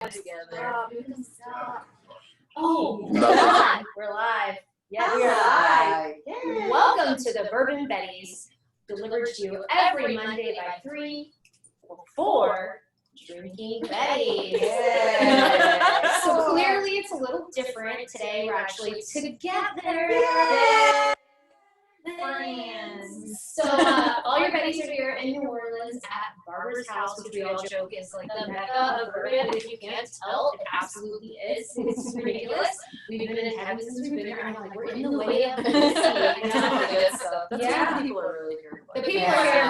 together. Oh, we're live. We're live. Yes, we're live. Yay. Welcome to the Bourbon Bettys, delivered to you every Monday by 3 or 4 drinking Bettys. So clearly it's a little different. Today we're actually together. Yay. Friends. So all your Bettys are here in New Orleans at Barbara's house, which we all joke is like the mecca of bourbon. If you can't tell, it absolutely is. It's ridiculous. We've been in heaven since we've been here. I'm like, we're in the way of the Yeah, people are really here. The people are here,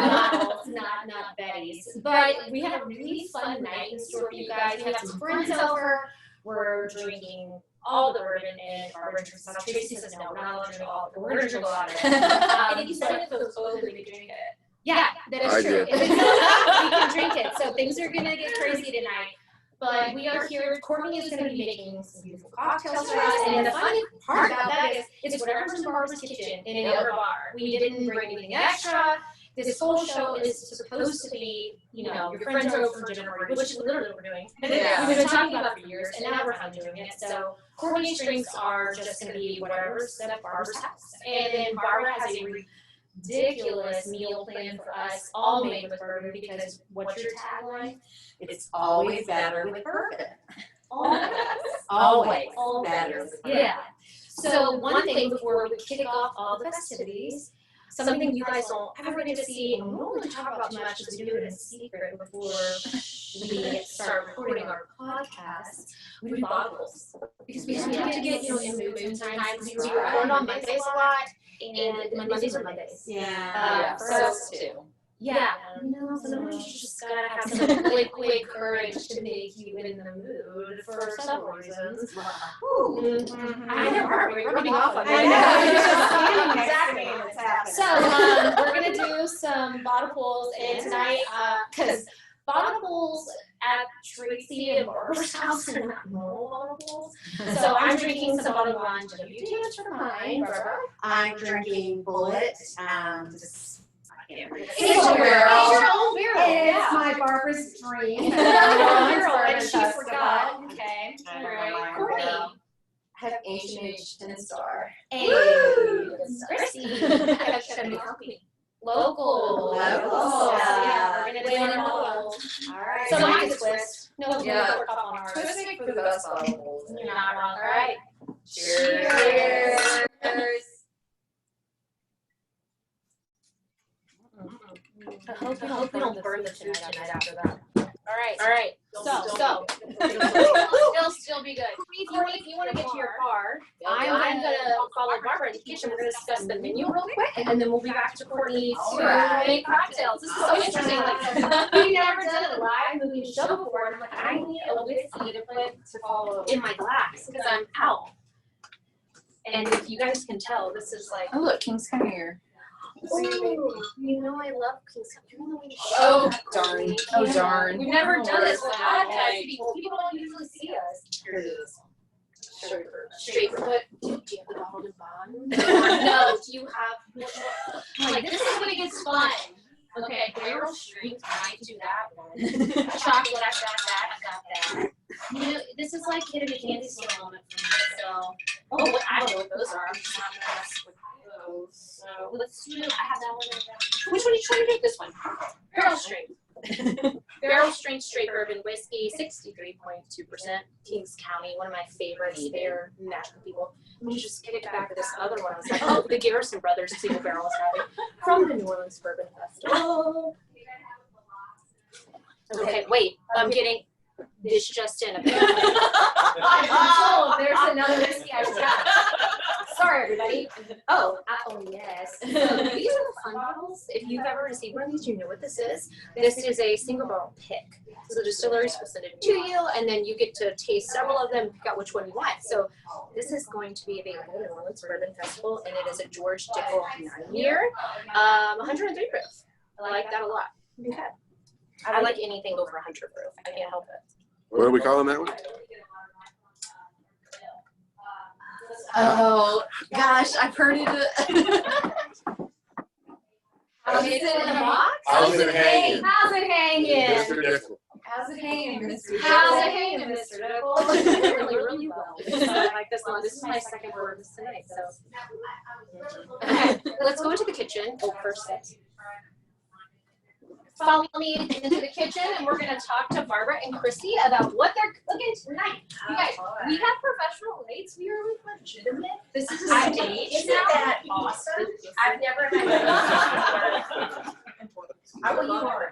not Betty's. But we have a really fun night in store for you guys. We have some friends over. We're drinking all the bourbon in Barbara drinks. Now Tracy says no, we're not allowed to drink all of it. We're going to drink a lot of it. And if you said it was both, we could drink it. Yeah, that is true. If it's we can drink it. So things are going to get crazy tonight. But we are here. Courtney is going to be making some beautiful cocktails for us. And the funny part about that is it's whatever's in Barbara's kitchen in another bar. We didn't bring anything extra. This whole show is supposed to be, you know, your friends are over for dinner party, which is literally what we're doing. Yeah. We've been talking about it for years, and now we're fun doing it. So Courtney's drinks are just going to be whatever's at Barbara's house. And then Barbara has a ridiculous meal plan for us, all made with bourbon, because what's your tagline? It's always better with bourbon. Always better with bourbon. Yeah. So one thing before we kick off all the festivities, something you guys don't ever get to see, and we don't really talk about too much because we do it in secret before we start recording our podcast. We do bottles because we have to get, you know, in mood sometimes. We record on Mondays a lot, and Mondays are Mondays. Yeah. For us too. Yeah. No, sometimes you just gotta have some liquid courage to make you in the mood for several reasons. I know, aren't we? We're rubbing off on that. Exactly. So we're gonna do some bottle pulls, and tonight, because bottle pulls at Tracy and Barbara's house are not normal bottle pulls. So I'm drinking some bottle wine. Do you do it for mine, Barbara? I'm drinking Bullet. It's your own barrel. It's my Barbara's dream. And she forgot. Okay. All right. Courtney. I have Ancient Age 10-star. Hey. Chrissy. I have Chevy Company. Local. Yeah. We're going to do it all. Alright. So mine's a twist. No, Yeah. we're up on ours. Twist make for the best bottle. You're not wrong. All right. Cheers. I hope we don't burn the tonight after that. All right. So it'll still be good. If you want to get to your car, I'm gonna follow Barbara in the kitchen. We're gonna discuss the menu real quick, and then we'll be back to Courtney to make cocktails. This is so interesting. Like we've never done a live movie show before, and I'm like, I need a whiskey to put to follow in my glass because I'm out. And if you guys can tell, this is like. Oh look, King's coming here. Ooh, you know I love King's Company. Oh darn. Oh darn. We've never done this with podcasts. People don't usually see us. Here it is. Straight for what? Do you have the bottle to bond? No, do you have? Like, this is when it gets fun. Okay, barrel strength, I do that one. Chocolate, I've got that. You know, this is like hitting a candy store moment for me. So, I don't know what those are. I'm just not gonna mess with those. So let's do. I have that one. Which one are you trying to make? This one. Barrel strength. Barrel strength straight bourbon whiskey, 63.2%. Kings County, one of my favorites. They're magical people. Let me just get back to this other one. I was like, oh, the Garrison Brothers single barrel is having from the New Orleans Bourbon Festival. Okay, wait. I'm getting this just in a bit. Oh, there's another whiskey I forgot. Sorry, everybody. Oh yes. So these are the fun bottles. If you've ever received one of these, you know what this is. This is a single barrel pick. So the distilleries will send it to you, and then you get to taste several of them, pick out which one you want. So this is going to be available at the New Orleans Bourbon Festival, and it is a George Dickel 9-year, 103 proof. I like that a lot. Okay. I like anything over 100 proof. I can't help it. What are we calling that one? Oh gosh, I've heard it. How's it in the box? How's it hanging? How's it hanging? Mr. Dickel. How's it hanging, Mr. How's it Dibble? hanging, Mr. Dibble? Really well. I like this one. This is my second word today, so. Okay, let's go into the kitchen. Oh, first sit. Follow me into the kitchen, and we're going to talk to Barbara and Christy about what they're cooking tonight. You guys, we have professional lights. We are legitimate. This is a stage. Isn't that awesome? I've never had. Well, you are.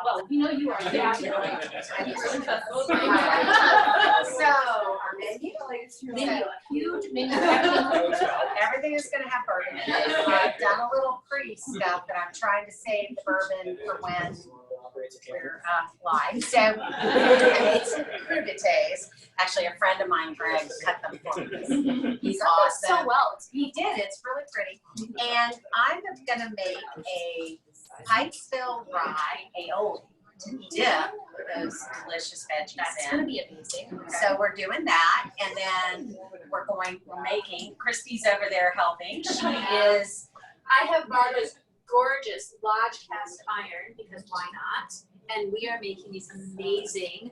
Well, we know you are. Yeah. So, our menu, Huge menu. everything is gonna have bourbon in it. I've done a little pre-stuff, but I'm trying to save the bourbon for when we're live. So, it's crudités. Actually, a friend of mine, Greg, cut them for me. He's awesome. So well. He did, it's really pretty. And I'm gonna make a Pikesville rye aioli to dip those delicious veggies That's in. going to be amazing. So we're doing that, and then we're making, Christy's over there helping. She is, I have Barbara's gorgeous Lodge cast iron, because why not? And we are making these amazing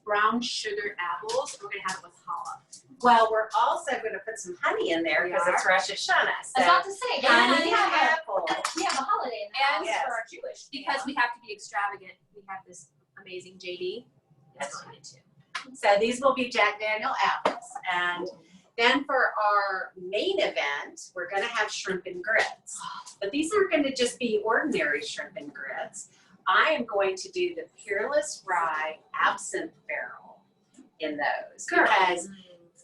brown sugar apples. We're going to have it with challah. well, we're also gonna put some honey in there because it's Rosh Hashanah. I was about to say, Honey yeah, and apple. we have a holiday in the house Yes. for our Jewish, because we have to be extravagant. We have this amazing JD. That's on it too. So these will be Jack Daniel apples. And then for our main event, we're gonna have shrimp and grits. But these aren't gonna just be ordinary shrimp and grits. I am going to do the Peerless Rye Absinthe Barrel in those. Because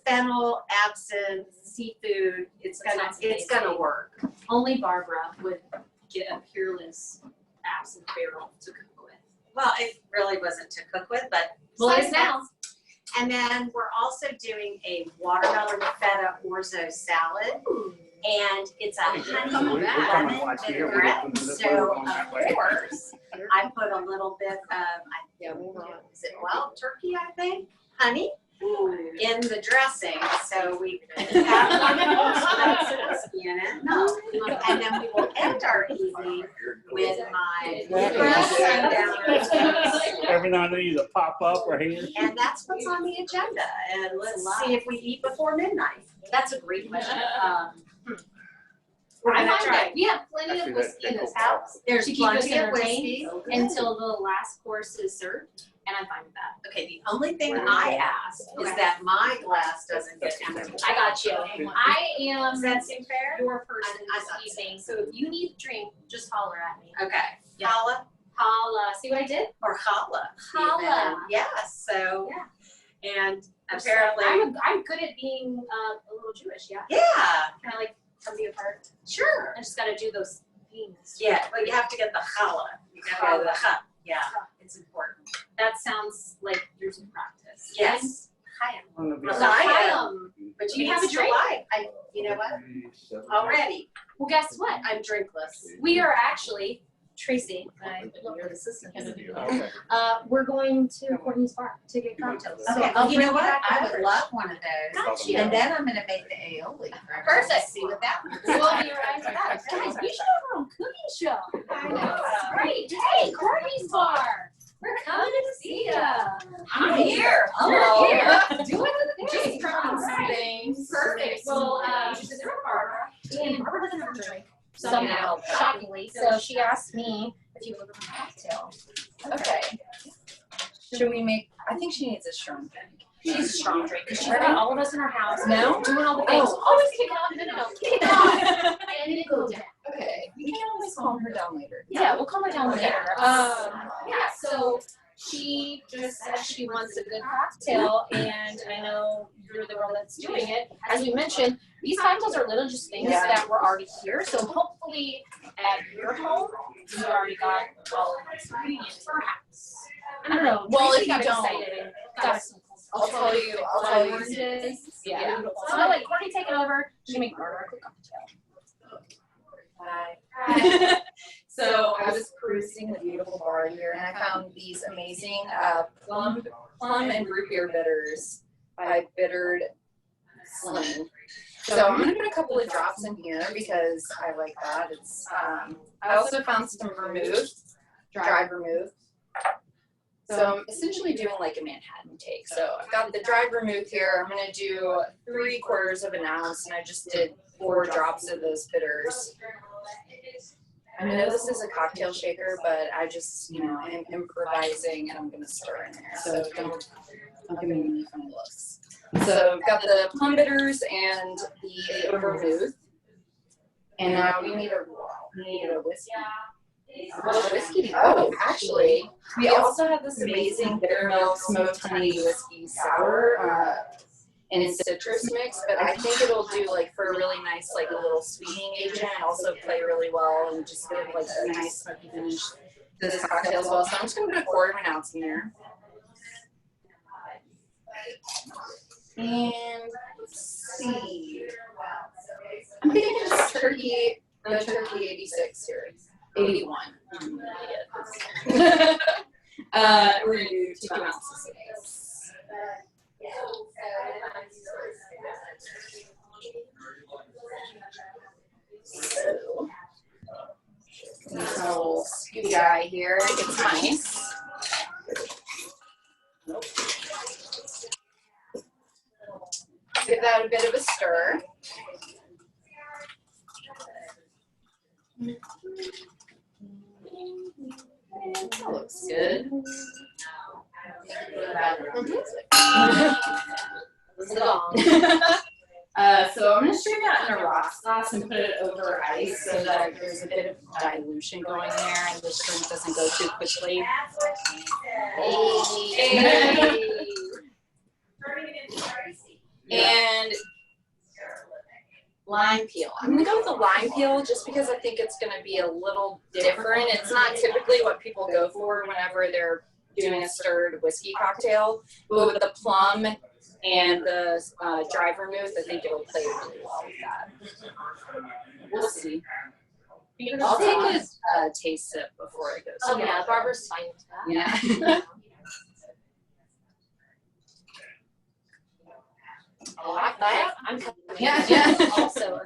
fennel, absinthe, seafood, it's gonna work. Only Barbara would get a Peerless absinthe barrel to cook with. Well, it really wasn't to cook with, but. Well, it is now. And then we're also doing a watermelon feta orzo salad. And it's a honey lemon vinaigrette. So of course, I put a little bit of, is it wild turkey, I think, honey in the dressing. So we have one whiskey in it. No. And then we will end our evening with my sundowner. Every now and then either pop up or here. And that's what's on the agenda. And let's see if we eat before midnight. That's a great question. We're I gonna find try. that we have plenty of whiskey in this house There's to keep us plenty of entertained whiskey. until the last course is served, and I'm fine with that. Okay, the only thing I ask is that my glass doesn't get empty. I got you. I am Does that seem fair? your person I this thought so. evening, so if you need a drink, just holler at me. Okay. Yeah. Challah Holla. See what I did? or challah? Challah. even. Yes, so. Yeah. And apparently. I'm good at being a little Jewish, yeah. Yeah, Kind of like from the apart. sure. I just got to do those things. Yeah, but you have to get the challah. You gotta get the challah. Yeah, it's important. That sounds like years of practice. Yes. Chaim. Chaim. But Do you have a drink? You know what? Already, Well, guess what? I'm drinkless. We are actually, Tracy, my lovely assistant, we're going to Courtney's bar to get cocktails. So Okay, I'll you bring know what? back I beverage. would love one of those. Got you. And then I'm gonna make the aioli. Perfect. See what that looks We'll like. be right back. Guys, we should have our own cooking show. I know. Great. Hey, Courtney's bar. We're coming to see ya. I'm here. Hello. You're here. Doing the Just thing. trying some things. Perfect. Well, she's in with Barbara, and Barbara doesn't have a drink somehow, shockingly. So she asked me if you would look at a cocktail. Okay. Should we make, I think she needs a shrimp. She needs a strong drink because she's got all of us in her house. No? Doing all the things. Oh. Always kick out. No. Kick out. And then go down. Okay, we can always calm her down later. Yeah, we'll calm her down Okay. later. Yeah, so she just said she wants a good cocktail, and I know you're the girl that's doing it. As we mentioned, these cocktails are little just things Yeah. that were already here, so hopefully at your home, you already got all of these ingredients, perhaps. I don't know. Well, Tracy if you got don't- excited and got some I'll tell you. oranges. Yeah. Beautiful. So I'm like, Courtney, take it over. She's gonna make Barbara a quick cocktail. So I was perusing the beautiful bar here, and I found these amazing plum and root beer bitters by Bittered Sling. So I'm gonna put a couple of drops in here because I like that. It's I also found some vermouth, dry vermouth. So I'm essentially doing like a Manhattan take. So I've got the dried vermouth here. I'm gonna do 3/4 of an ounce, and I just did 4 drops of those bitters. I know this is a cocktail shaker, but I just, I'm improvising and I'm gonna stir in there. So don't give me any funny looks. So I've got the plum bitters and the vermouth. And now we need a whiskey. What whiskey? Oh, actually, we also have this amazing bitter milk smoked honey whiskey sour and citrus mix, but I think it'll do like for a really nice like a little sweetening agent and also play really well and just give like a nice smoky finish to this cocktail as well. So I'm just gonna put 1/4 of an ounce in there. And let's see. I'm thinking just turkey 86 here. 81. We're gonna do 2 ounces of this. So, use my little scoopy guy here. It's nice. Give that a bit of a stir. That looks good. So I'm going to strain that in a rocks glass and put it over ice so that there's a bit of dilution going there and the shrimp doesn't go too quickly. Hey. And lime peel. I'm going to go with the lime peel just because I think it's going to be a little different. It's not typically what people go for whenever they're doing a stirred whiskey cocktail, but with the plum and the dry vermouth, I think it'll play really well with that. We'll see. I'll take a taste sip before it goes. Oh yeah, Barbara's fine with that. Yeah. Oh, I thought I'm coming. Yeah. Also, I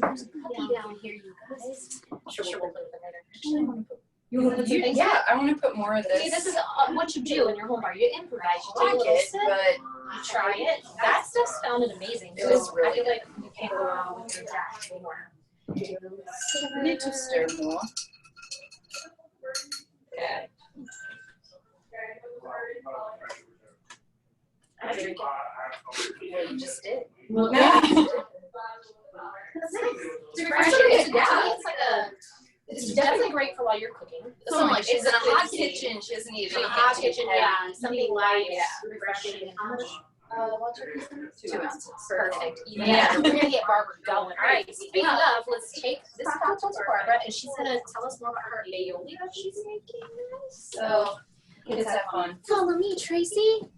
there's a puppy down here, you guys. Sure, we'll play with it later. You want to do things? Yeah, I want to put more of this. See, this is what you do in your home bar. You improvise. You take I a like little it, sip. but You try it. That stuff sounded amazing. It was really I feel like you can't go wrong with your dad anymore. I need to stir more. Okay. I drink it. What you just did. Yeah. It's refreshing. Yeah, it's like it's definitely great for while you're cooking. So like she's in a hot busy. kitchen. She doesn't need In a hot kitchen, yeah, something light, refreshing. How much? What's your piece? 2 ounces. Perfect. Even Yeah. better. We're gonna get Barbara going. All right. Speaking of, let's take this cocktail to Barbara, and she's gonna tell us more about her aioli that she's making. So kids have fun. Follow me, Tracy.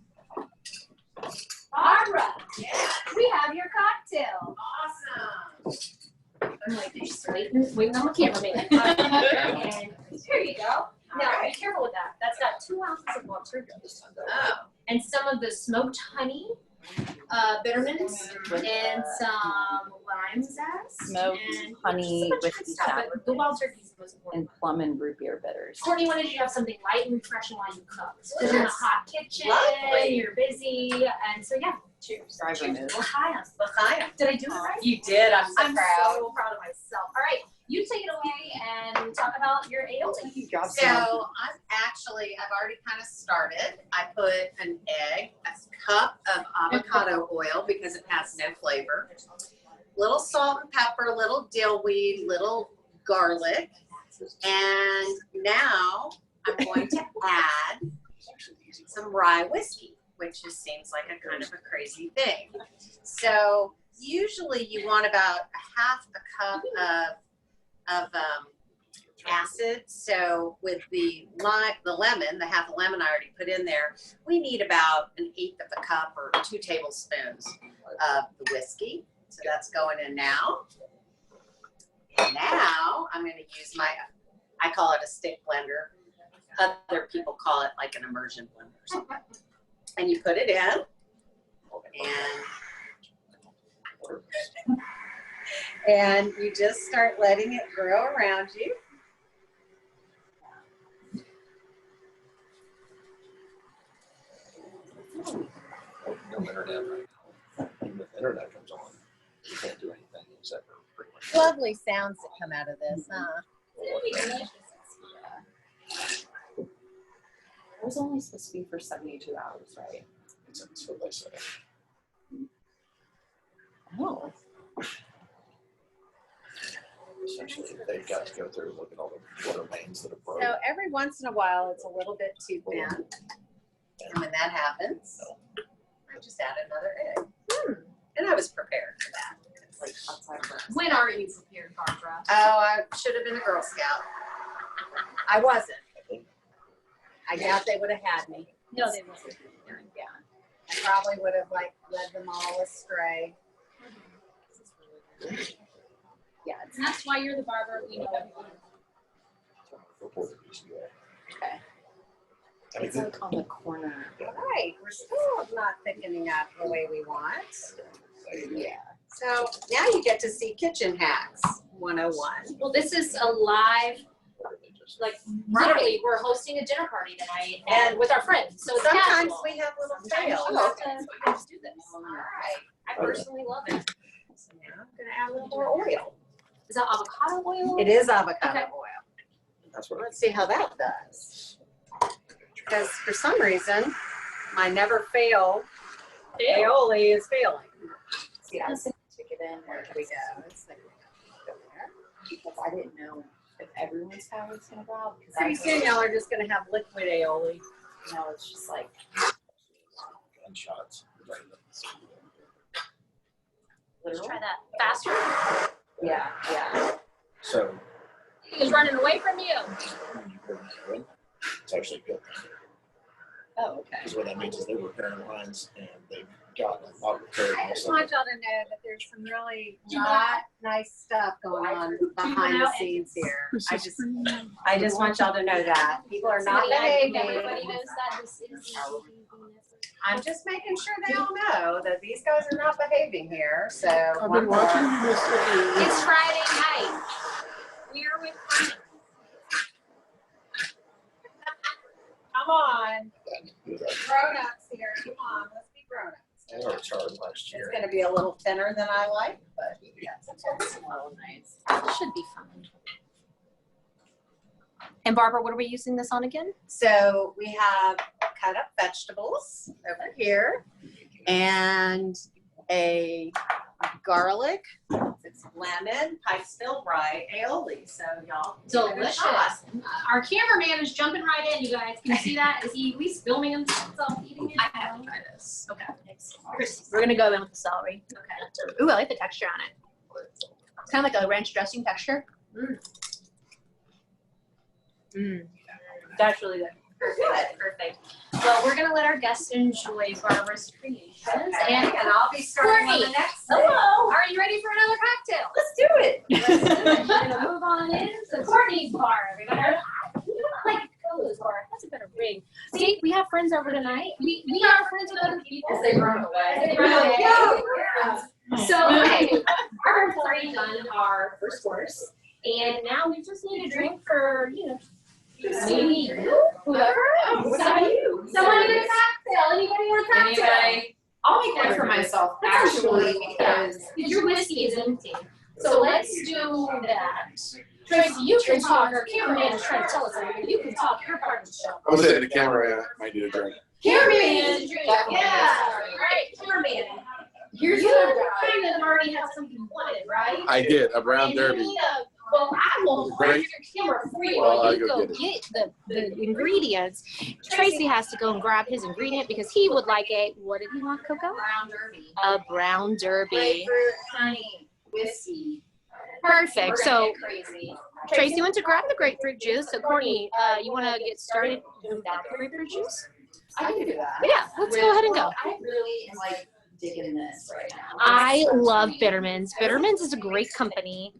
Barbara, we have your cocktail. Awesome. I'm like, just waiting on the cameraman. And here you go. Now, be careful with that. That's got 2 ounces of water. Oh. And some of the smoked honey, bitterments, and some lime zest. Smoked and honey just a bunch of whiskey good stuff, sour. but the wild turkey is the most important. And plum and root beer bitters. Courtney wanted you to have something light and refreshing while you cook. Because you're in a hot kitchen, Lovely. you're busy, and so yeah. Cheers. Dry vermouth. L'chaim. L'chaim. Did I do it right? You did. I'm so I'm proud. so proud of myself. All right, you take it away and talk about your aioli. Drop So some. I've already kind of started. I put an egg, a cup of avocado oil because it has no flavor, little salt and pepper, little dill weed, little garlic, and now I'm going to add some rye whiskey, which just seems like a kind of a crazy thing. So usually you want about a half a cup of acid. So with the lemon, the half a lemon I already put in there, we need about 1/8 of a cup or 2 tablespoons of the whiskey. So that's going in now. And now I'm going to use I call it a stick blender. Other people call it like an immersion blender or something. And you put it in, and you just start letting it grow around you. No internet right now. Even if the internet comes on, you can't do anything except for pretty much. Lovely sounds that come out of this, huh? It was only supposed to be for 72 hours, right? That's what they say. Oh. Essentially, they've got to go through and look at all the water mains that are broken. So every once in a while, it's a little bit too thin. And when that happens, I just add another egg. And I was prepared for that. Like outside of us. When are you prepared, Barbara? Oh, I should have been a Girl Scout. I wasn't. I doubt they would have had me. No, they won't. Yeah. I probably would have like led them all astray. Yeah, it's And that's why you're the barber we know everyone. Reporter used to do that. okay. I mean, It's like on the corner. Right, we're still not thickening up the way we want. Yeah. So now you get to see Kitchen Hacks 101. Well, this is a live, like, literally, we're hosting a dinner party tonight and with our friends. So it's Sometimes casual. we have little Sometimes fails. you have to do this. All right. I personally love it. So now I'm gonna add a little more oil. Is that avocado oil? It is avocado Okay. oil. That's what Let's see how that does. Because for some reason, my never fail aioli is failing. See, I stick it in. There we go. It's like, go there. Because I didn't know if everyone's power was going to go out. Because Pretty soon y'all are just gonna have liquid aioli. No, it's just like, gunshots. Let's try that faster. yeah. So He was running away from you. when you put it in, it's actually good. Oh, okay. Because what that means is they were repairing lines and they've gotten a lot repaired I just also. want y'all to know that there's some really not nice stuff going on behind the scenes here. I just want y'all to know that. People are not Everybody behaving. knows that this is. I'm just making sure they all know that these guys are not behaving here, so. I've one been more. watching this. It's Friday night. We're with friends. Come on, They grown-ups here, come on, let's be grown-ups. were charged last It's year. gonna be a little thinner than I like, but that's okay. Oh, nice. It should be fun. And Barbara, what are we using this on again? So we have cut up vegetables over here and a garlic, it's lemon, Pikesville rye aioli. So y'all. Delicious. Our cameraman is jumping right in, you guys. Can you see that? Is he at least filming himself eating it? I have to try this. Okay. We're gonna go in with the celery. Okay. Ooh, I like the texture on it. It's kind of like a ranch dressing texture. That's really good. Perfect. Well, we're gonna let our guests enjoy Barbara's creations. And I'll be starting on the Courtney. next. Hello. Are you ready for another cocktail? Let's do it. We're gonna move on in to Courtney's bar. We got our, like Coda's bar. That's a better ring. See, we have friends over tonight. We are friends with other people. They run away. They run away. So, okay, our party done our first course, and now we just need a drink for, maybe you, whoever. What about you? Someone need a cocktail. Anybody want a cocktail? Anybody? I'll make one for myself, actually, because Your whiskey is empty. So let's do that. Tracy, you can talk. Our cameraman is trying to tell us everything. You can talk. You're part of the show. I was saying the camera might need a drink. Cameraman, yeah. All right, cameraman. here's You what kind of already have something you wanted, right? I did, a brown And you derby. need well, I will hold Great. your camera for you Well, while I'll you go go get get the ingredients. Tracy has to go and grab his ingredient because he would like what did he want, Coco? Brown derby. A brown derby. Grapefruit, honey, whiskey. Perfect. So Crazy. Tracy went to grab the grapefruit juice. So Courtney, you want to get started without the grapefruit juice? I can do that. Yeah, let's go ahead and go. I really am like digging this right now. I love Bittermans. Bittermans is a great company.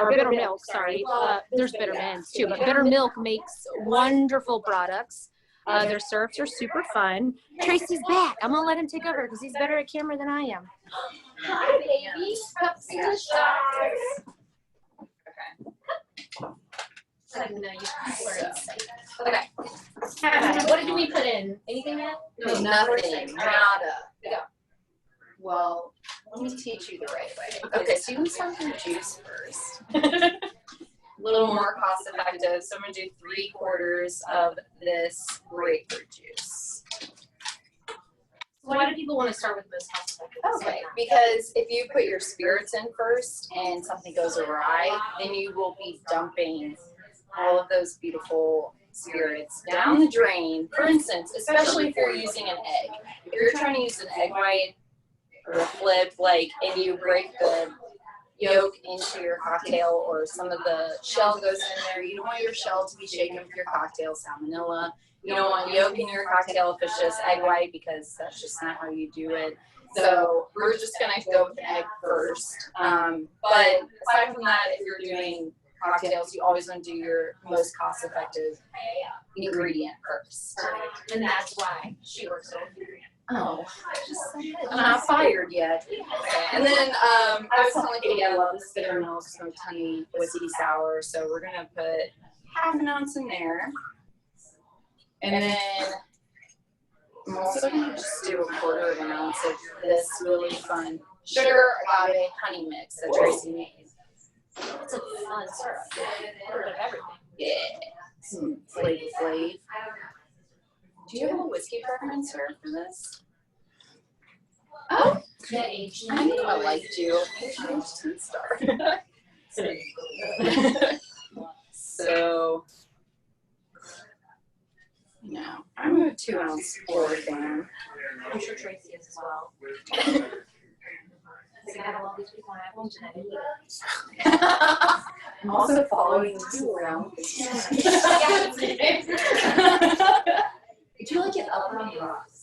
Or Bitter Milk, sorry. There's Bittermans too, but Bitter Milk makes wonderful products. Their syrups are super fun. Tracy's back. I'm gonna let him take over because he's better at camera than I am. Hi, baby. Cups and shots. I know you were insane. Okay. What did we put in? Anything yet? No, nothing, nada. Go. Well, let me teach you the right way. Okay, so you can start with your juice first. A little more cost effective. So I'm gonna do 3/4 of this grapefruit juice. Why do people want to start with most cost effective? Okay, because if you put your spirits in first and something goes awry, then you will be dumping all of those beautiful spirits down the drain. For instance, especially if you're using an egg. If you're trying to use an egg white or a flip, and you break the yolk into your cocktail or some of the shell goes in there, you don't want your shell to be shaken with your cocktail, salmonella. You don't want yolk in your cocktail if it's just egg white because that's just not how you do it. So we're just gonna go with the egg first. But aside from that, if you're doing cocktails, you always want to do your most cost-effective ingredient first. And that's why she works on ingredient. Oh, I'm not fired yet. Okay. And then I was telling Katie I love this bitter milk smoked honey whiskey sour, so we're gonna put 1/2 ounce in there. And then I'm also going to just do 1/4 ounce of this really fun sugar agave honey mix that Tracy made. It's a fun syrup. Heard of everything. Yeah, some flavor. Do you have a whiskey preference, sir, for this? Oh, I knew I liked you. Star. So. No, I'm going to 2 ounce pour it down. I'm sure Tracy is as well. I have all these people on iPhones and I'm also following you around. Did you like it up or on the rocks?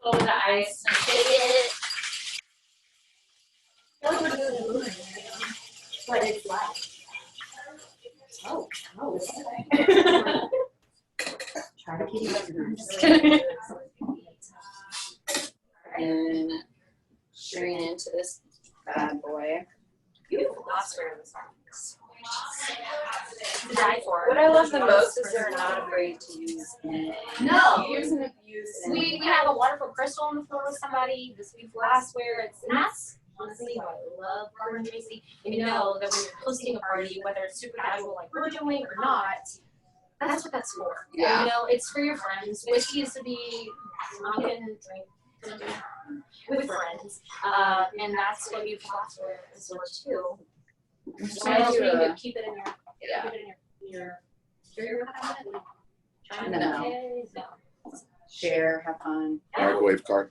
over the ice and shake it. What it's like. Oh. Try to keep it and strain into this bad boy. Beautiful glassware in this box. To die for. What I love the most is they're not afraid to use anything. No. Use and abuse. We have a wonderful crystal on the floor with somebody. This beautiful glassware. And that's honestly what I love Bourbon Bettys. And you know that when you're hosting a party, whether it's super casual like we're doing or not, that's what that's for. Yeah. You know, it's for your friends. Whiskey is to be drunken, drink with friends. And that's what beautiful glassware is for too. So I don't keep it in your carrier cabinet. No. Share, have fun. Microwave cart.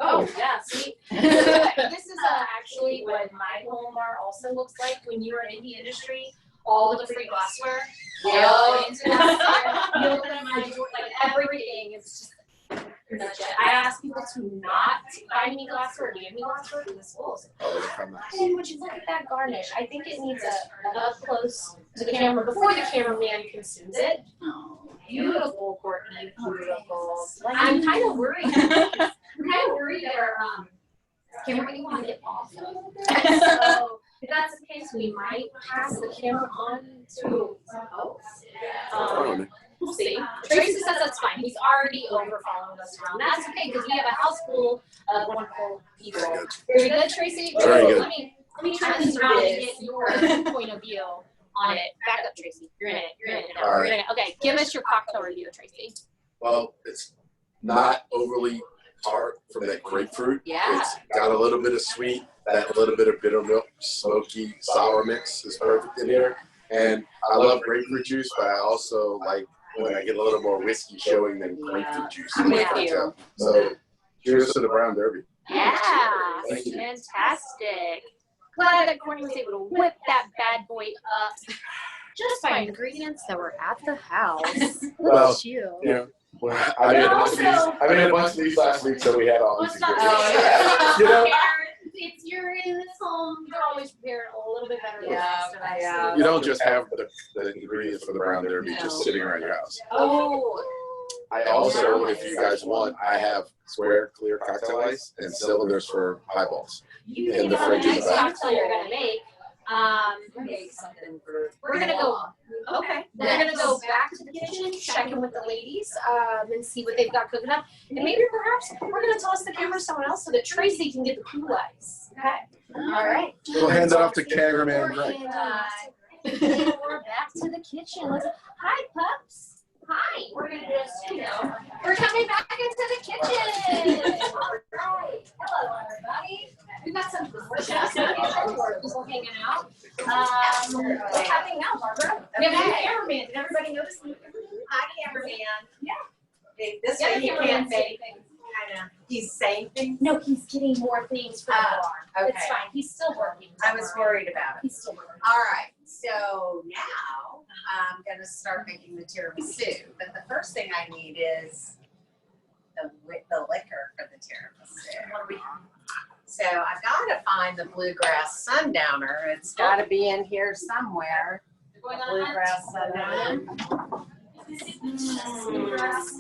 Oh, yeah, see? This is actually what my home bar also looks like when you are in the industry. All of the free glassware. Go into that. You open up my door, like everything is just legit. I ask people to not buy me glassware, give me glassware for the schools. And would you look at that garnish? I think it needs an up close to the camera before the cameraman consumes it. Oh, Beautiful, Courtney. Beautiful. I'm kind of worried. That our camera want to get off a little bit. So if that's the case, we might pass the camera on to we'll see. Tracy says that's fine. He's already over following us around. That's okay because we have a house full of wonderful people. Very good, Tracy. Very good. Let me turn this around and get your point of view on it. Back up, Tracy. You're in it. All right. You're in it. Okay, give us your cocktail review, Tracy. Well, it's not overly tart from that grapefruit. Yeah. It's got a little bit of sweet, that little bit of bitter milk, smoky, sour mix is perfect in here. And I love grapefruit juice, but I also like when I get a little more whiskey showing than grapefruit juice. I'm with you. So, cheers to the Brown Derby. Yeah, Thank you. fantastic. Glad that Courtney was able to whip that bad boy up just by ingredients that were at the house. Look Well, at you. Yeah. Well, I made a bunch of these last week, so we had all these Let's not ingredients. You know? It's you're in this home. You're always prepared a little bit better than Yeah, the rest of us. yeah. You don't just have the ingredients for the Brown Derby just sitting around your house. Oh, I also, if you guys want, I have square clear cocktail ice and cylinders for highballs. You In think the about fridge the in next the back. cocktail you're gonna make. Make something for. We're gonna go. Okay. We're gonna go back to the kitchen, check in with the ladies, and see what they've got cooking up. And maybe perhaps we're gonna toss the camera to someone else so that Tracy can get the cool ice. Okay. All right. We'll hand it off to cameraman Greg. And we're back to the kitchen. Hi, pups. Hi. We're gonna just, we're coming back into the kitchen. All right. Hello, everybody. We've got some delicious people hanging out. What's happening now, Barbara? We have a new cameraman. Did everybody notice? Hi, cameraman. Yeah. This The other way he cameraman can't say say, anything. kind of, he's saying things. No, he's getting more things for the bar. Okay. It's fine. He's still working. I was worried about it. He's still working. All right, so now I'm gonna start making the tiramisu, but the first thing I need is the liquor for the tiramisu. What do we have? So I've gotta find the bluegrass sundowner. It's gotta be in here somewhere. You're going on a hunt? Bluegrass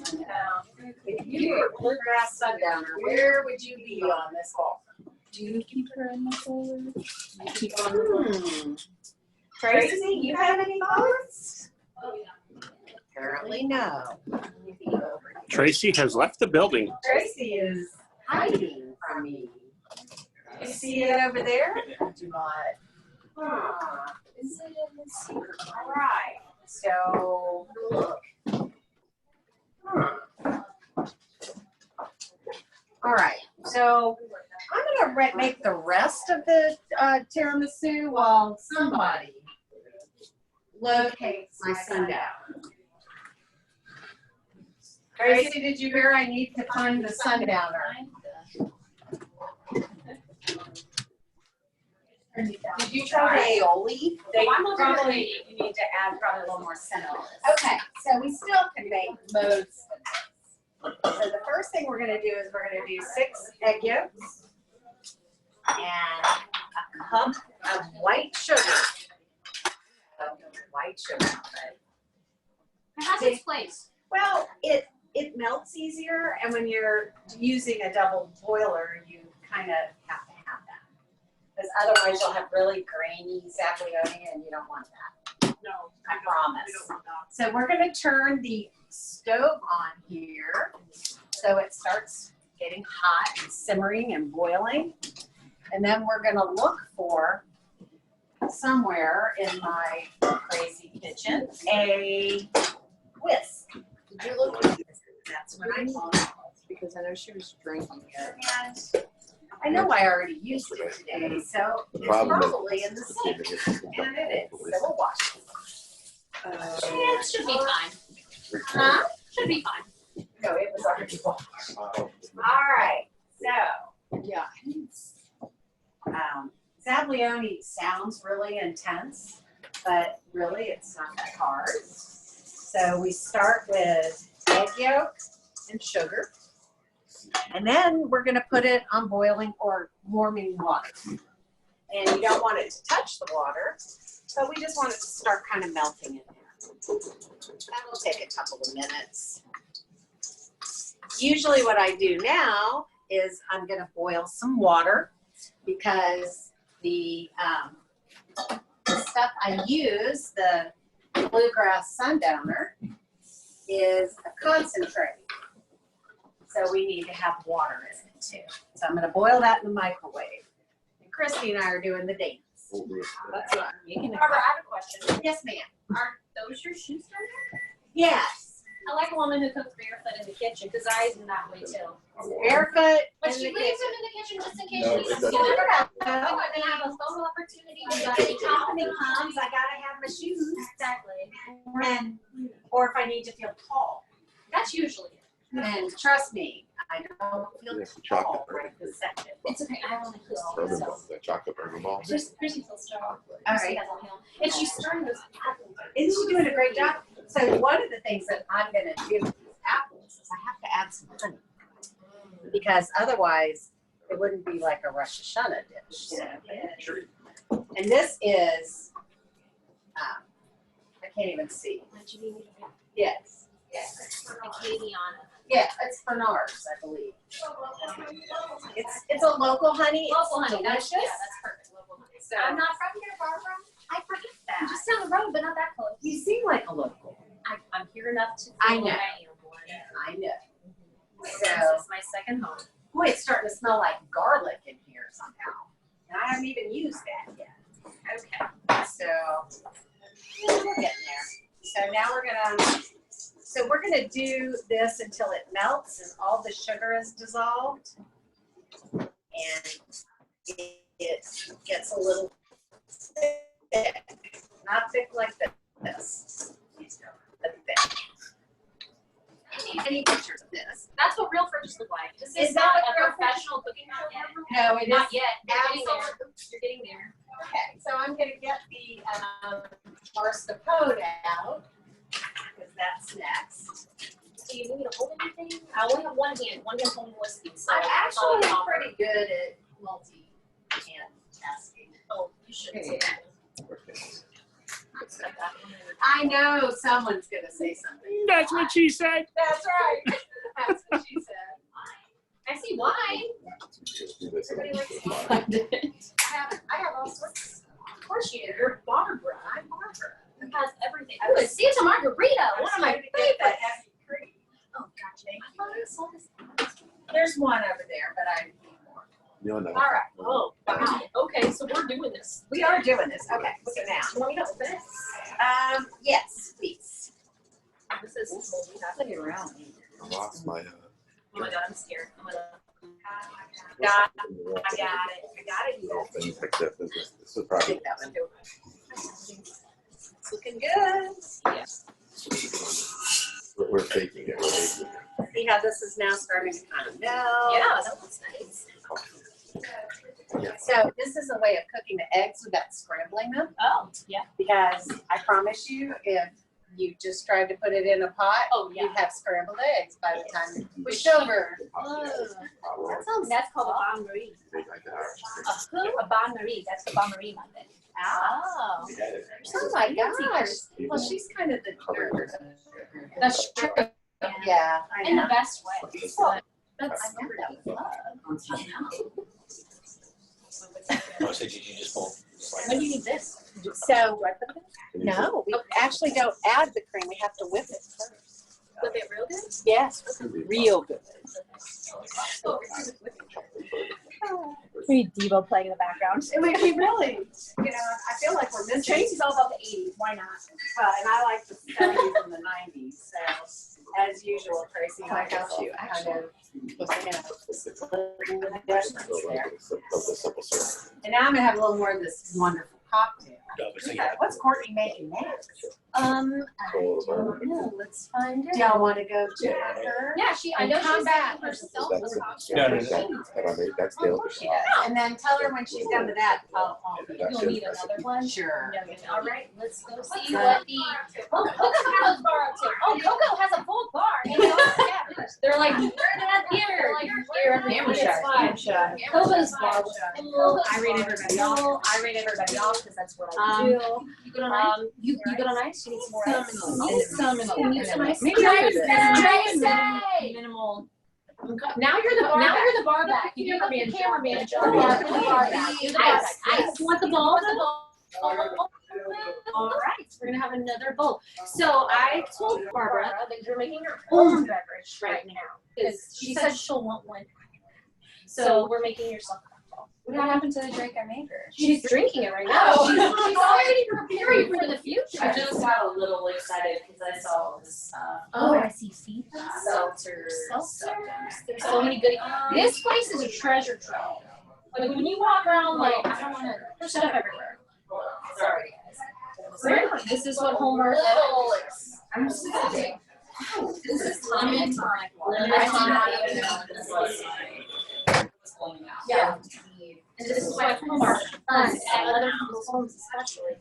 sundowner. If you were bluegrass sundowner, where would you be on this ball? Do you keep her in the folder? Tracy, you have any thoughts? Oh, yeah. Apparently no. Tracy has left the building. Tracy is hiding from me. You see it over there? Do not. Is it in the secret? All right. So look. All right. So I'm gonna make the rest of the tiramisu while somebody locates my sundowner. Tracy, did you hear I need to find the sundowner? Did you try aioli? I'm looking at Probably you need to add probably a little more cinnamon. Okay, so we still can make most of this. So the first thing we're gonna do is we're gonna do 6 egg yolks and a cup of white sugar. White sugar, but It has its place. well, it melts easier, and when you're using a double boiler, you kind of have to have that. Because otherwise you'll have really grainy zaglioni, and you don't want that. No, I promise. So we're gonna turn the stove on here, so it starts getting hot, and simmering and boiling. And then we're gonna look for somewhere in my crazy kitchen, a whisk. Did you look at this? That's what I want. Because I know she was drinking it. And I know I already used it today, so it's probably in the sink. And it is, so we'll wash it. Yeah, it should be fine. Huh? Should be fine. No, it was already washed. All right, so, Yeah. Zablioni sounds really intense, but really it's not that hard. So we start with egg yolk and sugar. And then we're gonna put it on boiling or warming water. And you don't want it to touch the water, but we just want it to start kind of melting in there. That'll take a couple of minutes. Usually what I do now is I'm gonna boil some water because the stuff I use, the bluegrass sundowner, is a concentrate. So we need to have water in it too. So I'm gonna boil that in the microwave. And Christy and I are doing the dance. That's what I'm making. Barbara, I have a question. Yes, ma'am. Aren't those your shoes from there? Yes. I like a woman who cooks barefoot in the kitchen because I am that way too. Barefoot. But in she the leaves kitchen. them in the kitchen just in case No, she it needs to doesn't. get it out. Oh, and then I have a photo opportunity. We got Any any company company comes, I gotta have my shoes. Exactly. And, or if I need to feel tall. That's usually it. And trust me, I don't feel Yes, tall chocolate. right this second. It's okay. I only feel Bourbon so. balls, that chocolate bourbon balls. Chrissy feels strong. All right. And she's starting those apples. Isn't she doing a great job? So one of the things that I'm gonna do with these apples is I have to add some honey. Because otherwise, it wouldn't be like a Rosh Hashanah dish. So, Sure. and this is, I can't even see. Yes. And Katie Yeah, it's Bernard's, I believe. It's a local honey. Local honey, Delicious. that's perfect, local honey. So I'm not from here, Barbara. I forget I'm that. just down the road, but not that close. You seem like a local. I'm here enough to feel I know. like I am one. I know. This So, is my second home. boy, it's starting to smell like garlic in here somehow. And I haven't even used that yet. Okay. So we're getting there. So now we're gonna do this until it melts and all the sugar is dissolved. And it gets a little thick. Not thick like this. But thick. Any pictures of this? That's what real fridges look like. This Is is that not what a real professional cooking show. No, it Not is. yet. You're getting there. Absolutely. You're getting there. Okay, so I'm gonna get the mascarpone out, because that's next. Do you need me to hold anything? I only have one hand holding whiskey. So I'm I'll actually help. pretty good at multi-hand tasking. Oh, you should say that. I know someone's gonna say something. That's what she said. That's right. That's what she said. I see why. Just do this. Everybody likes I have all sorts. Of course you do. You're Barbara. I'm Barbara. It has everything. Ooh, it's Santa Margarita. One of my Get that favorites. heavy cream. Oh, gotcha. Thank I thought I saw this. There's one over there, but I need more. You know, All right. Oh, wow. Okay, so we're doing this. We are doing this. Okay, so now. You want me to open it? Yes, please. This is Look around. I lost my. Oh my god, I'm scared. Oh my god. Got it. I got it. Thing picked up. This is I probably. think that one too. It's looking good. We're faking it. We're faking it. See how this is now starting to kind of melt. Yeah, that looks nice. So this is a way of cooking the eggs without scrambling them, Oh, yeah. because I promise you, if you just tried to put it in a pot, Oh, yeah. you'd have scrambled eggs by the time it was over. That's called a bain marie. A who? A bain marie. That's the bain marie method. Oh. Oh my gosh. Well, she's kind of the nerd. That's true. Yeah, I In the know. best way. Well, That's I know that was love. Oh, so did you just pull? When do you need this? So, no, we actually don't add the cream. We have to whip it first. Whip it real good? Yes, real good. We need Devo playing in the background. We really, I feel like we're missing. Tracy's all about the 80s. Why not? Well, and I like the 70s and the 90s, so as usual, Tracy. I got you. Kind of, the difference there. The simple syrup. And now I'm gonna have a little more of this wonderful cocktail. No, but so yeah. What's Courtney making next? I don't know. Let's find Do y'all want to go to her? Yeah, I know Come she's back. herself. That's it. No. That I made. That's Of course she does. And then tell her when she's done with that, I'll You'll need another one. Sure. All right, let's go see what the Coco has bar up to. Oh, Coco has a full bar. And they all have They're like, we're not here. They're like, you're here. It's fine. Coco's bar was full. I rate everybody off. I rate everybody off because that's what I do. You good on ice? You good on ice? You need some more ice? Some You need some ice? Maybe Tracy! minimal. Now you're the bar back. You give the cameraman job. You're the bar back. You're the bar back. Ice. Want the bowl? All right, so we're gonna have another bowl. So I told Barbara that you're making your own beverage right now because she said she'll want one. So we're making yourself a cocktail. What happened to the drink I made her? She's drinking it right now. She's already preparing for the future. I just got a little excited because I saw all this Oh, I see. See, seltzers. There's so many goodies. This place is a treasure trove. Like when you walk around, like I don't want to. There's stuff everywhere. Sorry, Really? This is what Homer. I'm just kidding. This is lemon tonic. Lemon I did not tonic. even know this was going out. Yeah. And this is what Homer does at other people's homes, especially.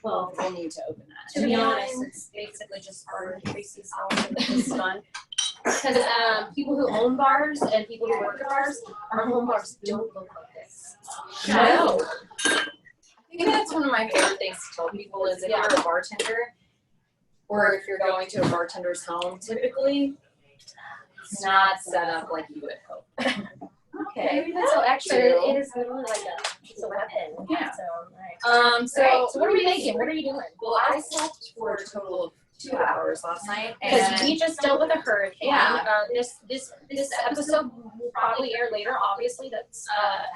Well, we'll need to open that. To be honest, it's basically just our Tracy's house. It's fun. Because people who own bars and people who work at bars, our home bars don't look like this. No. I think that's one of my favorite things to tell people is if you're a bartender or if you're going to a bartender's home, typically It's not set up like you would hope. Okay, so actually, it is literally like a piece of weapon. Yeah. So, right. So So what are we making? What are you doing? Well, I slept for a total of 2 hours last night, Because and we just dealt with a hurricane. Yeah. This episode will probably air later. Obviously, that's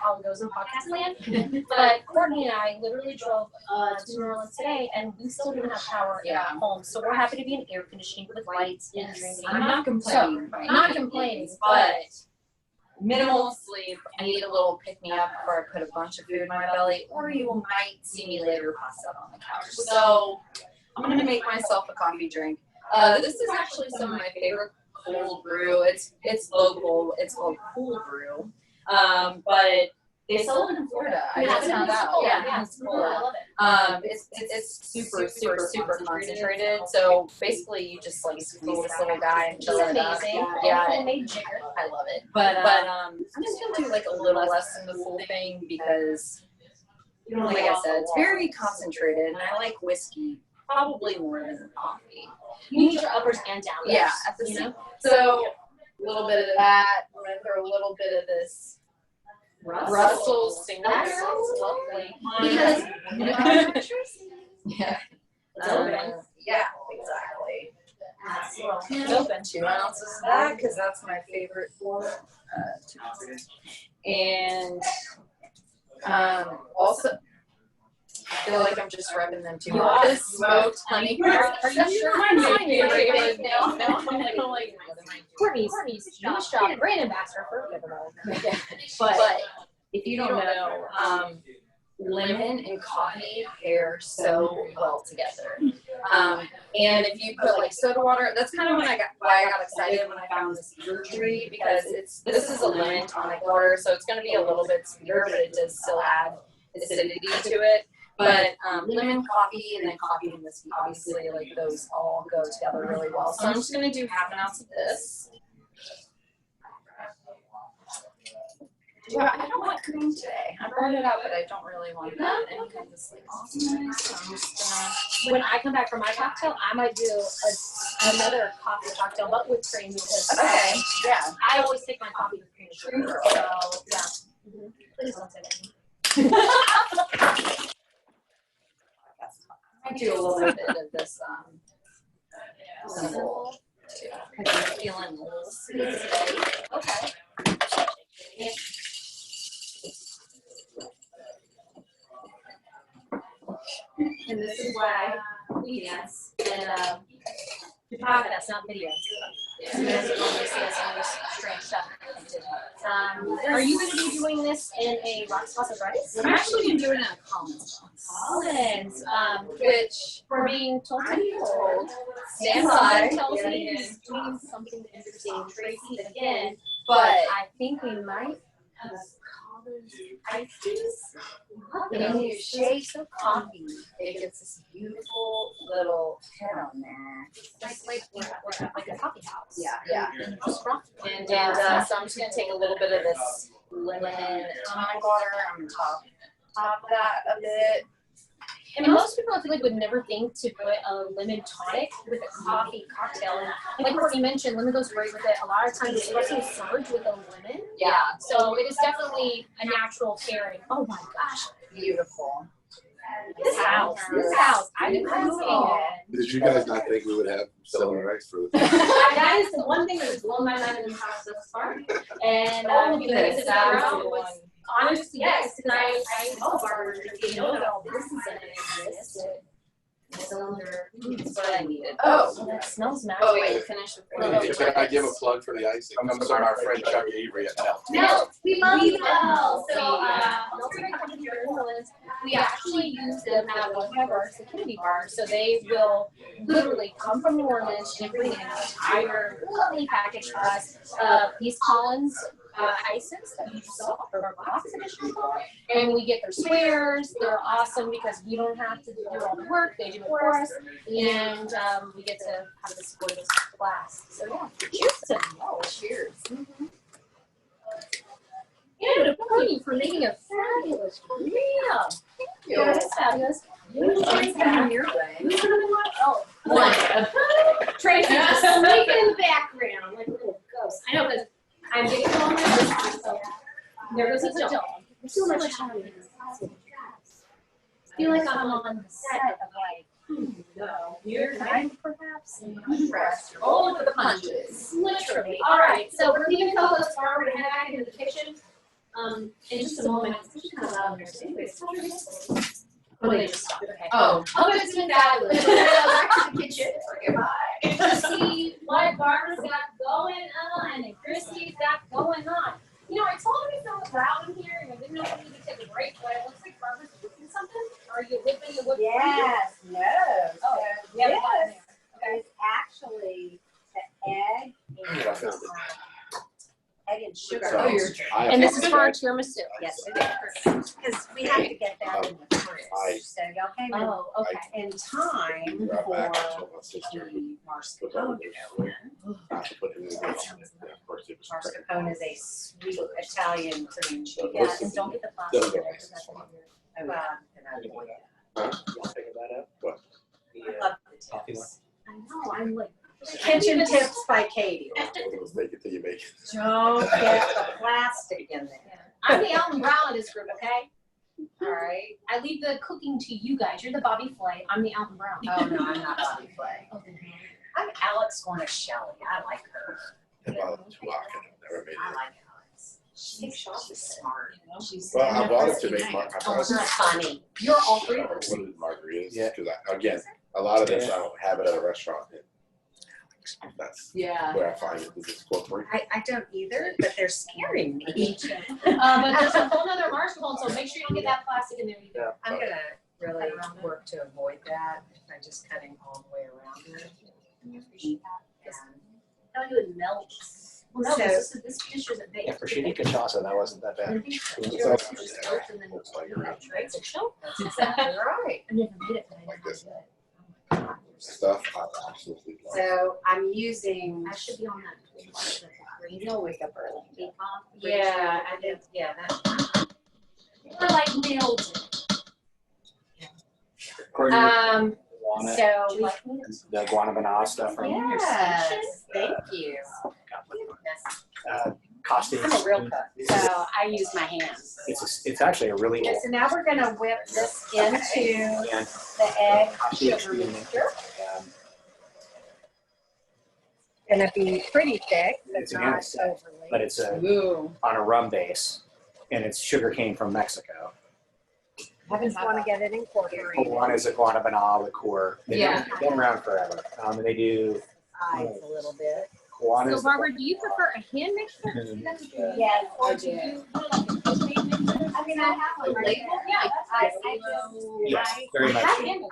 how it goes in podcast land. But Courtney and I literally drove to New Orleans today, and we still didn't have power in our home. So we're happy to be in air conditioning with lights and drinking. I'm not complaining. Not complaining, but minimal sleep. I need a little pick me up before I put a bunch of food in my belly, or you might see me later pass out on the couch. So I'm gonna make myself a coffee drink. This is actually some of my favorite cold brew. It's local. It's called Cool Brew, but they sell it in Florida. I just found out. Yeah, it's cool. I love it. It's super concentrated. So basically, you just like squeeze this little guy and chill it up. Amazing. Yeah, Homemade jigger. I love it. But I'm just gonna do like a little less than the full thing because, like I said, it's very concentrated, and I like whiskey probably more than coffee. You need your uppers and downers. Yeah, at the same. So a little bit of that. I'm gonna throw a little bit of this Russell single That barrel. sounds lovely. Because yeah, Open. yeah, exactly. It's open. 2 ounces of that because that's my favorite. 2 ounces. And also, I feel like I'm just rubbing them too much. This smoked honey. Are you sure? Mine's My mine. favorite thing. No, I'm like, Courtney's Jewish shop brand ambassador for Bourbon. but if you don't know, lemon and coffee pair so well together. And if you put like soda water, that's kind of why I got excited when I found this tree because this is a lemon tonic water, so it's going to be a little bit sweeter, but it does still add acidity to it. But lemon, coffee, and then coffee and whiskey, obviously, like those all go together really well. So I'm just going to do half an ounce of this. I don't want cream today. I brought it out, but I don't really want that. And because it's like awesome. So I'm just When I come back from my cocktail, I might do another coffee cocktail, but with cream because okay, yeah. I always take my coffee with cream and sugar. So yeah. Mm-hmm. Please don't say that. I do a little bit of this simple too, because I'm feeling a little sweet today. Okay. And this is why we dance. And that's not video. You guys are going to see us on this strange stuff. Are you going to be doing this in a rock sauce of rice? I'm actually going to do it in a Collins box. Collins, Which, for being told to be told, stand by. tells me he's doing something interesting. Tracy again, But I think we might have Collins ices. when you shake the coffee, it gets this beautiful little head on there. Like a coffee house. Yeah. And just rock. And so I'm just going to take a little bit of this lemon tonic water. I'm going to top that a bit. And most people, I feel like, would never think to put a lemon tonic with a coffee cocktail. And like Courtney mentioned, lemon goes great with it. A lot of times, espresso is served with a lemon. Yeah. So it is definitely a natural pairing. Oh my gosh, Beautiful. this house, I'm moving it. Did you guys not think we would have celery rice for the? That is the one thing that has blown my mind in this house thus far. And you know, This the sounds was honestly, yes, because I know bars, you know that all this is in it. That's what I needed. Oh, that smells magic. Oh, wait, finish with Can I give a plug for the icing? I'm sorry, our friend Chuck Avery at Mel. No, we love Mel. So, Mel's a great company here in New Orleans. We actually use them at one of my bars, the Kennedy Bar. So they will literally come from New Orleans and bring an entire lovely package for us. These Collins ices that you saw for our box edition, and we get their squares. They're awesome because we don't have to do all the work; they do it for us, and we get to have this gorgeous glass. So yeah, cheers to Mel. Cheers. And to Courtney for making a fabulous meal. Yeah, it's fabulous. It's coming your way. Oh, what? Tracy's sneaking in the background like a little close. I know, because I'm getting on my list, so there goes a dog. There's so much time in this class. I feel like I'm on the set of like, no, you're right, perhaps. Roll with the punches. Literally. All right, so we're leaving Coco's Farm. We're gonna head back into the kitchen. In just a moment. It's actually kind of loud in here. So anyways, oh, they just stopped. Okay. Oh. Oh, it's been fabulous. We're gonna go back to the kitchen. To see what Barbara's got going on and Christy's got going on. You know, I told her to throw a crowd in here, and I didn't know if we needed to take a break, but it looks like Barbara's cooking something. Are you whipping the whipped cream? Yes, no. Oh, So, yeah, yes, it's actually the egg I found it. egg and sugar. So, I And this is for our apologize. tiramisu. Yes, it is. Because we have to get that in the fridge. So y'all came in Oh, okay. in time Right for back to my sister. the Put that in mascarpone. there. I put it in there. Yeah, of course it was great. Mascarpone is a sweet Italian cream cheese. Yeah, and don't get the plastic. Doesn't go in it, like 'cause that's this one. what you're- And I avoid that. Y'all figure that out? What? I love the Coffee tips. I know, I'm like. Kitchen tips by Katie. Let's make it till you make it. Don't get the plastic in there. Yeah. I'm the Alton Brown of this group, okay? All right. I leave the cooking to you guys. You're the Bobby Flay. I'm the Alton Brown. Oh, no, I'm not Bobby Flay. Okay. I'm Alex Cornicelli. I like her. If I was too hot, I could have never made I it. like Alex. She's smart. She's Well, I bought it to make my. oh, she's funny. You're all three of us. What is margaritas? Yeah. Because again, a lot of this I don't have it at a restaurant. That's Yeah. where I find it. Is it's corporate. I don't either, but they're scaring me. But there's a whole nother mascarpone, so make sure you don't get that plastic in there either. I'm gonna really work to avoid that by just cutting all the way around it. And How do it melt? Well, no, this dish isn't baked. Yeah, for Shady Cachaça, that wasn't that bad. It's a show. that's exactly right. I never made it, but I Like know this. how to do it. Stuff I absolutely love. So I'm using, I should be on that. you'll wake up early. Yeah, I did, yeah, that. We're like nailed it. Courtney, Juana, So Do you like me to- the guanabana stuff from yes, thank you. costumes. I'm a real cook, so I use my hands. It's actually a really Okay, so now we're gonna whip this into and the egg costumes sugar being- mixture. um, Gonna be pretty thick, but It's a not handset, overly. but it's Ooh. on a rum base, and it's sugarcane from Mexico. I just wanna get it incorporated. One is a guanabana liqueur. Yeah. They've been around forever. And they do Eyes a little bit. Juan So is Barbara, do you prefer a hand mixer? Yes, Or I do you do. do like a postmate mixer? I mean, I have one right Label? there. Yeah, I do. yes, very much. I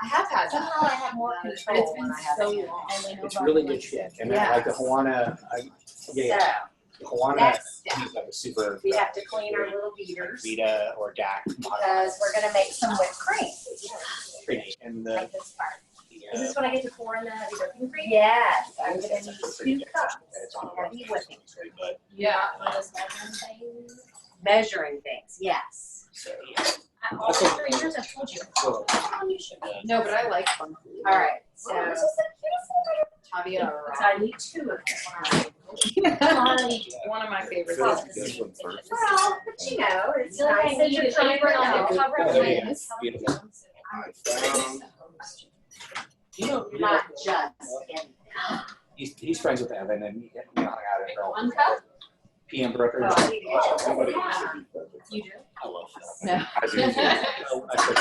have had that. Somehow I have more But it's control been when I have so it. long. It's really good shit. And then like the Juana, the Juana Next step, is like a super we have to clean our little beaters Vita or DAC because we're gonna make some whipped cream. and the Like this part. Is this what I get to pour in the heavy whipping cream? Yes, I'm gonna need 2 cups it's on of a heavy whipping cream. but Yeah. One of those measuring things. Measuring things, yes. so yeah. All 3 years I've told you. So, You should. No, but I like fun. All right, so Oh, this is the Javier, I need 2 of them. One of my favorites. Fill this one first. Well, but you know, it's Feel like nice I that need you're to trying cover it to up, cover it Oh, there you up. go. Beautiful. I found. You know, not just in. he's friends with Evan and he hung out at Earl. One cup? PM Brooker. Oh, I need to get Somebody you. needs to be perfect. You do? I love No. I do too.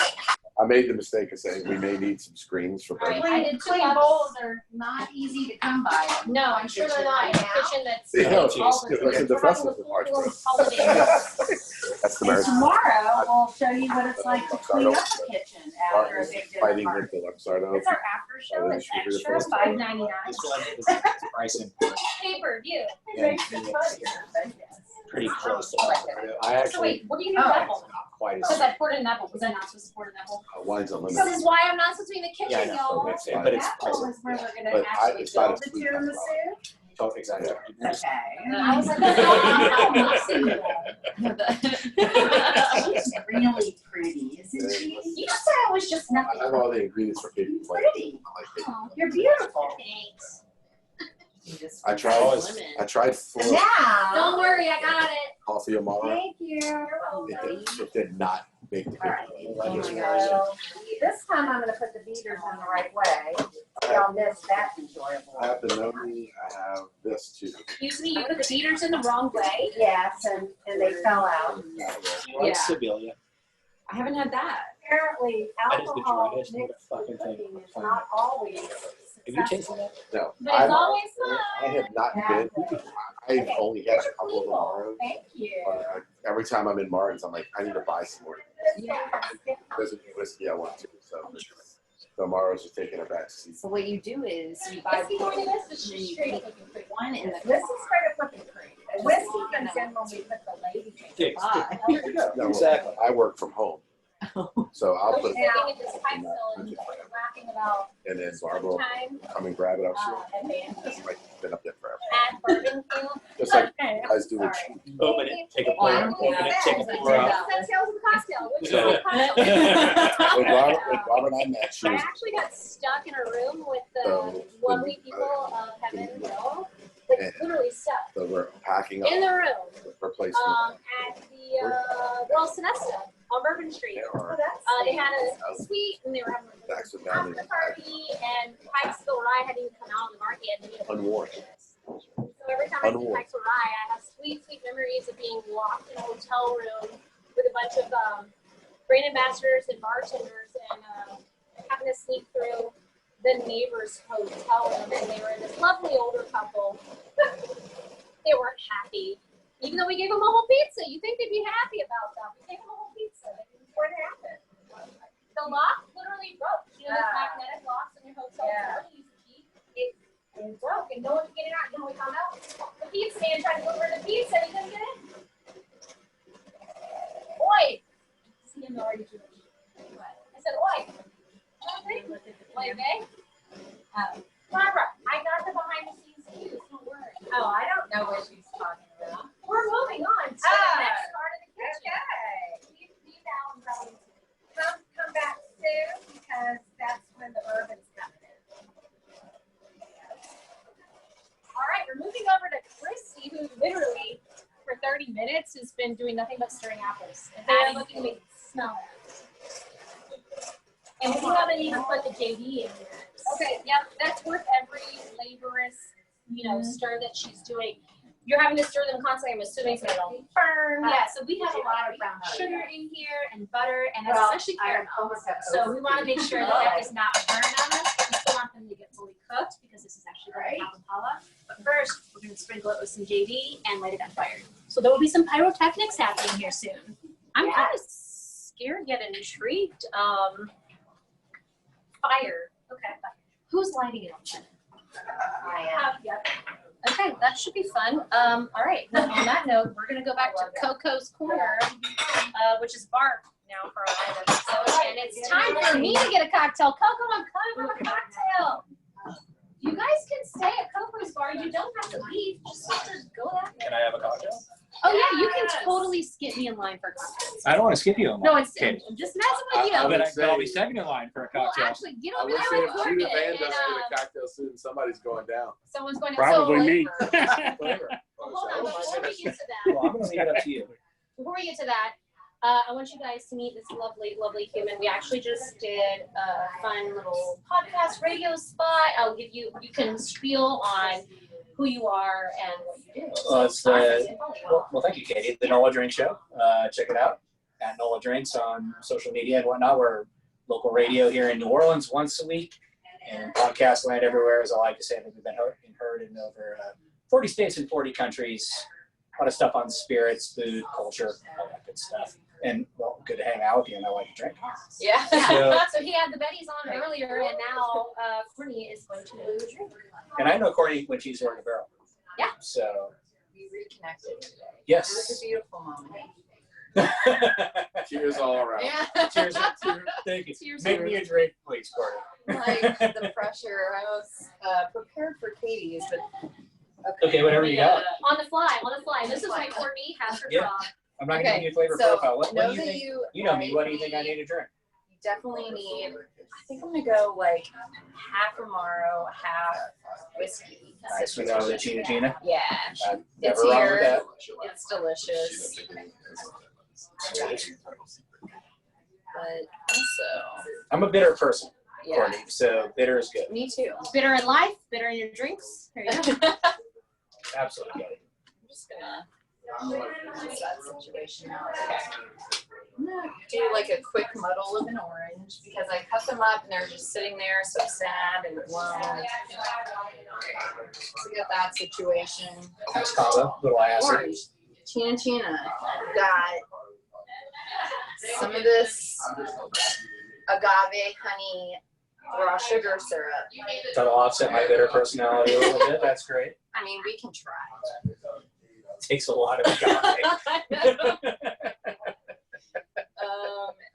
I made the mistake of saying we may need some screens for. All right, Brenda. I did 2 Clean cups. bowls are not easy to come by. No, I'm sure they're not in a kitchen that's. Yeah, all geez. the- Listen, the we're having festival a full party. blown holiday. That's the And American. tomorrow, we'll show you what it's like to clean up the kitchen after a big dinner Fighting party. with the Luxardo. It's our after show, it's extra, $5.99. Pricing Pay-per-view. and pretty close to that. I So actually wait, what do you do Oh. with that bowl? not quite as. Because I poured it in that bowl. Was I not supposed to pour it in that bowl? Wine's This unlimited. is why I'm not supposed to be in the Yeah, I kitchen, know, y'all. but it's That bowl pricing. is where we're But gonna I actually decided build the to leave that tiramisu. Oh, exactly. Okay. And I was like, I'm not seeing it. She's really pretty, isn't she? You just said I was just nothing. I have all the ingredients for baby plate. Pretty. I like baby. Oh, You're beautiful. thanks. You just I tried. lemon. I tried 4 Now, Don't worry, I got it. coffee amara. thank you. It did not make the All right. cookie. So this time I'm gonna put the beaters in the right way. Y'all missed that enjoyable. I have the noni. I have this too. Excuse me, you put the beaters in the wrong way. Yes, and they fell out. Like Sibylla. I haven't had that. Apparently, That is the alcohol driest mixed with motherfucking thing cooking is I've not always Have you tasted successful. that? No, But it's always fun. I have not been. I've only had a couple of Amaros. Thank you. But every time I'm in Martin's, I'm like, I need to buy some more. There's a new whiskey I want to. So the Amaros are taking a back seat. So what you do is you buy Is he going to this? Is and then she you straight take up looking pretty? one in the This is straight up whipping cream. The whiskey comes in when we put the lady Dicks. box. No, Exactly. I work from home, so I'll put Sitting at this pipe mill and laughing about and then Barbara will time come and grab it up. at band It's like been up there forever. at Bourbon Field. Just like Okay, you guys do with sorry. Open it, take a Oh, I pour, don't open it, take a think pour out. Cocktails and cocktail. Which So- is a cocktail? when Robert and I met, she I was actually got stuck in a room with the So, lovely people of Heaven and Hill. Like literally stuck so we're packing up in the room replacement. at the well Sonesta on Bourbon Street. There are They had a suite and they were having like backs of a down after party and Pikesville Rye hadn't even come out on the market yet. unworn. So every time I see Unworn. Pikesville Rye, I have sweet memories of being locked in a hotel room with a bunch of brand ambassadors and bartenders and having to sneak through the neighbor's hotel room, and they were this lovely older couple. They weren't happy. Even though we gave them a whole pizza, you think they'd be happy about that. We gave them a whole pizza. They didn't know what happened. The lock literally broke. You know, those magnetic locks in your hotel room, you use the key. It broke, and no one could get it out. You know what we found out? The pizza man tried to deliver the pizza, and he couldn't get in. Oi! See him already Jewish. I said, oi! Like, okay? Barbara, I got the behind the scenes views. Don't worry. Oh, I don't know what she's talking about. We're moving on to the next part of the kitchen. Okay. Leave out and probably. Come back soon because that's when the bourbon's coming in. All right, we're moving over to Christy, who literally for 30 minutes has been doing nothing but stirring apples. And they're looking to make smell that. And we haven't even put the JD in here. Okay, yep, that's worth every laborious, stir that she's doing. You're having to stir them constantly, I'm assuming, so they don't burn. Yeah, so we have a lot of brown sugar in here and butter, and especially caramel. So we want to make sure that is not burned on us. We still want them to get fully cooked because this is actually going to Pala. But first, we're going to sprinkle it with some JD and light it on fire. So there will be some pyrotechnics happening here soon. I'm kind of scared yet intrigued. Fire. Okay. Who's lighting it? I am. Yep. Okay, that should be fun. All right. Now, on that note, we're gonna go back to Coco's Corner, which is bar now for our items. So, and it's time for me to get a cocktail. Coco, I'm coming with a cocktail. You guys can stay at Coco's bar. You don't have to leave. Just have to go that way. Can I have a cocktail? Oh yeah, you can totally skip me in line for cocktails. I don't want to skip you on No, that. it's I'm just messing with you. I would But I'll be second in line for a Well, cocktail. actually, get I over would there say with if Courtney Judah Van and doesn't get a cocktail soon, somebody's going down. someone's going to Probably me. Whatever. Hold on, before we get to that. Well, I'm going to leave it up to you. Before we get to that, I want you guys to meet this lovely, lovely human. We actually just did a fun little podcast radio spot. I'll give you can spiel on who you are and what you do. Well, it's the, well, thank you, Katie. The NOLA Drink Show. Check it out at NOLA Drinks on social media and whatnot. We're local radio here in New Orleans once a week, and podcast land everywhere, as I like to say. I think we've been heard in over 40 states and 40 countries. A lot of stuff on spirits, food, culture, all that good stuff. And, well, good to hang out with you, and I like to drink. Yeah. So- So he had the Bettys on earlier, and now Courtney is going to drink. And I know Courtney when she's working barrel. Yeah. So, We reconnected today. It was yes. a beautiful moment. Cheers all around. Yeah. Cheers. Thank you. Cheers. Make me a drink, please, Courtney. Like the pressure. I was prepared for Katie's, but Okay, whatever you got. On the fly. This is why Courtney has her Yeah. job. I'm not going to give you a flavor so profile. What know do you that think? you You know me. like What do you think I need to drink? You definitely need, I think I'm gonna go like half Amaro, half whiskey. Nice. We got the Gina. Yeah. Never It's wrong here. with that. It's delicious. But also, I'm a bitter person, yeah. Courtney, so bitter is good. Me too. Bitter in life, bitter in your drinks. There you go. Absolutely get it. I'm just gonna use that situation out. Okay. I'm gonna do like a quick muddle of an orange because I cut them up and they're just sitting there so sad and alone. So get that situation. Nice combo, little acid. Orange, China. Got some of this agave honey raw sugar syrup. That'll offset my bitter personality a little bit. That's great. I mean, we can try. Takes a lot of agave.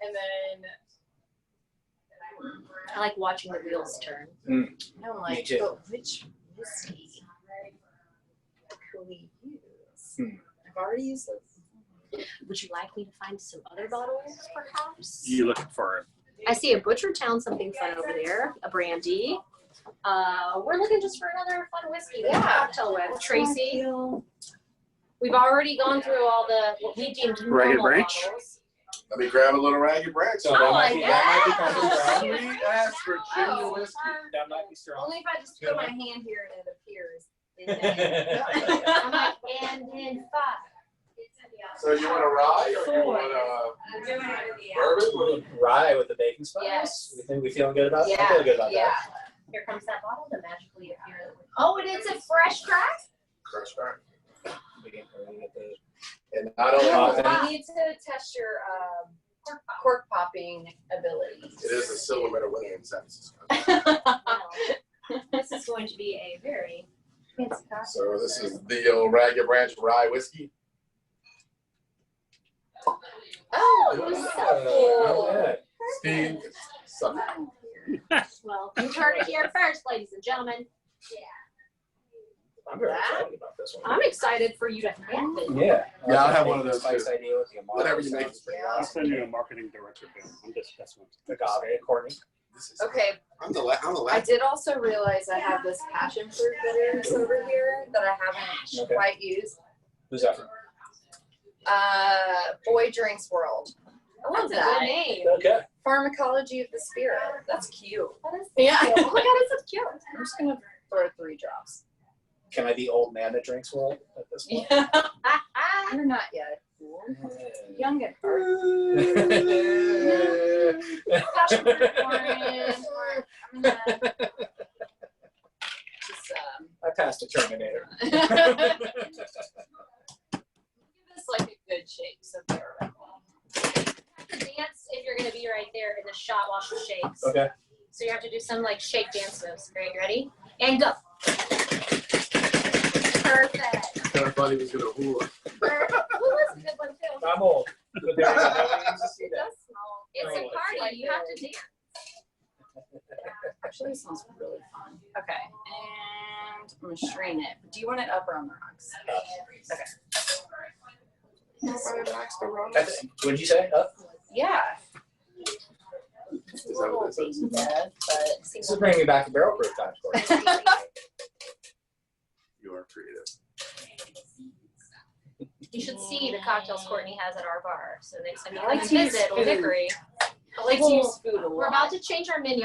And then I like watching the wheels turn. I'm Me like, too. but which whiskey could we use? I've already used this. Would you like me to find some other bottles, perhaps? You looking for I see a Butchertown something fun over there, a brandy. We're looking just for another fun whiskey to cocktail with. Tracy, we've already gone through all the what we deemed Ragged normal Branch? bottles. Let me grab a little ragged branch. So that might be kind of strong. Sweet ass Virginia whiskey. That might be strong. Only if I just put my hand here and it appears. I'm like, and then 5. So you want a rye or you want a bourbon? Rye with the bacon spice. Yes. We feeling good about that? Yeah. I feel good about Yeah. Here comes that bottle to magically appear. Oh, and it's a fresh crack? Crush crack. that. We get the And not only Oh, You need to test your cork popping ability. it is a silver medal winner in San Francisco. This is going to be a very fancy cocktail. So this is the Ragged Branch Rye Whiskey. Oh, it was so cool. Steve, suck it. Well, you heard it here first, ladies and gentlemen. I'm very excited about this one. I'm excited for you to have it. Yeah. Yeah, I'll have one of those Spice too. idea with the Amaro. Whatever you make. Sounds pretty I'll awesome. send you a marketing director bill. I'm just that's one. Agave, Courtney. This is, Okay, I'm the I last. did also realize I have this passion fruit bitters over here that I haven't Okay. quite used. Who's that from? Boy Drinks World. I love That's a good that. name. Okay. Pharmacology of the Spirit. That's cute. That is Yeah. cute. Oh my god, it's so cute. I'm just gonna throw 3 drops. Can I be old man that drinks world at this point? Yeah. Ah, You're not yet. Young at heart. Passion fruit orange. I'm gonna just I passed a Terminator. give this like a good shake. So bear with me. the dance if you're gonna be right there in the shot while she shakes. Okay. So you have to do some like shake dance moves. Great, ready? And go. Perfect. I thought he was gonna hula. Ooh, that's a good one too. I'm old. But there you go. Nobody needs to see It that. does smell. It's a really party. You have to good. dance. Actually, it smells really fun. Okay, and I'm gonna strain it. Do you want it up or on the rocks? Okay. What did you say? Yeah. It's a Is that what little this is? baby dead, but This is bringing me back to barrel proof times, Courtney. You are creative. You should see the cocktails Courtney has at our bar. So next time you I come like and to use visit Old food. Hickory, I like to Well, use food a lot. we're about to change our menu.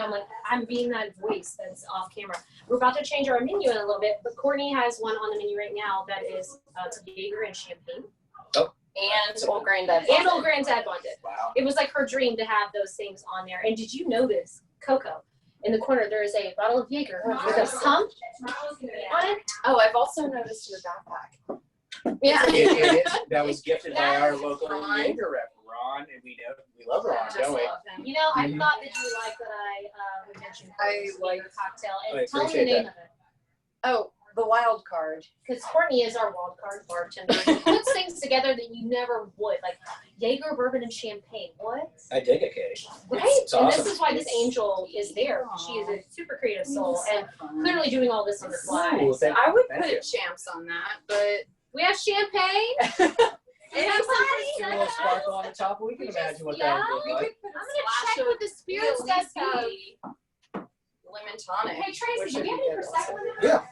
I'm being that voice that's off camera. We're about to change our menu in a little bit, but Courtney has one on the menu right now that is Jaeger and champagne. And Old Granddad. And Old Granddad wanted. Wow. It was like her dream to have those things on there. And did you know this, Coco? In the corner, there is a bottle of Jaeger with a pump on it. Oh, I've also noticed your backpack. Yeah. It is. That was gifted by our local Jaeger rep, Ron, and we love Ron, Just don't we? love him. You know, I Mhm. thought that you liked that I would mention I like- your cocktail. I And tell me the appreciate name that. of it. Oh, the wild card. Because Courtney is our wild card bartender. He puts things together that you never would, like Jaeger, bourbon, and champagne. What? I dig it, Katie. Right? It's And awesome. this is why this angel is there. She is a super creative soul and clearly doing all this on the fly. Ooh, So thank I would Thank put you. champs on that, but we have champagne. And Somebody Get a little sparkle on the top. We can imagine what that would look like. I'm gonna check what the spirits least that be. lemon tonic. Hey Tracy, which do would you have be any good prosecco also. in there?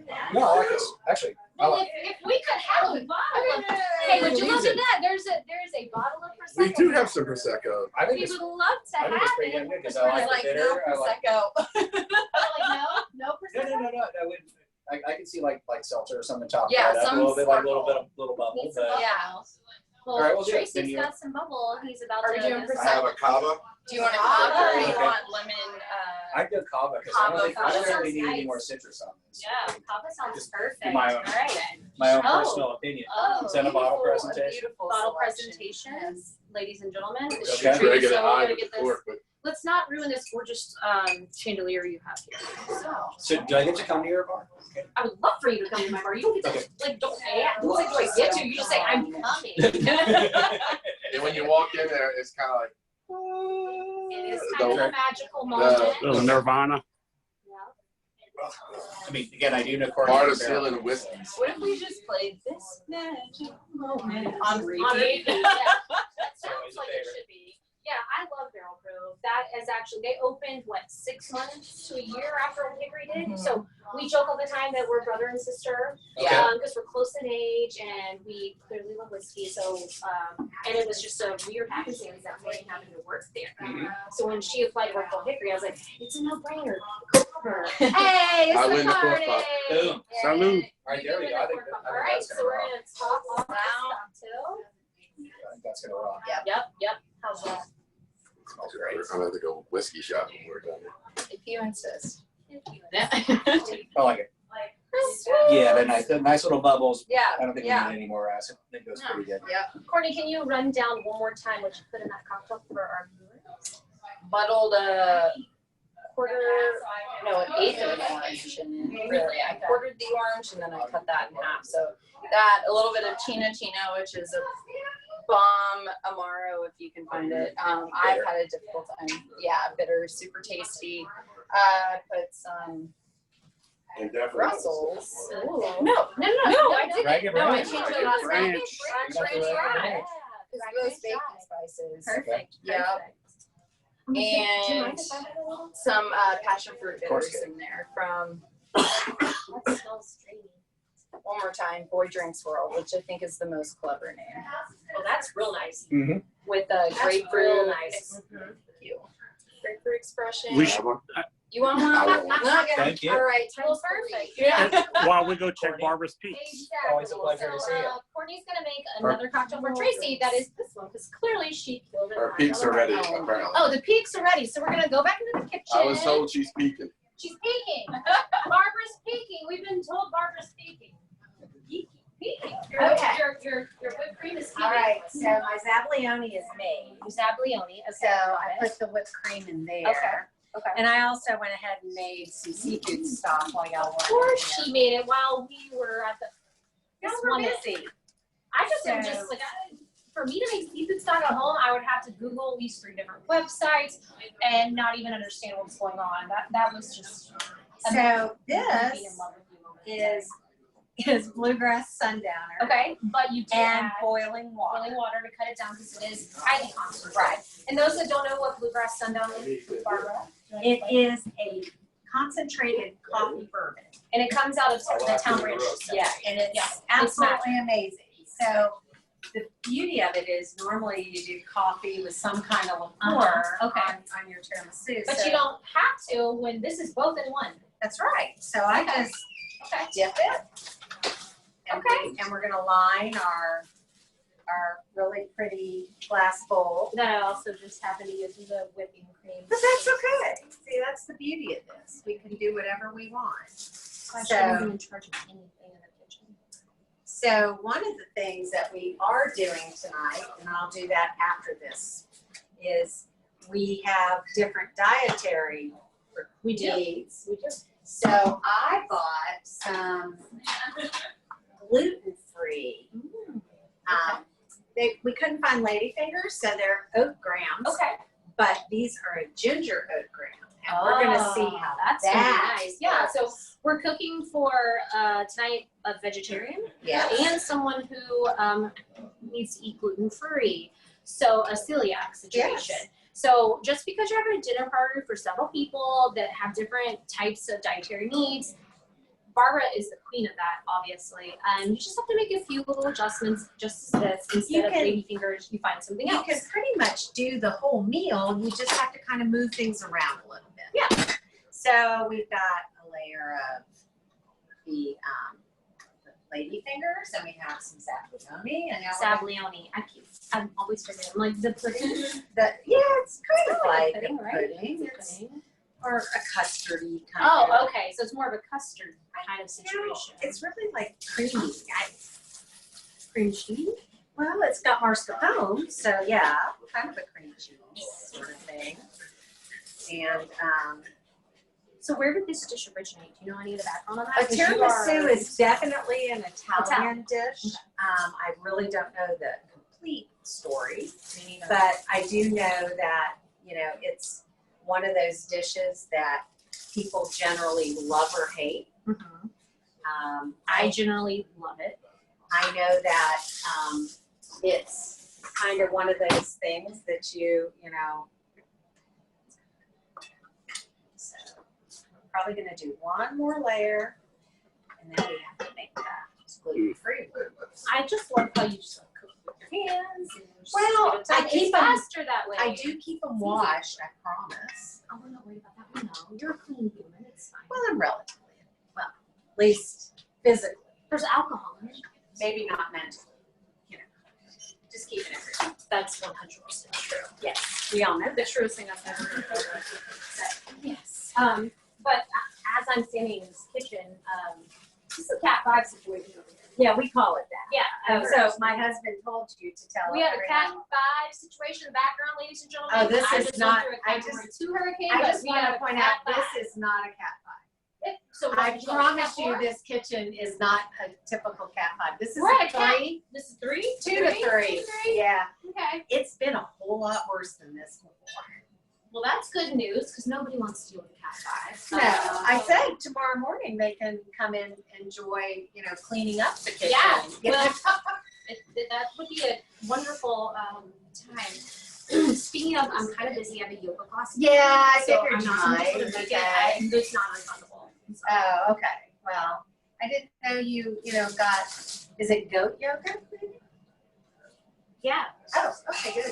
Yeah. No, I like this. Actually, I Well, like if we could have a bottle of, hey, would you look at that? There is a bottle of prosecco. We do have some prosecco. I think We it's would love to I have think it's pretty damn it. good because I like the bitter. no I like prosecco. Like no no. prosecco. I would. I could see like seltzer or something top Yeah, that up some a little bit, like a sparkle. little bubble. Needs some But bubble. Yeah. Well, All right, we'll do it. Then Tracy's you- got some bubble. He's about Are we to. doing I prosecco? have a cava. Do you want a cava or do you Okay. want lemon? I'd go cava because I don't think Cava I don't really sounds need any nice. more citrus on this. Yeah, Papa sounds Just perfect. my All own- right. My own Oh. personal opinion. Oh, Is that a bottle beautiful. presentation? Beautiful Bottle selection. presentation, ladies and gentlemen. Okay. It's Try to treated, get so an we're eye gonna with get the this. fork, but Let's not ruin this gorgeous chandelier you have here. So do I get to come to your bar? Okay. I would love for you to come to my bar. You don't get to like don't say don't say do I get to. You just say I'm coming. and when you walk in there, it's kind of like It is kind of a magical moment. Little Nirvana. Yeah. I mean, again, I do know part Cornell of Barrel. ceiling whiskeys. What if we just played this magic moment on On repeat? repeat. Yeah. That It's always sounds a like it favorite. should be. Yeah, I love Barrel Grove. That is actually, they opened, what, 6 months to a year after Old Hickory did? Mhm. So we joke all the time that we're brother and sister. Yeah. Because we're close in age and we clearly love whiskey. So, and it was just a weird happenstance that Wayne happened to work there. Mhm. So when she applied to work for Old Hickory, I was like, it's a no-brainer. Go for her. Hey, it's I the win the fourth party. pop. Boom. Salute. Right there we go. I think All right, that's so gonna we're rock. gonna top off this cocktail. I think that's gonna rock. Yep. How's that? Smells great. I'm gonna have to go whiskey shop when we're done. If you insist. I like it. Yeah, the nice little bubbles. Yeah. I don't think we Yeah. need any more acid. I think it goes No. pretty good. Courtney, can you run down one more time what you put in that cocktail for our viewers? Muddled a an eighth of an orange, and really, I quartered the orange and then I cut that in half. So that, a little bit of Chino, which is a bomb Amaro if you can find it. I've had a difficult time. Yeah, bitter, super tasty. Put some And definitely. Brussels. Ooh. No, I didn't. Ranch. No, I changed it last night. Ranch. Ranch You got the rye. ranch. Because those bacon spices. Perfect. Yeah. Do you And mind if I have a little? some passion fruit Of course. bitters in there from, That smells stringy. one more time, Boy Drinks World, which I think is the most clever name. Oh, that's real nice. Mm-hmm. With a That's grapefruit. real nice. Cute. Grapefruit expression. We should, You want one? I want one. Okay. Thank you. All right. Well, times perfect. three. Yeah. while we go check Barbara's Peaks. Exactly. Always a pleasure to see you. Courtney's gonna make another cocktail for Tracy. That is this one, because clearly she killed it. Our on peaks the are ready, other one. apparently. Oh, the peaks are ready. So we're gonna go back into the kitchen. I was told she's peeking. She's peeking. Barbara's peeking. We've been told Barbara's peeking. Peeking. Okay. Your whipped cream is peeking. All right, so my Zableone is made. Zableone. So I put the whipped cream in there. Okay. And I also went ahead and made some seafood stock while y'all Of were course she made it while we were at the. Y'all This were one busy. I just am So- just like, for me to make seafood stock at home, I would have to Google at least 3 different websites and not even understand what's going on. That was just. So being this in love with you moment. is bluegrass sundowner. Okay, but you do And add boiling water. boiling water to cut it down because it is highly concentrated. And those that don't know what bluegrass sundown is, Barbara. It is a concentrated coffee bourbon. And it comes out of the town branch. Yeah, and it's Yeah, absolutely amazing. So the beauty of it is normally you do coffee with some kind of liqueur Okay. on your tiramisu. But So you don't have to when this is both in one. that's right. So I Okay. just Okay. dip it. And Okay. and we're gonna line our really pretty glass bowl. Then I also just happen to use the whipping cream. But that's okay. See, that's the beauty of this. We can do whatever we want. I shouldn't be in charge of anything in the kitchen. So one of the things that we are doing tonight, and I'll do that after this, is we have different dietary We do. needs. We do. So I bought some gluten-free. We couldn't find ladyfingers, so they're oat grams. Okay. But these are a ginger oat gram. And we're gonna see how that's that gonna be nice. Yeah, so we're cooking for tonight a vegetarian Yeah. and someone who needs to eat gluten-free. So a celiac situation. Yes. So just because you're having a dinner party for several people that have different types of dietary needs, Barbara is the queen of that, obviously. And you just have to make a few little adjustments, just this. Instead of baby fingers, you find something else. You can pretty much do the whole meal. You just have to kind of move things around a little bit. Yeah. So we've got a layer of the lady fingers, and we have some sapoloni, and now Sablioni. I'm always forgetting. Like the pudding. it's kind of like pudding, a right? pudding. It's a pudding. Or a custardy kind of. Oh, okay. So it's more of a custard kind of situation. It's really like creamy. Cream cheese? Well, it's got mascarpone, so yeah, kind of a cream cheese sort of thing. And So where did this dish originate? Do you know any of the background on that? a 'Cause you tiramisu are- is definitely an Italian dish. Okay. I really don't know the complete story, Me neither. but I do know that, it's one of those dishes that people generally love or hate. Mhm. I I generally love it. I know that it's kind of one of those things that you know. So we're probably going to do one more layer, and then we have to make that gluten-free. I just love how you just cook with your hands. And just Well, get it done. I keep it's them- faster that way. I do keep them washed, I promise. Oh, we're not worried about that. No, you're a clean human. It's fine. Well, I'm relatively, at least physically, There's alcohol in it. maybe not mentally. Just keeping it real. That's 100% true. Yes, we all know The truest thing I've ever heard. Yes. But as I'm standing in this kitchen, this is a Cat 5 situation over here. Yeah, we call it that. Yeah. So my husband told you to tell We have a Cat everyone. 5 situation in the background, ladies and gentlemen. Oh, this I is just not- went through I a Category just- 2 hurricane, I but just we want have to a point Cat out, 5. this is not a Cat 5. So I what, you want promise Cat you 4? this kitchen is not a typical Cat 5. This is We're a at a Cat. 3. This is 3? 2 to 3. Yeah. Okay. It's been a whole lot worse than this before. Well, that's good news because nobody wants to deal with a Cat 5. No, I said tomorrow morning they can come in and enjoy, cleaning up the kitchen. Yeah, Get well, the- that would be a wonderful time. Speaking of, I'm kind of busy. I have a yoga class. Yeah, I so figured I'm you not might. able to make it. Okay. It's not refundable. Oh, okay. Well, I didn't know you, got, is it goat yoga? Yeah. Oh, okay, good.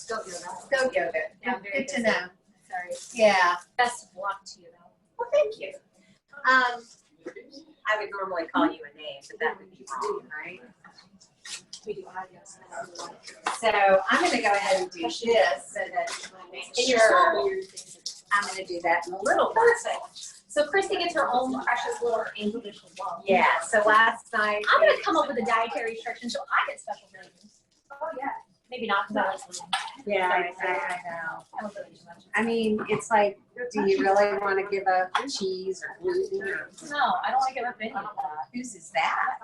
Goat yoga. Goat yoga. Yeah, I'm very Good to busy. know. Sorry. Yeah. Best of luck to you, though. Well, thank you. I would normally call you a name, but that would be wrong, right? We do audios now. So I'm gonna go ahead and do this so that And you're sure so weird things. I'm gonna do that in a little bit. So Christy gets her own precious little English love. Yeah, so last night. I'm gonna come up with a dietary restriction so I get special things. Oh yeah. Maybe not because I like gluten. Yeah, I know. I don't really too much. I mean, it's like, do you really want to give up cheese or gluten or No, I don't want to give up any of that. whose is that?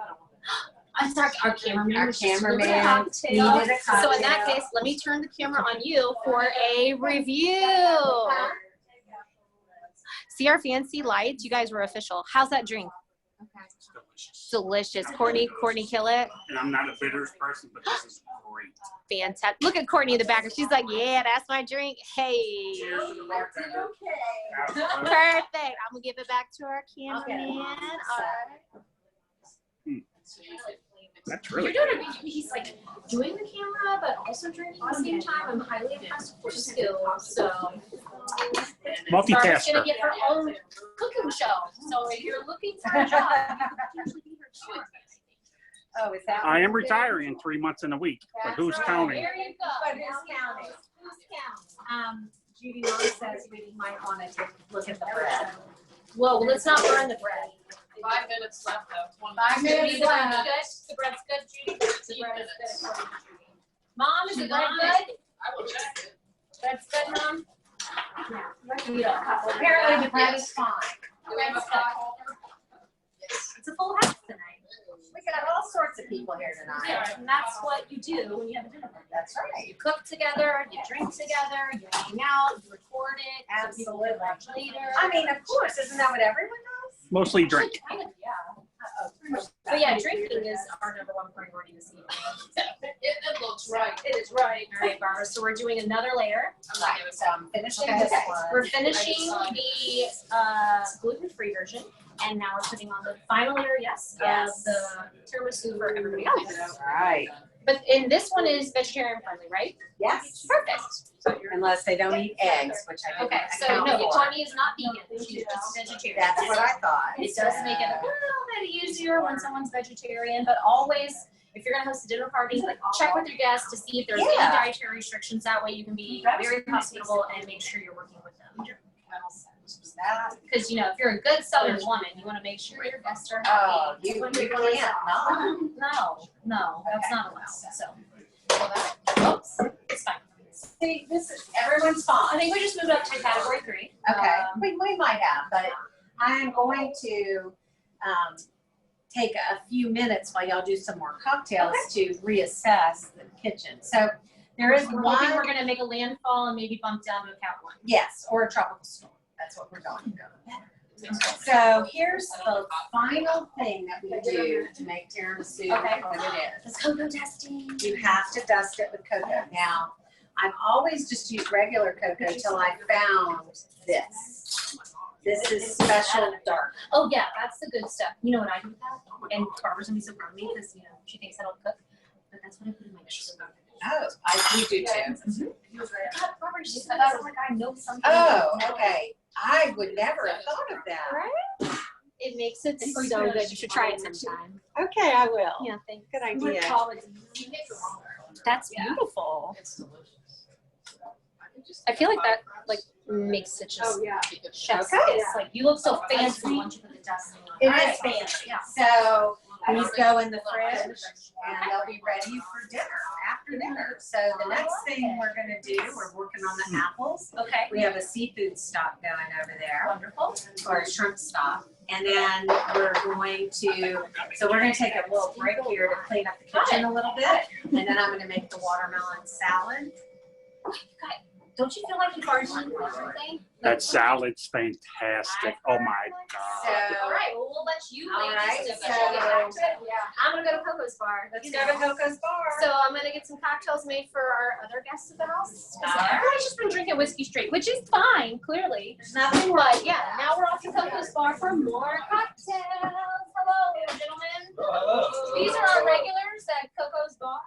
I'm sorry, our cameraman. Our was just cameraman moving a cocktail. needed a So in that cocktail. case, let me turn the camera on you for a review. See our fancy lights? You guys were official. How's that drink? Delicious. Courtney, kill it. And I'm not a bitters person, but this is great. Fantastic. Look at Courtney in the back. She's like, yeah, that's my drink. Hey. Cheers to the bartender. Perfect. I'm going to give it back to our cameraman. All right. That's You're really doing good. a he's like doing the camera, but also drinking at the same time. I'm highly impressed with your skills. So Sarah's gonna Multitasker. get her own cooking show. So if you're looking for a job, you could potentially be her too. Oh, is that? I am retiring in 3 months and a week, but who's That's right. counting? There you go. But who's counting? Who's counting? Judy Mom says we might want to take a look at the bread. Well, let's not burn the bread. 5 minutes left though. 5 minutes The bread's left. good. The bread's good, Judy. The bread is good according to Judy. Mom, is the bread good? I will check it. Bread's good, Mom? Yeah. Apparently the bread is fine. Do we have a pot holder? It's a full house tonight. We got all sorts of people here tonight. Yeah, and that's what you do when you have a dinner party. That's right. You cook together, you drink together, you hang out, you record it. so people can Absolutely. watch later. I mean, of course, isn't that what everyone does? Mostly drink. Kind of, yeah. Uh-oh. But yeah, drinking is our number one priority this evening. It looks right. It is right. All right, Barbara. So we're doing another layer. Right, so I'm finishing Okay. this one. We're finishing the gluten-free version, and now we're putting on the final layer, yes, Yes. of the tiramisu for everybody else. All right. But and this one is vegetarian friendly, right? Yes. Perfect. Unless they don't eat eggs, which I didn't Okay, so account no, for. Yatani is not vegan. She's just vegetarian. That's what I thought. It does make it a little bit easier when someone's vegetarian, but always, if you're gonna host a dinner party, like check with your guests to see if there's any Yeah. dietary restrictions. That way you can be very hospitable and make sure you're working with them. Because, you know, if you're a good Southern woman, you wanna make sure your guests are Oh, happy. you can't not. No, that's not allowed, so. Oops, it's fine. See, this is, everyone's fine. I think we just moved up to category 3. Okay, we might have, but I'm going to take a few minutes while y'all do some more cocktails to reassess the kitchen. So there is We're hoping we're one, gonna make a landfall and maybe bump down to a count 1. yes, or a tropical storm. That's what we're going to go. So here's the final thing that we do to make tiramisu what it is. Let's cocoa testing. You have to dust it with cocoa. Now, I've always just used regular cocoa till I found this. This is special dark. Oh yeah, that's the good stuff. You know what I do with that? And Barbara's gonna be so proud of me because, you know, she thinks I don't cook. But that's what I put in my dish. Oh, we do too. God, Barbara, she said that like I know something. Oh, okay. I would never have thought of that. Right? It makes it so good. You should try it sometime. Okay, I will. Yeah, thanks. Good idea. That's beautiful. I feel like that makes it just chef's kiss. Like you look so fancy once you put the dust on. It is fancy. Yeah. So these go in the fridge and they'll be ready for dinner, after dinner. So the next thing we're gonna do, we're working on the apples. Okay. We have a seafood stock going over there, Wonderful. or a shrimp stock. And then we're going to, so we're gonna take a little break here to clean up the kitchen a little bit. And then I'm gonna make the watermelon salad. Don't you feel like you've already eaten everything? That salad's fantastic. Oh my God. So, All right, well, we'll let you All ladies right, get so- back to it. Yeah, I'm gonna go to Coco's Bar. let's you go know. to Coco's Bar. So I'm gonna get some cocktails made for our other guests at the house. Everybody's just been drinking whiskey straight, which is fine, clearly. There's nothing wrong. But yeah, now we're off to Coco's Bar for more cocktails. Hello, gentlemen. These are our regulars at Coco's Bar.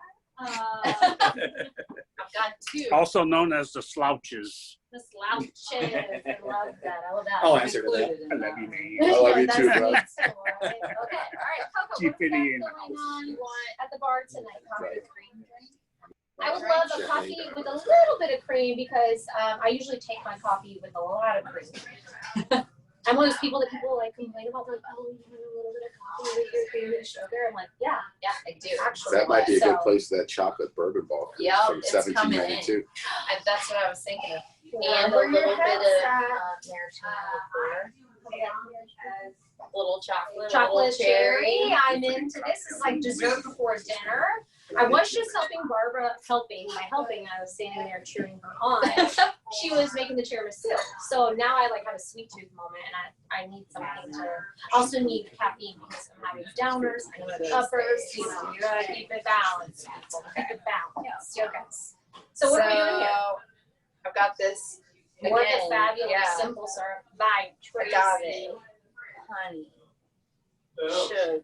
I've got 2. Also known as the slouches. The slouches. I love that. I love that. I'll answer to that. I love you, man. I love you That's too, bro. neat, so, right? Okay, all right, Coco, Keep what do it you in. got going on at the bar tonight? Coffee, cream, drink? I would Right. love a coffee with a little bit of cream because I usually take my coffee with a lot of cream. I'm one of those people that people like complain about, like, oh, you want a little bit of coffee with your cream and sugar. I'm like, yeah, I do. actually. That might be a So- good place, that chocolate bourbon ball Yep, from it's 1792. That's what I was thinking of. Yeah, And a where your little bit head's of at. maraschino liqueur. Little chocolate, Chocolate little cherry. I'm into this. Is like dessert before dinner. I was just helping Barbara, I was standing there cheering her on. She was making the tiramisu. So now I like have a sweet tooth moment and I need something to, also need caffeine because I'm having downers, I need uppers, you know, you gotta keep it balanced. Keep it balanced. Okay. So what are we doing here? I've got this More again, than fabulous yeah, simple syrup by Tracy. agave, honey, sugar,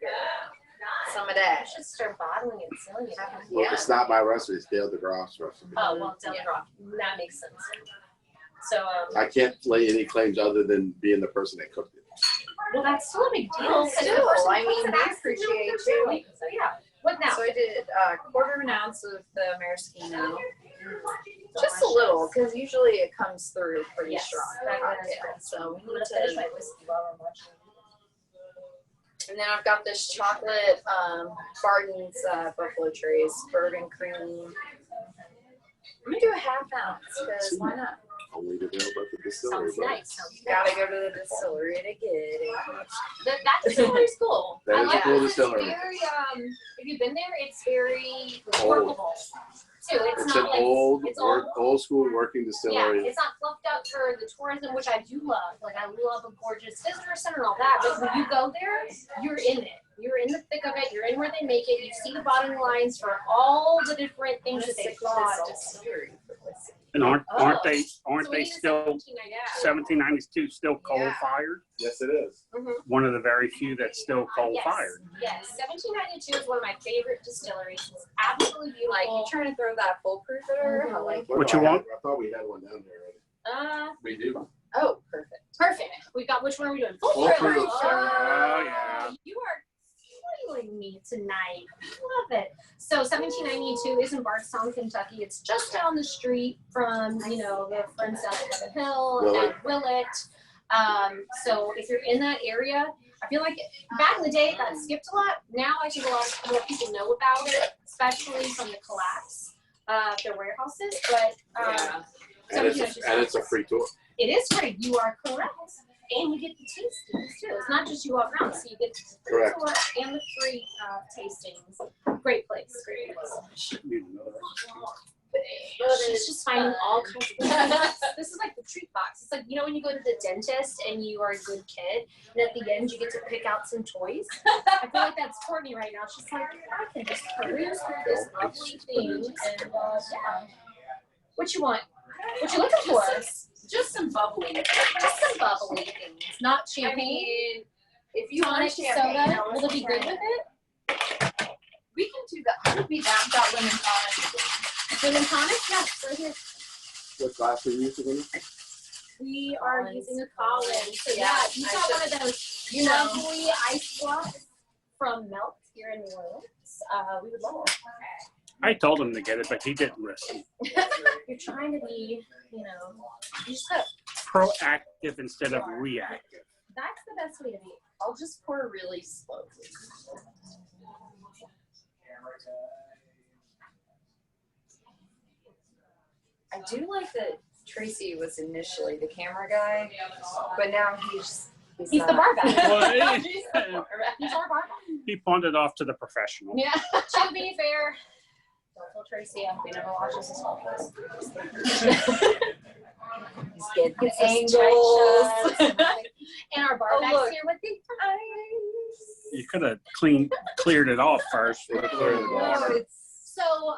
some of that. I should start bottling and selling it. Well, Yeah. it's not my recipe, it's Dale DeGraff's recipe. Oh, well, it's that makes sense. So, I can't lay any claims other than being the person that cooked it. well, that's still a big deal. Still, I mean, they appreciate you. So, yeah. What now? So I did a quarter of an ounce of the maraschino. Just a little, because usually it comes through pretty Yes, strong. that is Yeah, so we I'm gonna need finish to. my whiskey while I'm watching. And then I've got this chocolate Barton's Buffalo Trace bourbon cream. I'm gonna do a half ounce, because why not? Only to Dale but the distillery. Sounds but nice. Sounds Gotta go to the distillery to get it. That distillery's cool. That I is a like cool it. It's distillery. very, if you've been there, it's very Old. workable. too. It's It's not an like it's old school working yeah, distillery. it's not fluffed up for the tourism, which I do love. Like I love a gorgeous visitor center and all that. But when you go there, you're in it. You're in the thick of it. You're in where they make it. You see the bottling lines for all the different things that they bought. And aren't they So it is still 1792. 1792 still coal fired? Yes, it is. One of the very few that's still coal fired. Yes, 1792 is one of my favorite distilleries. It's absolutely beautiful. Like you trying to throw that foolproof at her? I like it. What you want? I thought we had one down there already. We do. Oh, perfect. Perfect. We got, which one are we doing? Full proof. Oh, yeah. You are spoiling me tonight. Love it. So 1792 is in Bardstown, Kentucky. It's just down the street from, you know, the friends down at Heaven Hill and Willett. So if you're in that area, I feel like back in the day it got skipped a lot. Now I think a lot more people know about it, especially from the collapse of their warehouses. But And it's a free tour. it is free. You are correct. And you get the tastings too. It's not just you walk around. So you get the free Correct. tour and the free tastings. Great place. Great place. She's just finding all kinds of things. This is like the treat box. It's like, you know, when you go to the dentist and you are a good kid, and at the end you get to pick out some toys. I feel like that's Courtney right now. She's like, I can just peruse through this lovely thing, and yeah. What you want? What you looking for? Just some bubbly. Just some bubbly things, not I champagne. mean, if you Tonic want champagne, soda. Will it be good with it? we can do that. How would be that without lemon tonic? Lemon tonic? Yeah, right here. What glass are you using? We are using a Collins. So Yeah, yeah, you I got one should- of those you know. lovely ice blocks from Melt here in New Orleans. We would love it. I told him to get it, but he didn't listen. You're trying to be, you know, you just gotta, Proactive instead of reactive. that's the best way to be. I'll just pour really slowly. I do like that Tracy was initially the camera guy, but now he's He's the bar guy. Well, He's our bar guy. he pawned it off to the professional. Yeah. To be fair, don't tell Tracy if he never watches this podcast. He's getting Gets the us angles. tight shots. And our bar Oh, guy's look. here with the ice. You could have cleared it off first. They cleared it off. Oh, it's So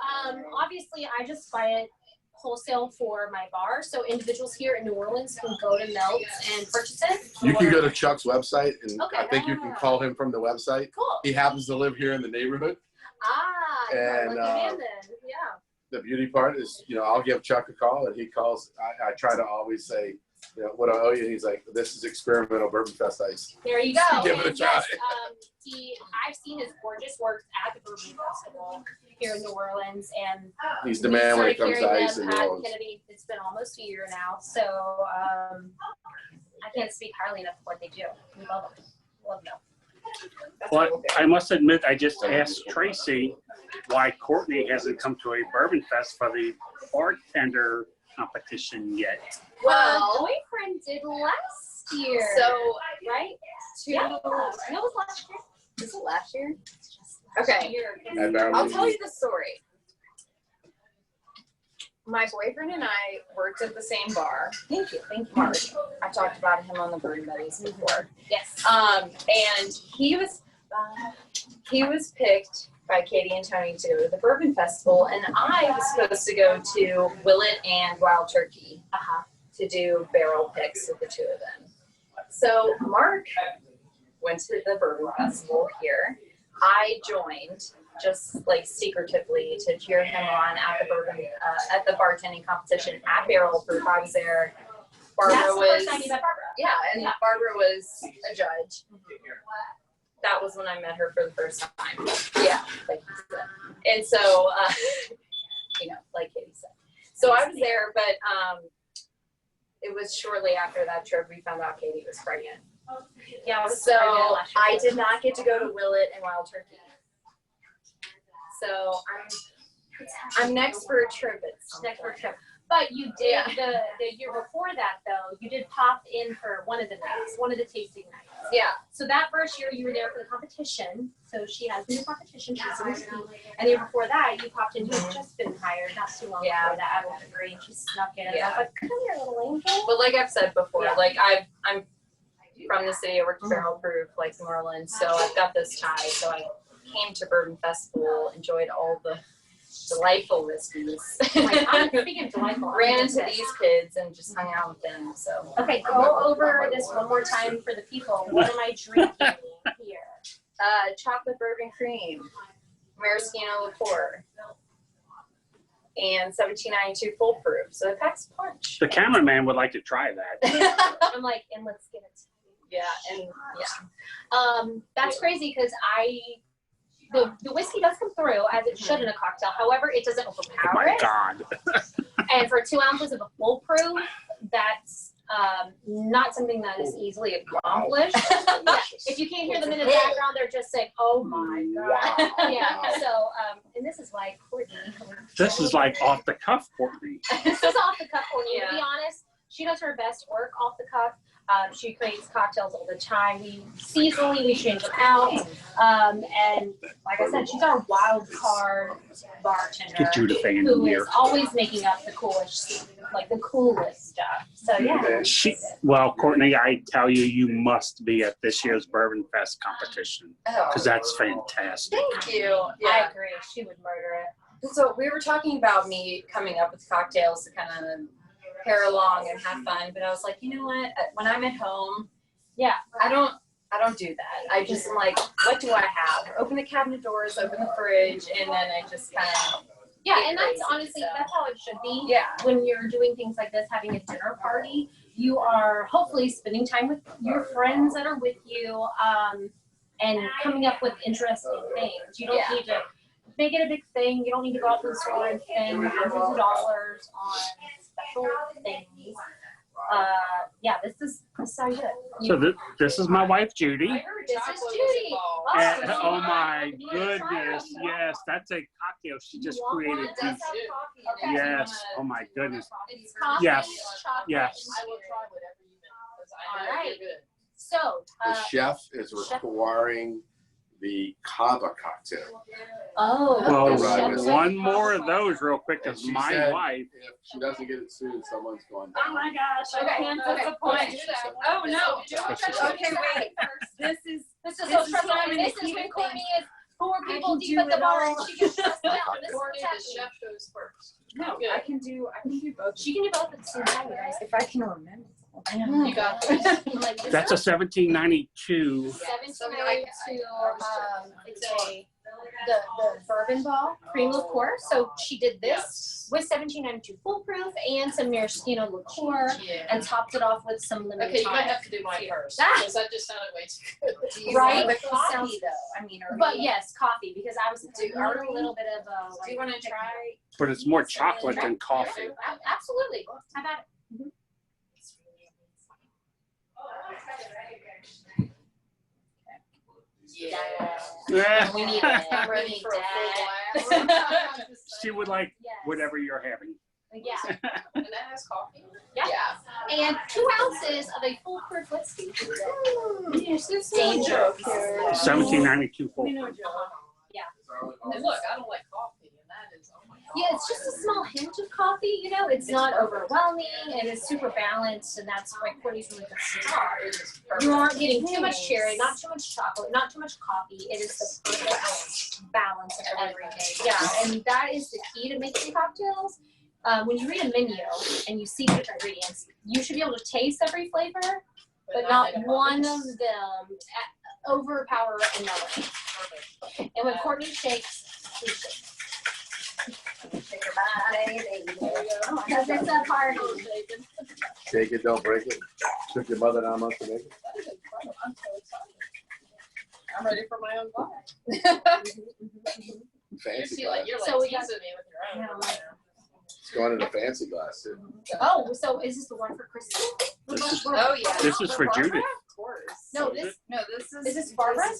obviously I just buy it wholesale for my bar. So individuals here in New Orleans can go to Melt and purchase it. You can go to Chuck's website, and Okay. I think you can call him from the website. Cool. He happens to live here in the neighborhood. You're a And, lucky man then. Yeah. The beauty part is, you know, I'll give Chuck a call, and he calls. I try to always say, you know, what I owe you. And he's like, this is experimental Bourbon Fest ice. There you go. Give it a And try. yes, I've seen his gorgeous works at the Bourbon Festival here in New Orleans, and He's the man when it we comes to started ice carrying in them New at Orleans. Kennedy. It's been almost a year now, so I can't speak highly enough of what they do. We love them. Love them. Well, I must admit, I just asked Tracy why Courtney hasn't come to a Bourbon Fest for the bartender competition yet. Well, boyfriend did last year. so right? yeah. No, it was last year. Is it last year? Okay. At Barrel I'll Lee. tell you the story. My boyfriend and I worked at the same bar. Thank you. Thank you. Mark. I talked about him on the Bourbon Bettys before. Yes. And he was picked by Katie and Tony to go to the Bourbon Festival, and I was supposed to go to Willett and Wild Turkey to do barrel picks with the two of them. So Mark went to the Bourbon Festival here. I joined just like secretively to cheer him on at the bourbon at the bartending competition at Barrel Proof. I was there. Barbara That's the was first time you met Barbara. yeah, and Barbara was a judge. That was when I met her for the first time. Yeah, like you said. And so, you know, like Katie said. So I was there, but it was shortly after that trip we found out Katie was pregnant. Yeah, I was So pregnant last year. I did not get to go to Willett and Wild Turkey. So I'm next for a trip. Next for a trip. But you did the year before that though. You did pop in for one of the nights, one of the tasting nights. Yeah. So that first year you were there for the competition. So she has been in competition. She's in the team. And the year before that, you popped in. You had just been hired not too long before that. I was agree. She snuck in. Yeah. I was like, come here, little angel. But like I've said before, Yeah. like I'm from the city. I worked barrel proof, like New Orleans. So I've got this tie. So I came to Bourbon Festival, enjoyed all the delightful whiskeys. Like, I'm speaking of delightful. Ran into these kids and just hung out with them. So Okay, go over this one more time for the people. What am I drinking here? chocolate bourbon cream, maraschino liqueur, and 1792 full proof. So it packs a punch. The cameraman would like to try that. I'm like, and let's get it. Yeah, and yeah. That's crazy because the whiskey does come through as it should in a cocktail. However, it doesn't Oh overpower my it. God. And for 2 ounces of a full proof, that's not something that is easily accomplished. Yeah. If you can't hear them in the background, they're just saying, "Oh my God!" Yeah. So, and this is why Courtney. This is like off the cuff, Courtney. This is off the cuff, Courtney. Yeah. To be honest, she does her best work off the cuff. She creates cocktails all the time. Seasonally, we change them out. And like I said, she's our wild card bartender Get you the fan who here. is always making up the coolest, the coolest stuff. So yeah. Well, Courtney, I tell you, you must be at this year's Bourbon Fest competition because that's fantastic. Thank you. I Yeah. agree. She would murder it. So we were talking about me coming up with cocktails to kind of pair along and have fun, but I was like, you know what? When I'm at home, Yeah. I don't do that. I just am like, what do I have? Open the cabinet doors, open the fridge, and then I just kind of Yeah, get and that's crazy, honestly, so. that's how it should be. Yeah. When you're doing things like this, having a dinner party, you are hopefully spending time with your friends that are with you, and coming up with interesting things. You don't Yeah. need to make it a big thing. You don't need to go out to the store and spend hundreds of dollars on special things. Yeah, this is so good. So this is my wife, Judy. This is Judy. And, Awesome. oh my You need to try goodness, it. yes, that's a cocktail she just You want one? created. It does have coffee in it. Yes, oh my goodness. It's coffee, Yes. chocolate, Yes. and I will sugar. try whatever you make because I know All right. you're good. So, The chef is requiring the kava cocktail. oh, Well, the Right. chef's one like, more of those real quick And because she my said wife. if she doesn't get it soon, someone's going Oh down. my gosh, I Okay, can't okay, disappoint. okay. Oh no! Okay, wait. This is This is This so is stressful. what I'm And gonna this is keep when it Courtney is 4 people can deep do at the it bar all. and she gets stressed out. This is Courtney, what's the happening. chef goes first. no. Good. I can do both. She can do both at the same time, you guys. If I can remember. You got this. I'm like, this That's a is 1792. 1792. It's the bourbon ball cream liqueur. So she did this with 1792 foolproof and some maraschino liqueur Yeah. and topped it off with some lemon Okay, you might thyme. have to do mine first Ah. because that just sounded way too good. Right? With Coffee, coffee though. I mean, are But we- yes, coffee because I was Are a little bit of a. Do you want to try? But it's more chocolate than coffee. Absolutely. How about it? Yeah. We need I'm it. ready We for need a full glass. She would like Yes. whatever you're having. Yeah. And that has coffee. Yeah. And 2 ounces of a foolproof whiskey. Yes, this Danger. 1792 full. Yeah. And look, I don't like coffee, and that is, oh my God. Yeah, it's just a small hint of coffee, you know, it's not overwhelming, it is super balanced, and that's why Courtney's really good star. You aren't getting too much cherry, not too much chocolate, not too much coffee, it is the perfect balance of everything. Yeah, and that is the key to making cocktails. When you read a menu and you see the ingredients, you should be able to taste every flavor, but not one of them overpower another. And when Courtney shakes, we shake. Shake your body, baby. Because it's a party. Shake it, don't break it. Took your mother 9 months to make it. That is incredible. I'm so excited. I'm ready for my own glass. You Fancy see, glass. like, you're like So we got- teasing me with your own. It's going in a fancy glass too. Oh, so is this the one for Kristen? This is, Oh yeah. this is for Judith. Of course. No, this No, this is. Is this Barbara? You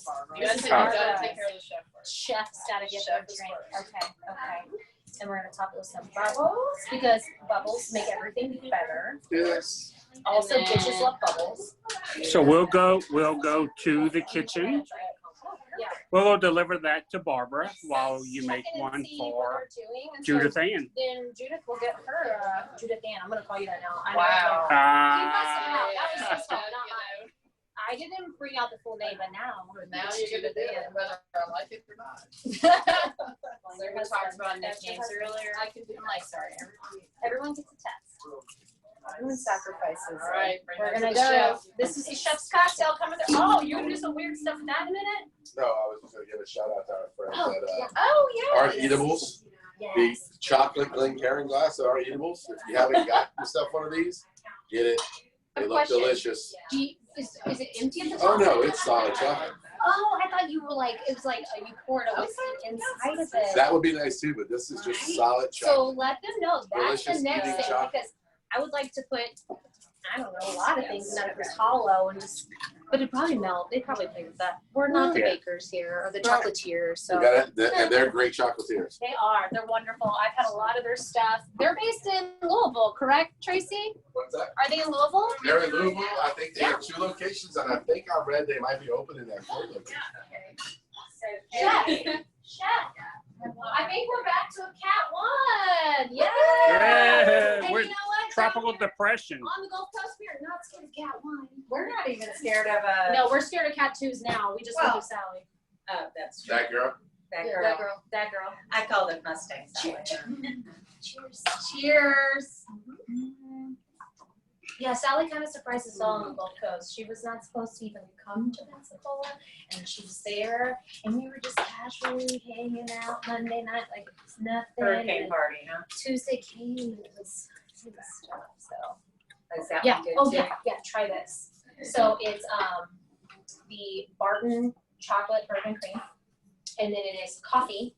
gotta This is take, you Barbara. gotta take care of the chef first. chef's gotta get Chef their is drink. first. Okay, okay. and we're gonna top it with some bubbles because bubbles make everything better. Yes. Also, bitches love bubbles. So we'll go to the kitchen. Yeah. We'll deliver that to Barbara while you make Check in and one see what for we're doing. And Judith so Ann. then Judith will get her Judith Ann. I'm gonna call you that now. I know. Wow. You busted it out. That was Yeah. his fault, not mine. I didn't bring out the full name, but now. Now you're gonna do it, whether I like it or not. We talked about nicknames earlier. I can do I'm like, sorry, everyone gets a test. Everyone sacrifices. All right, We're gonna go. This is the chef's cocktail coming through. Oh, you're gonna do some weird stuff with that in a minute? No, I was just gonna give a shout out to our friends Oh, at Oh, yeah. Art Eatables. The Yes. chocolate Glencairn glass at Art Eatables. If you haven't got yourself one of these, get it. They look Question. delicious. Is it empty at the Oh top? no, it's solid chocolate. Oh, I thought you were like, it was like you poured a whiskey inside of it. That would be nice too, but this is just solid So chocolate. let them know that's the Delicious next eating thing chocolate. because I would like to put, I don't know, a lot of things in that if it's hollow and just, but it'd probably melt. They'd probably play with that. We're not the Yeah. bakers here or the chocolatiers, so. You got it, and they're great chocolatiers. They are. They're wonderful. I've had a lot of their stuff. They're based in Louisville, correct, Tracy? What's that? Are they in Louisville? They're in Louisville. I think they have 2 locations, and I think I read they might be opening that 4th location. Chef. Chef. I think we're back to a cat one. Yay! Yeah, And we're you know what? tropical depression. On the Gulf Coast, we are not scared of cat one. We're not even scared of a. No, we're scared of cat twos now. We just Well, went through Sally. Oh, that's true. That girl. That Yeah, girl. That girl. That girl. I called it Mustang Sally. Cheers. Cheers. Yeah, Sally kind of surprised us all on the Gulf Coast. She was not supposed to even come to Pensacola, and she was there, and we were just casually hanging out Monday night like it was nothing. Hurricane and party, huh? Tuesday came, and it was stuff. So Is that yeah. one good Oh too? yeah. Try this. So it's the Barton chocolate bourbon cream, and then it is coffee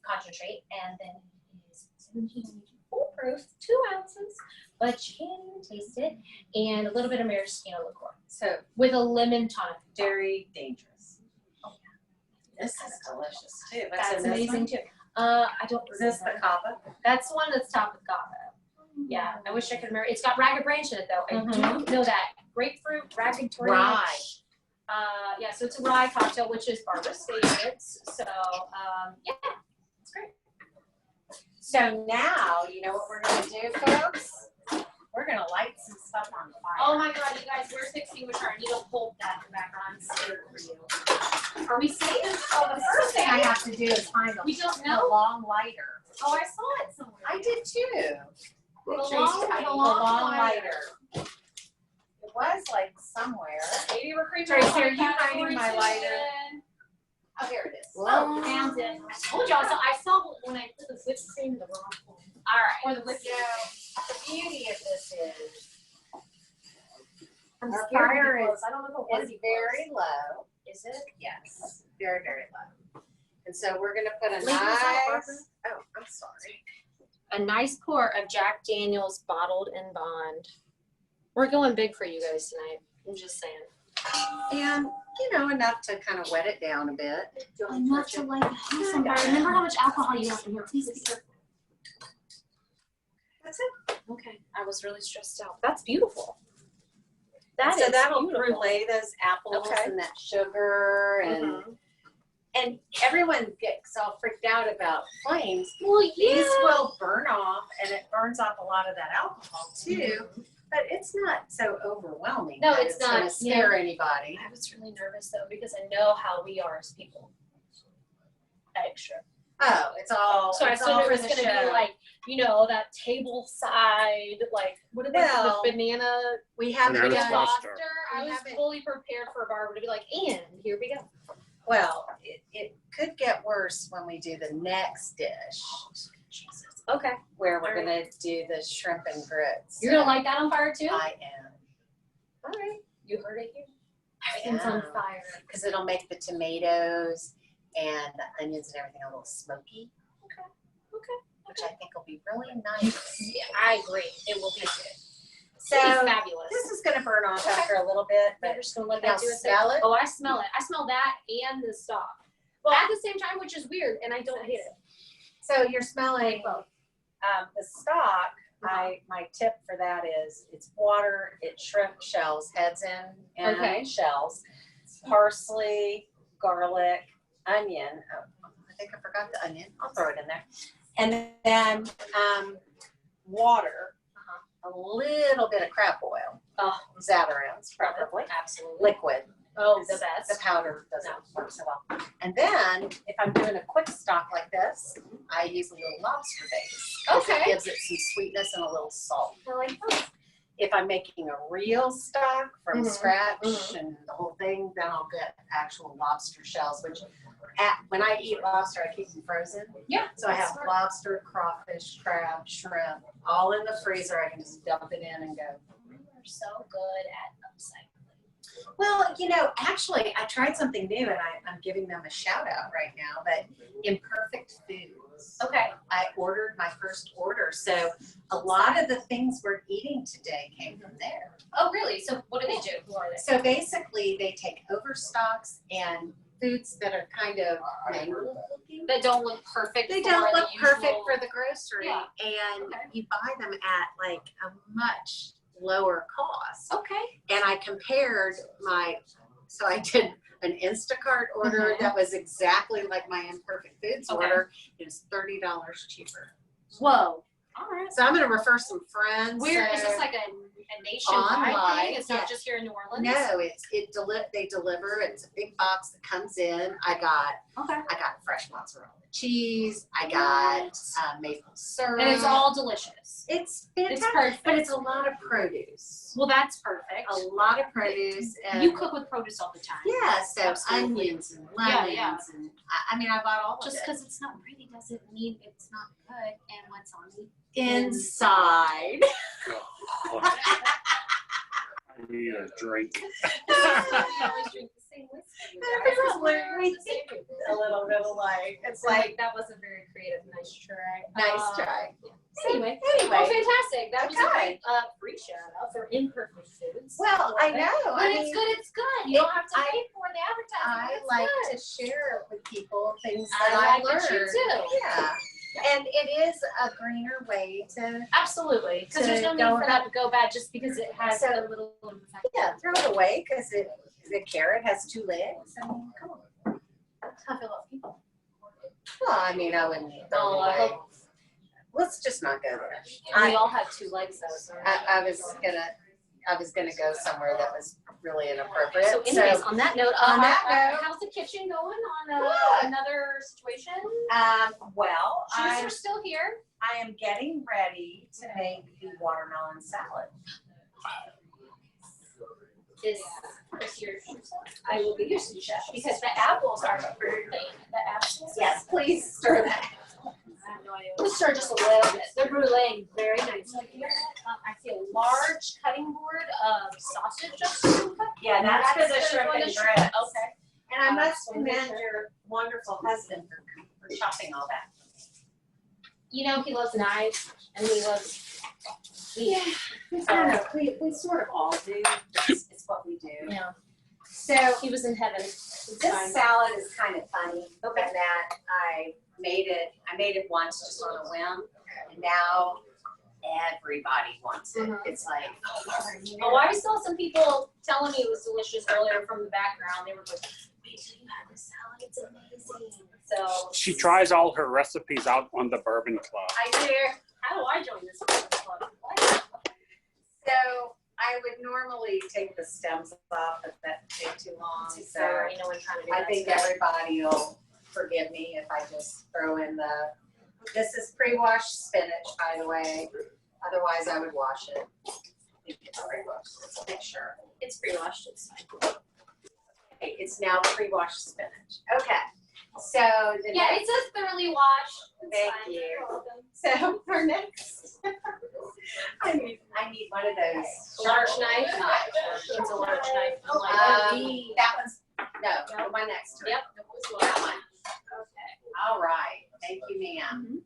concentrate, and then it is 17 foolproof, 2 ounces, but you can't even taste it, and a little bit of maraschino liqueur So with a lemon tonic. very dangerous. Oh, This is delicious too. What's That's in this amazing one? too. I don't. Is this the remember. kava? That's the one that's topped with kava. Yeah, I wish I could remember. It's got ragged branch in it though. I do know that. Grapefruit, ragged branch. Rye. Yeah, so it's a rye cocktail, which is Barbara's favorite. So, yeah, it's great. So now, you know what we're gonna do, folks? We're gonna light some stuff on fire. Oh my God, you guys, where's the extinguisher? I need to hold that back on. I'm scared for you. Are we safe? Well, the first thing I have to do is find We don't a know. long lighter. Oh, I saw it somewhere. I did too. The Tracy, long, I need the a long long lighter. lighter. It was like somewhere. Maybe we're creeping. Tracy, up on are you that finding my lighter? orientation. Oh, here it is. Oh, found it. I told y'all. So I saw when I put the whipped cream in the wrong one. All right. Or the whipped So the beauty of this is I'm our scared to fire be close. I don't know if I want to is be very low. Is it? Yes, very, very low. And so we're gonna put a Leave this out, Barbara. nice, oh, I'm sorry. A nice pour of Jack Daniel's bottled in bond. We're going big for you guys tonight. I'm just saying. And, you know, enough to kind of wet it down a bit. Enough to light the house on fire. Remember how much alcohol you have in here. Please be careful. That's it. Okay. I was really stressed out. That's beautiful. That So is that'll beautiful. relay those apples Okay. and that sugar Mhm. and everyone gets all freaked out about flames. Well, These will burn off and it burns off a lot of that alcohol too, but it's not so overwhelming. No, that it's gonna not. scare anybody. I was really nervous though because I know how we are as people. Extra. Oh, it's all, So I it's assumed all it for was the gonna show. be like, you know, that table side, like what are they Well, the banana We haven't Banana done, Foster. I We was haven't- fully prepared for Barbara to be like, and here we go. well, it could get worse when we do the next dish, Jesus. Okay. where we're All gonna do the shrimp and grits. You're gonna light that on fire too? I am. All right. You heard it here. I Everything's on am. fire. Because it'll make the tomatoes and the onions and everything a little smoky, Okay. which I think will be really nice. Yeah, I agree. It will be good. So It'll be fabulous. this is gonna burn off after a little bit, We're but just gonna let now that do its smell thing. it. Oh, I smell it. I smell that and the stock. Well, at the same time, which is weird, and I don't hate it. So you're smelling the stock. My tip for that is it's water, it's shrimp shells, heads in and Okay. shells, parsley, garlic, onion. Oh, I think I forgot the onion. I'll throw it in there. And then water, a little bit of crab oil. Oh. Zatarain's preferably. Absolutely. Liquid. Oh, the The best. powder doesn't work so well. And then if I'm doing a quick stock like this, I use a little lobster base. Okay. It gives it some sweetness and a little salt. I like that. If I'm making a real stock from scratch and the whole thing, then I'll get actual lobster shells, which when I eat lobster, I keep them frozen. Yeah. So I have lobster, crawfish, crab, shrimp, all in the freezer. I can just dump it in and go. We're so good at upcycling. Well, you know, actually, I tried something new, and I'm giving them a shout out right now. But Imperfect Foods. Okay. I ordered my first order, so a lot of the things we're eating today came from there. Oh, really? So what do they do? Who are they? So basically, they take overstocks and foods that are kind of mangled looking. That don't look perfect. They for don't the look perfect usual- for the grocery, Yeah. and Okay. you buy them at like a much lower cost. Okay. And I compared so I did an Instacart order that was exactly like my Imperfect Foods Okay. order. It was $30 cheaper. Whoa. All right. So I'm going to refer some friends. Where is So- this like a nationwide Online, thing? It's not yeah. just here in New Orleans? No, they deliver. It's a big box that comes in. I got Okay. fresh mozzarella cheese. I got maple syrup. And it's all delicious. It's It's fantastic, perfect. but it's a lot of produce. Well, that's perfect. A lot of produce. And You cook with produce all the time. yeah, so Absolutely. onions and lemons Yeah, and I mean I bought all Just of it. because it's not pretty doesn't mean it's not good. And what's on the Inside. I need a drink. We always drink the same whiskey. We think a little bit alike. It's like that was a very creative, nice try. nice try. Anyway, well, fantastic. That was a Okay. great free shout out for Imperfect Foods. Well, I know. But I it's mean, good. It's good. You don't have to I- pay for the advertising. I It's like good. to share with people things I that I like learned. it too. Yeah. And it is a greener way to Absolutely, because there's no to go need for that to go bad just because it has So- a little infection. throw it away because the carrot has 2 legs. I mean, come on. That's how I feel about people. Well, I mean, I wouldn't throw Oh, it I away. hope Let's just not go there. we all have 2 legs though. So. I was gonna go somewhere that was really inappropriate. So anyways, on that note, on that note- how's the kitchen going on Good. another situation? Well, Shoes are still here. I am getting ready to make the watermelon salad. Is Chris your chef? I will be your sous chef because the apples are pretty. The apples. Yes, please stir that. I have no idea. Let's stir just a little bit. They're bruleeing very nicely here. I see a large cutting board of sausage just being cut. Yeah, that's for the good shrimp for the and shrimp. grits. Okay. And I must commend your wonderful husband for chopping all that. You know, he loves knives and he loves meat. I don't know, we sort of all do. It's what we do. Yeah. So He was in heaven. It's this fine. salad is kind of funny in that I made it once just on a whim, and now everybody wants it. Mhm. It's like, Oh, I saw some people telling me it was delicious earlier from the background. They were like, wait till you have this salad, it's amazing. So She tries all her recipes out on the Bourbon Club. I do. how do I join this club? So I would normally take the stems off, but that take too long. So Sorry, no one trying to do I that think stuff. everybody will forgive me if I just throw in this is pre-washed spinach, by the way. Otherwise, I would wash it. It's pre-washed, let's make sure. It's pre-washed, it's fine. Okay, it's now pre-washed spinach. Okay, so the Yeah, next, it says thoroughly washed. It's Thank fine. you. You're welcome. so for next, I need one of those. Large knife. It's a large knife. I'm like, That one's, no, my next turn. Yep. That one. Okay. All right, thank you, ma'am.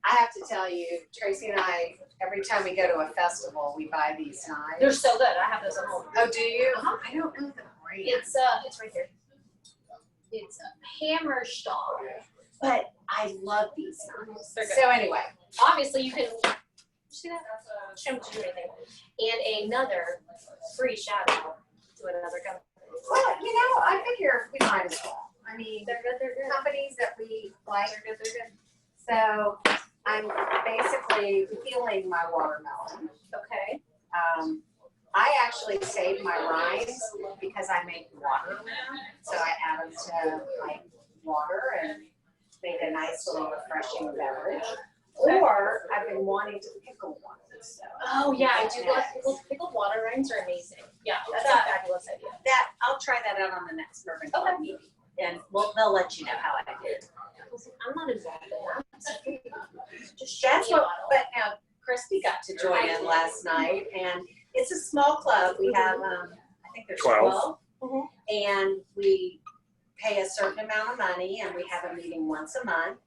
I have to tell you, Tracy and I, every time we go to a festival, we buy these knives. They're so good. I have those at home. Oh, do you? I don't know the brand. It's right here. It's a Hammerstall. But I love these knives. They're good. So anyway, Obviously, you can see that. Shouldn't do anything. And another free shout out to another company. well, I figure we might as well. I mean, They're good. They're good. companies that we like. They're good. They're good. So I'm basically peeling my watermelon. Okay. I actually saved my rinds because I make water with them. So I add them to like water and make a nice little refreshing beverage. Or I've been wanting to pickle one. So Oh yeah, I do love pickled water rinds are amazing. Yeah, that's a fabulous idea. that I'll try that out on the next Bourbon Club meeting, and they'll let you know how I did. I'm not involved in that. Just That's show me a what. bottle. But now Christy got to join in last night, and it's a small club. We have I think there's 12, and we pay a certain amount of money, and we have a meeting once a month,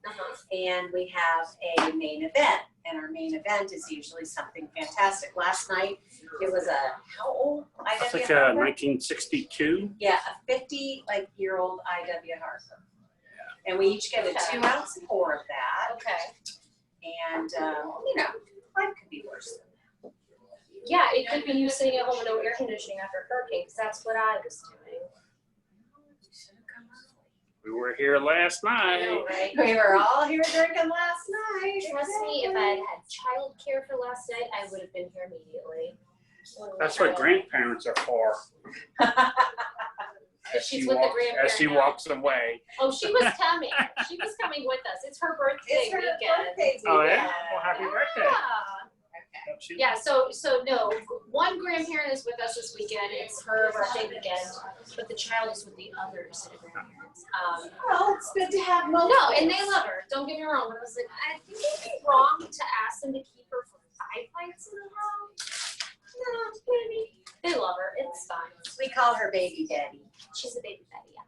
and we have a main event. And our main event is usually something fantastic. Last night, it was how old That's IW like Harper? 1962. Yeah, a 50-year-old IW Harper. And we each get a 2-ounce pour of that. Okay. And, life could be worse. Yeah, it could be you sitting at home with no air conditioning after a hurricane, because that's what I was doing. We were here last I night. know, right? We were all here drinking last night. Trust me, if I had had childcare for last night, I would have been here immediately. That's what grandparents are for. As She's she with the walks, grandparent as she now. walks away. Oh, she was coming. She was coming with us. It's her birthday It's her weekend. birthday Oh weekend. yeah. Well, happy birthday. Yeah, so no, one grandparent is with us this weekend. It's her birthday weekend, but the child is with the other set of grandparents. Well, it's good to have multiple. No, and they love her. Don't get me wrong. But I was like, I think it'd be wrong to ask them to keep her for 5 nights in a row. No, maybe. They love her. It's fine. We call her Baby Betty She's a baby Betty. Yeah.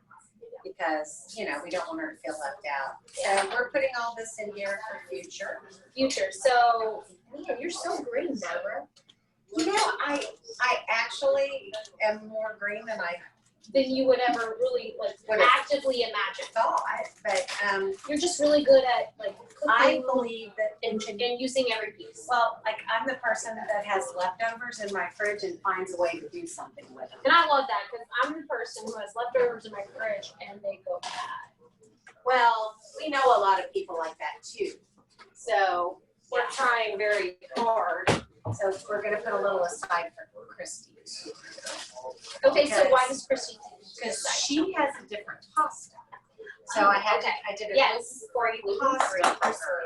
because, we don't want her to feel left out. So we're putting all this in here for future. Future. So, man, you're so green, Barbara. I actually am more green than I Than you would ever really actively imagine. thought, but You're just really good at I cooking believe that and using every piece. well, I'm the person that has leftovers in my fridge and finds a way to do something with them. And I love that because I'm the person who has leftovers in my fridge and they go bad. Well, we know a lot of people like that too. So we're trying very hard. So we're gonna put a little aside for Christy. Okay, so why does Christy Because she has a different pasta. So I did a yes for you pasta for her.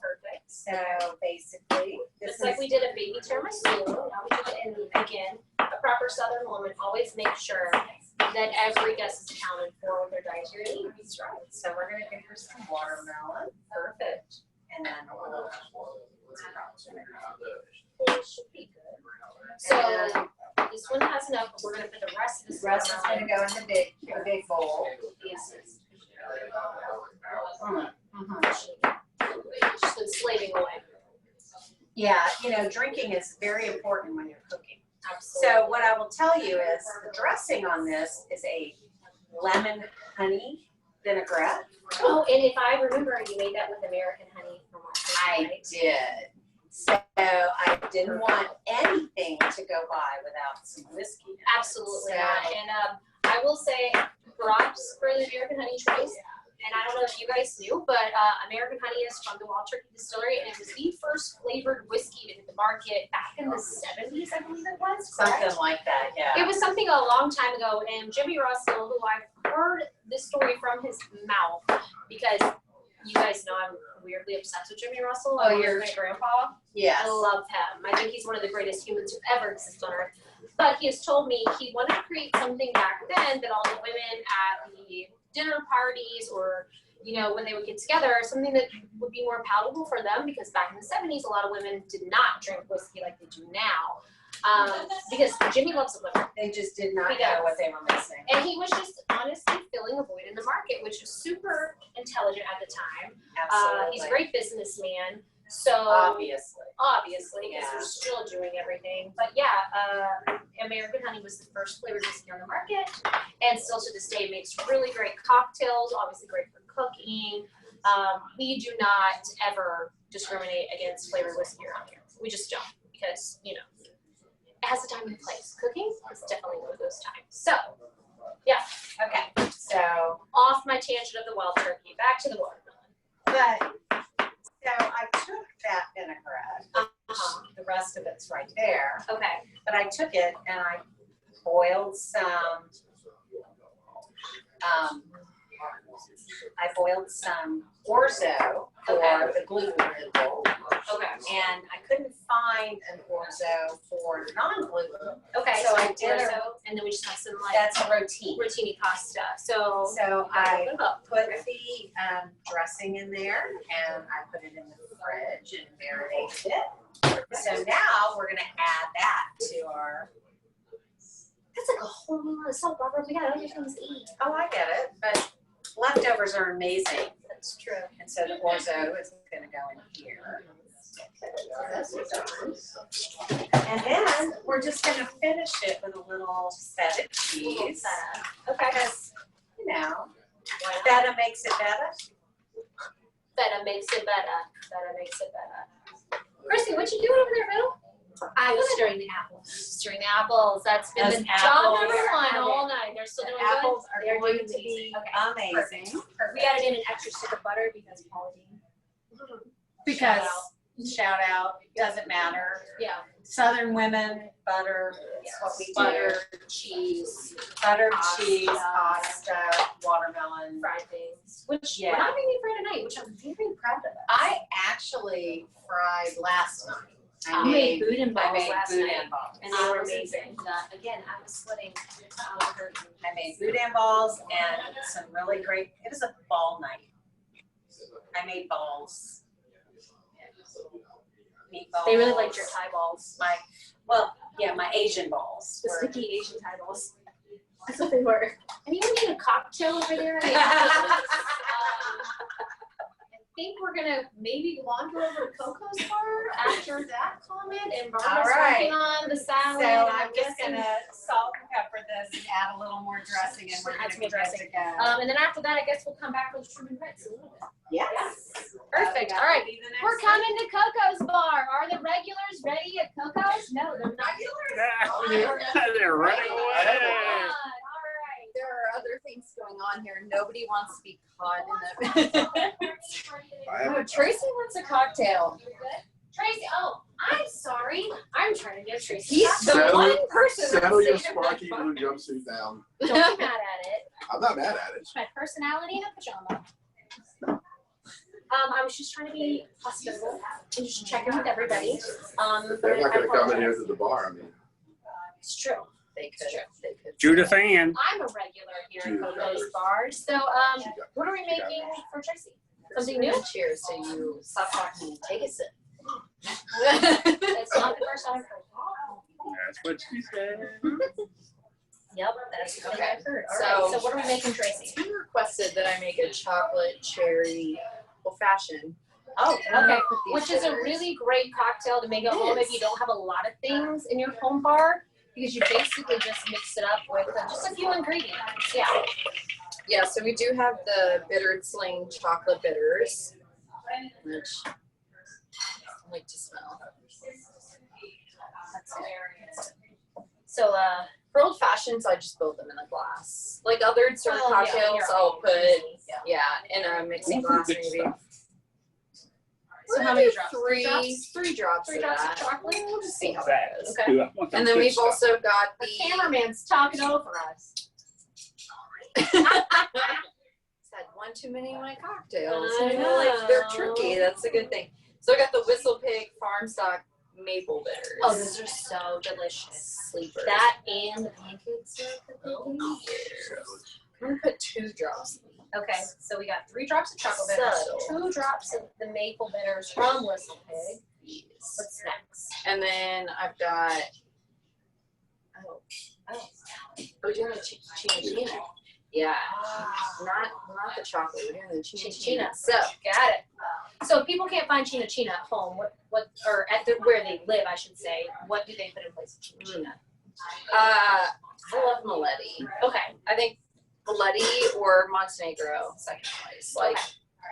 Perfect. So basically, this Just is like we did a baby tiramisu, now we do it in again. A proper Southern woman always makes sure that every guest is accounted for with their dietary needs. right. So we're gonna give her some watermelon. Perfect. And then a little. It should be good. So this one has enough, but we're gonna put the rest of this The rest is gonna watermelon go in the big bowl. pieces. Mm-hmm. Just been slaving away. Yeah, drinking is very important when you're cooking. Absolutely. So what I will tell you is the dressing on this is a lemon honey vinaigrette. Oh, and if I remember, you made that with American honey from last night, right? did. So I didn't want anything to go by without some whiskey. Absolutely So- not. And I will say props for the American honey choice. And I don't know if you guys knew, but American honey is from the Wild Turkey Distillery, and it was the first flavored whiskey to hit the market back in the 70s, I believe it was. Correct? Something like that, yeah. It was something a long time ago, and Jimmy Russell, who I've heard this story from his mouth, because you guys know I'm weirdly obsessed with Jimmy Russell. Oh, I love you're- my grandpa. Yes. I love him. I think he's one of the greatest humans who ever existed on earth. But he has told me he wanted to create something back then that all the women at the dinner parties or, when they would get together, something that would be more palatable for them, because back in the 70s, a lot of women did not drink whiskey like they do now. Because Jimmy loves the women. They just did not He know does. what they were missing. And he was just honestly filling a void in the market, which was super intelligent at the time. Absolutely. He's a great businessman. So Obviously. because Yeah. they're still doing everything. But yeah, American honey was the first flavored whiskey on the market, and still to this day makes really great cocktails, obviously great for cooking. We do not ever discriminate against flavored whiskey around here. We just don't, because, you know, it has a time and place. Cooking is definitely one of those times. So, yeah. Okay, so, Off my tangent of the wild turkey, back to the watermelon. but, so I took that vinaigrette, the rest of it's right there, Okay. but I took it and I boiled some, orzo for the gluten removal. Okay. And I couldn't find an orzo for non-gluten. Okay. So I did orzo, and then we just have some like That's a rotini. rotini pasta. So I oh, put the dressing in there and I put it in the fridge and marinated it. So now we're gonna add that to our. that's like a whole lot of salt, Barbara. We got other things to eat. Oh, I get it, but leftovers are amazing. That's true. And so the orzo is gonna go in here. And then we're just gonna finish it with a little feta cheese. Okay. Because, you know, feta makes it better. Feta makes it better. Feta makes it better. Christy, what you doing over there, Bill? I was stirring the apples. Stirring the apples. That's been Those the job number apples one all night. They're still The doing apples good. are They're going doing to be amazing. Okay. amazing. We added in an extra stick of butter because Pauline. Because, shout out, doesn't matter. Yeah. Southern women, butter, it's what we do. Butter, cheese, Butter, pasta. cheese, pasta, watermelon. fried things. Which Yeah. we're not making for tonight, which I'm very proud of. I actually fried last night. I made boudin balls I made last boudin night. balls. And they were amazing. Again, I was sweating. I made boudin balls and some really great, it was a ball night. I made balls. Meatballs. They really liked your Thai balls. My Asian balls. The were- sticky Asian Thai balls. That's what they were. Anyone need a cocktail over there? I think we're gonna maybe wander over to Coco's bar after that comment, and Barbara's All right. working on the salad. So and I'm just guessing- gonna salt and pepper this and add a little more dressing and we're Add gonna some be good dressing. to go. And then after that, I guess we'll come back with shrimp and grits a little bit. Yes. Perfect. That All right. will be the next We're coming to Coco's bar. Are the regulars ready at Coco's? No, they're not. They're right away. There are other things going on here. Nobody wants to be caught in the. Oh, Tracy wants a cocktail. Tracy, oh, I'm sorry. I'm trying to give Tracy. He's a the cocktail. one person Settle that's your saying sparky that. blue jumpsuit down. Don't be mad at it. I'm not mad at it. It's my personality in a pajama. I was just trying to be hospitable and just check in with everybody. They're not gonna I come in here apologize. to the bar, I mean. It's true. They could. They could. Judith Ann. I'm a regular here at Coco's bar. So, what are we making for Tracy? Something new? Cheers to you. Stop talking and take a sip. It's not the first I've heard. That's what she said. Yep, that's the thing Okay. I've heard. All right, So- so what are we making, Tracy? You requested that I make a chocolate cherry old fashioned. Oh, okay. With these Which is a bitters. really great cocktail to make at It home is. if you don't have a lot of things in your home bar, because you basically just mix it up with just a few ingredients. Yeah. Yeah, so we do have the bittered sling chocolate bitters, which I like to smell. So, For old fashions, I just build them in a glass. Like other sort of well, yeah, cocktails, your I'll own put yeah. in a mixing glass maybe. So We're how gonna many do drops? Three drops Three of drops of that. chocolate? We'll just see how That it is goes. Okay. good. I want that And then good we've stuff. also got The the cameraman's talking over us. had one too many of my cocktails. I You know, like they're know. tricky. That's a good thing. So I got the Whistle Pig Farm Stock Maple Bitters. Oh, those are so delicious. Sleepers. That and the pancake syrup that they do. I'm gonna put 2 drops. Okay, so we got 3 drops of chocolate bitters, Subtle. 2 drops of the maple bitters from Whistle Pig. What's next? And then I've got we're doing the china. Yeah. Not the chocolate. We're doing the china. So Got it. So if people can't find china at home, what or at where they live, I should say, what do they put in place of china? I love Maletti. Okay. I think Valetti or Montenegro second place. Like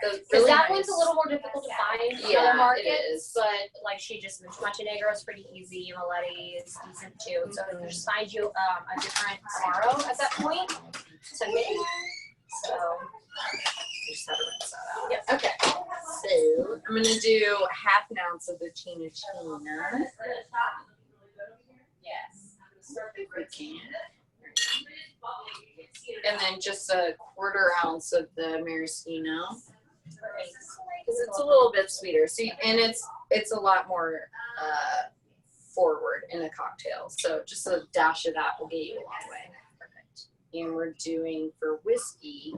The Because really that nice, one's a little more difficult to find in Yeah, other it markets, is. but like she just mentioned, Montenegro is pretty easy. Miletti is decent too. So if just find you a different Amaro at that point, send me. So just have to rinse that out. Yep. Okay. So I'm gonna do half an ounce of the China. yes. If we can. And then just a quarter ounce of the maraschino. Because it's a little bit sweeter. See, and it's a lot more forward in a cocktail. So just a dash of that will get you a long way. Perfect. And we're doing for whiskey.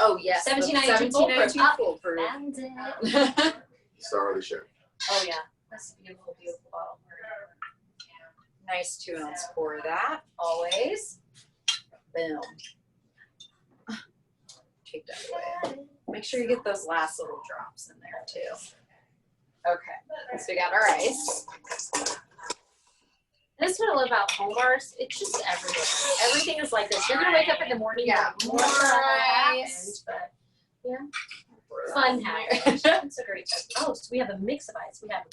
Oh yes, 1792 foolproof. Found it. Star of the show. Oh yeah, that's a beautiful, beautiful bottle. Nice 2 ounce pour of that, always. Boom. Take that away. Make sure you get those last little drops in there too. Okay, so we got our ice. This is what I love about home bars. It's just everywhere. Everything is like this. You're gonna wake up in the morning. Yeah, going, more "What the hell ice." happened?" But yeah, fun hack. It's a great tip. Oh, so we have a mix of ice. We have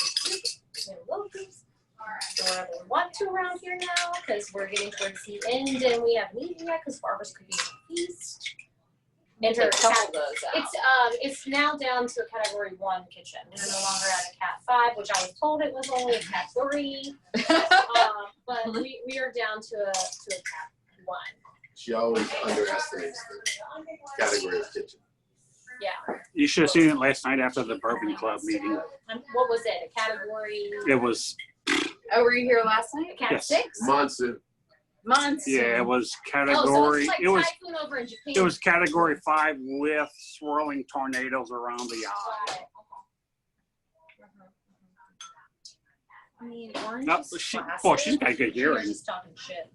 low juice. So whatever we want to around here now, because we're getting towards the end, and we haven't eaten yet because Barbara's cooking a feast. And her Take a couple cat, of those out. it's now down to a category 1 kitchen. We're no longer at a cat 5, which I was told it was only a cat 3. But we are down to a cat 1. She always underestimates the category of kitchen. Yeah. You should have seen it last night after the Bourbon Club meeting. What was it? A category? It was, Oh, were you here last night? A cat Yes. 6? Monsoon. Monsoon. yeah, it was Oh, so category, it's like it was, typhoon over in Japan. it was category 5 with swirling tornadoes around the eye. Got it. I mean, orange No, is she, classic. boy, she's got good She's hearing. just talking shit.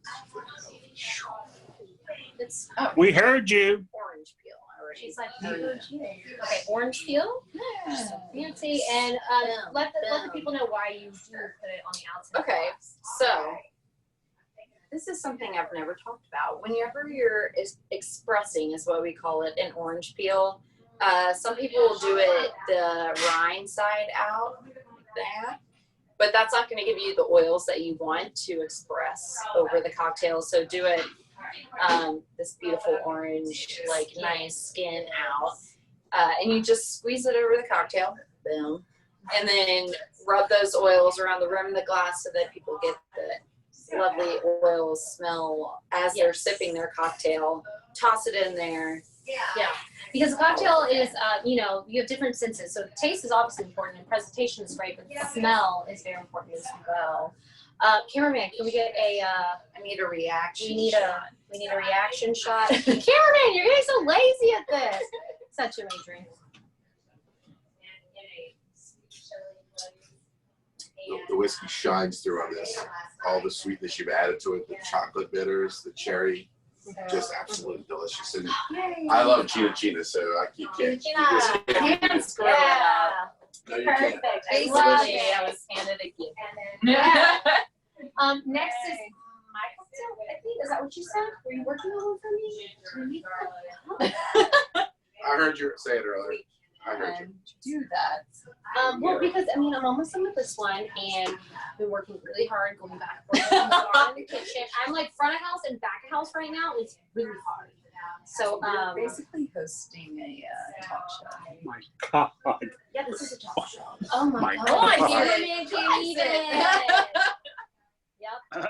It's We heard you. Orange peel. Already. she's like okay, orange peel. So fancy, and let the people know why you do put it on the outside. Okay, so this is something I've never talked about. Whenever you're expressing, is what we call it, an orange peel. Some people will do it the rind side out, like that. But that's not going to give you the oils that you want to express over the cocktail. So do it this beautiful orange, like nice skin out. And you just squeeze it over the cocktail. Boom. And then rub those oils around the rim of the glass so that people get the lovely oil smell as they're sipping their cocktail. Toss it in there. Yeah, because the cocktail is, you have different senses. So taste is obviously important, and presentation is great, but smell is very important as well. Cameraman, can we get a? I need a reaction. We need a reaction shot. Cameraman, you're getting so lazy at this. Such a drink. The whiskey shines through on this. All the sweetness you've added to it, the chocolate bitters, the cherry, just absolutely delicious. And I love China, so I can't keep this. Can't screw it up. No, you can't. Perfect. I Basically, love I it. was handed a gift. Yeah. Next is my cocktail. I think is that what you said? Were you working on it for me? I heard you say it earlier. I heard you. Do that. Well, because I'm almost done with this one, and I've been working really hard, going back and forth in the kitchen. I'm like front of house and back of house right now. It's really hard. So You're basically hosting a talk show. Oh my God. yeah, this is a talk show. Oh my My God, God. Cameraman can't eat it. Yep.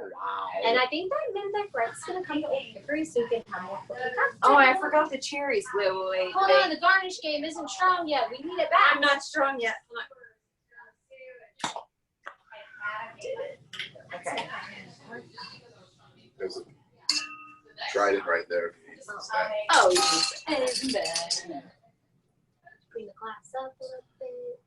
Wow. And I think that meant that Brett's gonna come to Old Hickory so we can have more cooking cocktails. Oh, I forgot the cherries. Wait. Hold on, the garnish game isn't strong yet. We need it back. I'm not strong yet. Okay. There's a trident right there. Oh, and then Bring the glass up a little bit.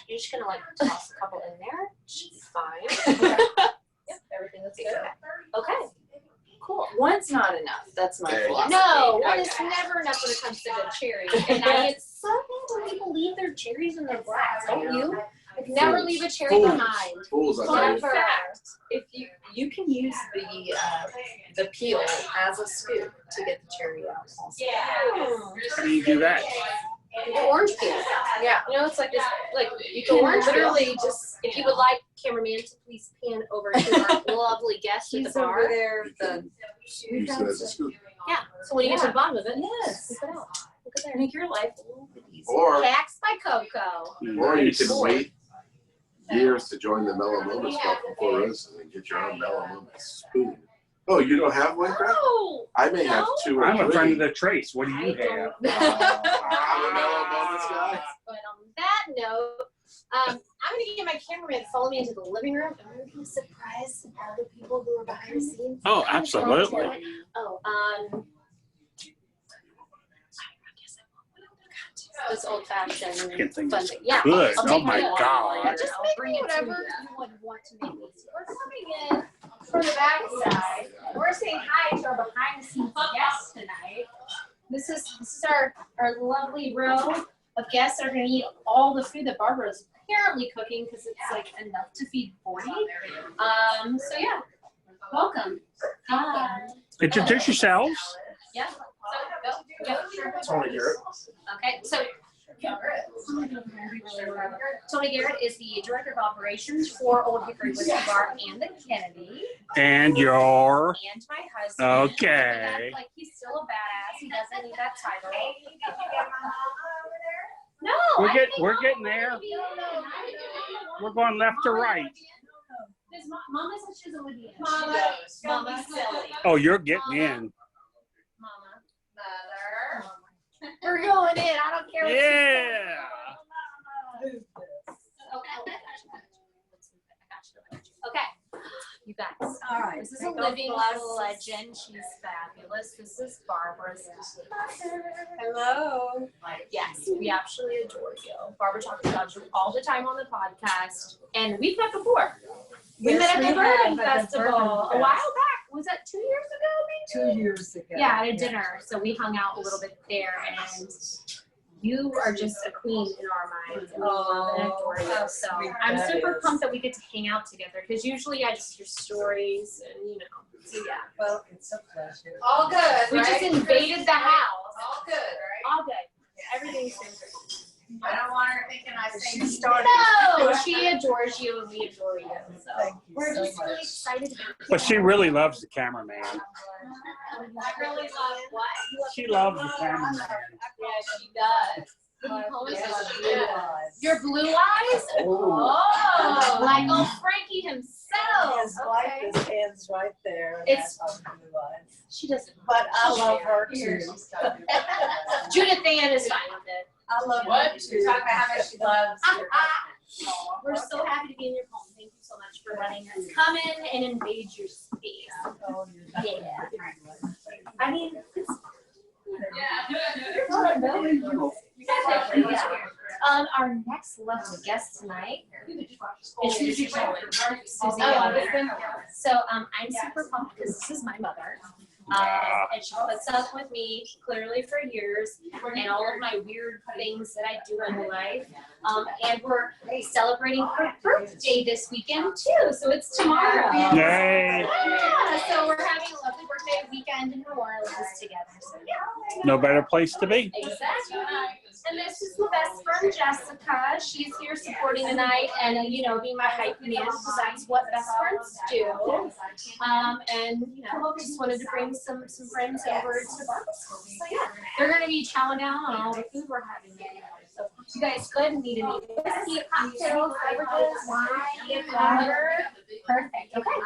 You're just gonna like toss a couple in there. It's fine. Yep, everything looks good. Okay. Cool. one's not enough. That's my philosophy. No, one is Okay. never enough when it comes to good cherries. And I get so mad when people leave their cherries in their glass. Don't you? Never Fools. leave a cherry Fools. behind. Fools, I tell you. Never. If you can use the peel as a scoop to get the cherry out. How do you do that? The orange peel. Yeah. You know, it's like this, like you The can orange literally just, if you would like, cameraman, to please pan over to our lovely guest at the He's over bar. there. Use it as a scoop. Yeah. So when you get to the bottom of it, Yes. scoop it out. Look at there. Make your life a little bit easier. Or Hacks by Coco. or you can wait years to join the melanoma stuff before roasting and get your own melanoma spoon. Oh, you don't have one, Greg? No. I may have two or I'm a three. friend of the Trace. What do you I have? don't I'm a melanomas guy. But on that note, I'm going to get my cameraman to follow me into the living room, and we're going to surprise all the people who are behind the scenes. Oh, absolutely. Oh, this old fashioned Chicken thing fun is thing. Yeah. good. I'll Oh take my it. God. Just I'll make bring me it to whatever you. you would want to make me. So we're coming in from the back side. We're saying hi to our behind the scenes guests tonight. This is our lovely row of guests that are going to eat all the food that Barbara is apparently cooking because it's like enough to feed 40. So yeah, welcome. Introduce yourselves. Yeah. So go. Yeah, sure. Tony Garrett. Okay, so Tony Garrett is the Director of Operations for Old Hickory Whiskey Bar and the Kennedy. And your. And my husband. Okay. Like, he's still a badass. He doesn't need that title. No, We're getting there. We're going left to right. Mama said she doesn't want to be in. Mama silly. Oh, you're getting in. Mama. Mother. We're going in. I don't care what Yeah. Okay, you guys. All right. This is a living legend. She's fabulous. This is Barbara's mother. Hello. Yes, we absolutely adore you. Barbara talks about you all the time on the podcast, and we've met before. We met at the Bourbon Festival a while back. Was that 2 years ago, maybe? 2 years ago. Yeah, at a dinner. So we hung out a little bit there, and you are just a queen in our minds. And we love and adore you. So I'm super pumped that we get to hang out together because usually I just hear stories and So yeah. Well, it's a pleasure. All good, We just invaded the house. All good, right? All good. Everything's been great. I don't want her thinking I say She started. No, she adores you and we adore you. So Thank you we're so just really much. excited to be But she really loves the cameraman. I really love what? She loves the cameraman. Yeah, she does. What do you call Yes, yourself? blue eyes. Your blue eyes? Oh, like old Frankie himself. His wife is hands right there. It's- That's our blue eyes. She doesn't. But I love her too. Judith Ann is fine with it. I love her What? too. She's talking about how much she loves her. We're so happy to be in your home. Thank you so much for letting us come in and invade your space. Oh, you're Yeah. I mean, it's our next lovely guest tonight. Introduce yourself. Susie. So I'm super pumped because this is my mother. And she puts up with me clearly for years and all of my weird things that I do in life. And we're celebrating her birthday this weekend too. So it's tomorrow. Yay. Yeah, so we're having a lovely birthday weekend in New Orleans together. So yeah. No better place to be. Exactly. And this is my best friend Jessica. She's here supporting tonight and being my hype man because that's what best friends do. And just wanted to bring some friends over to barbecue. So yeah, they're gonna be chowing down on all the food we're having. So you guys good and need any whiskey, cocktails, beverages, wine, water. Perfect. Okay.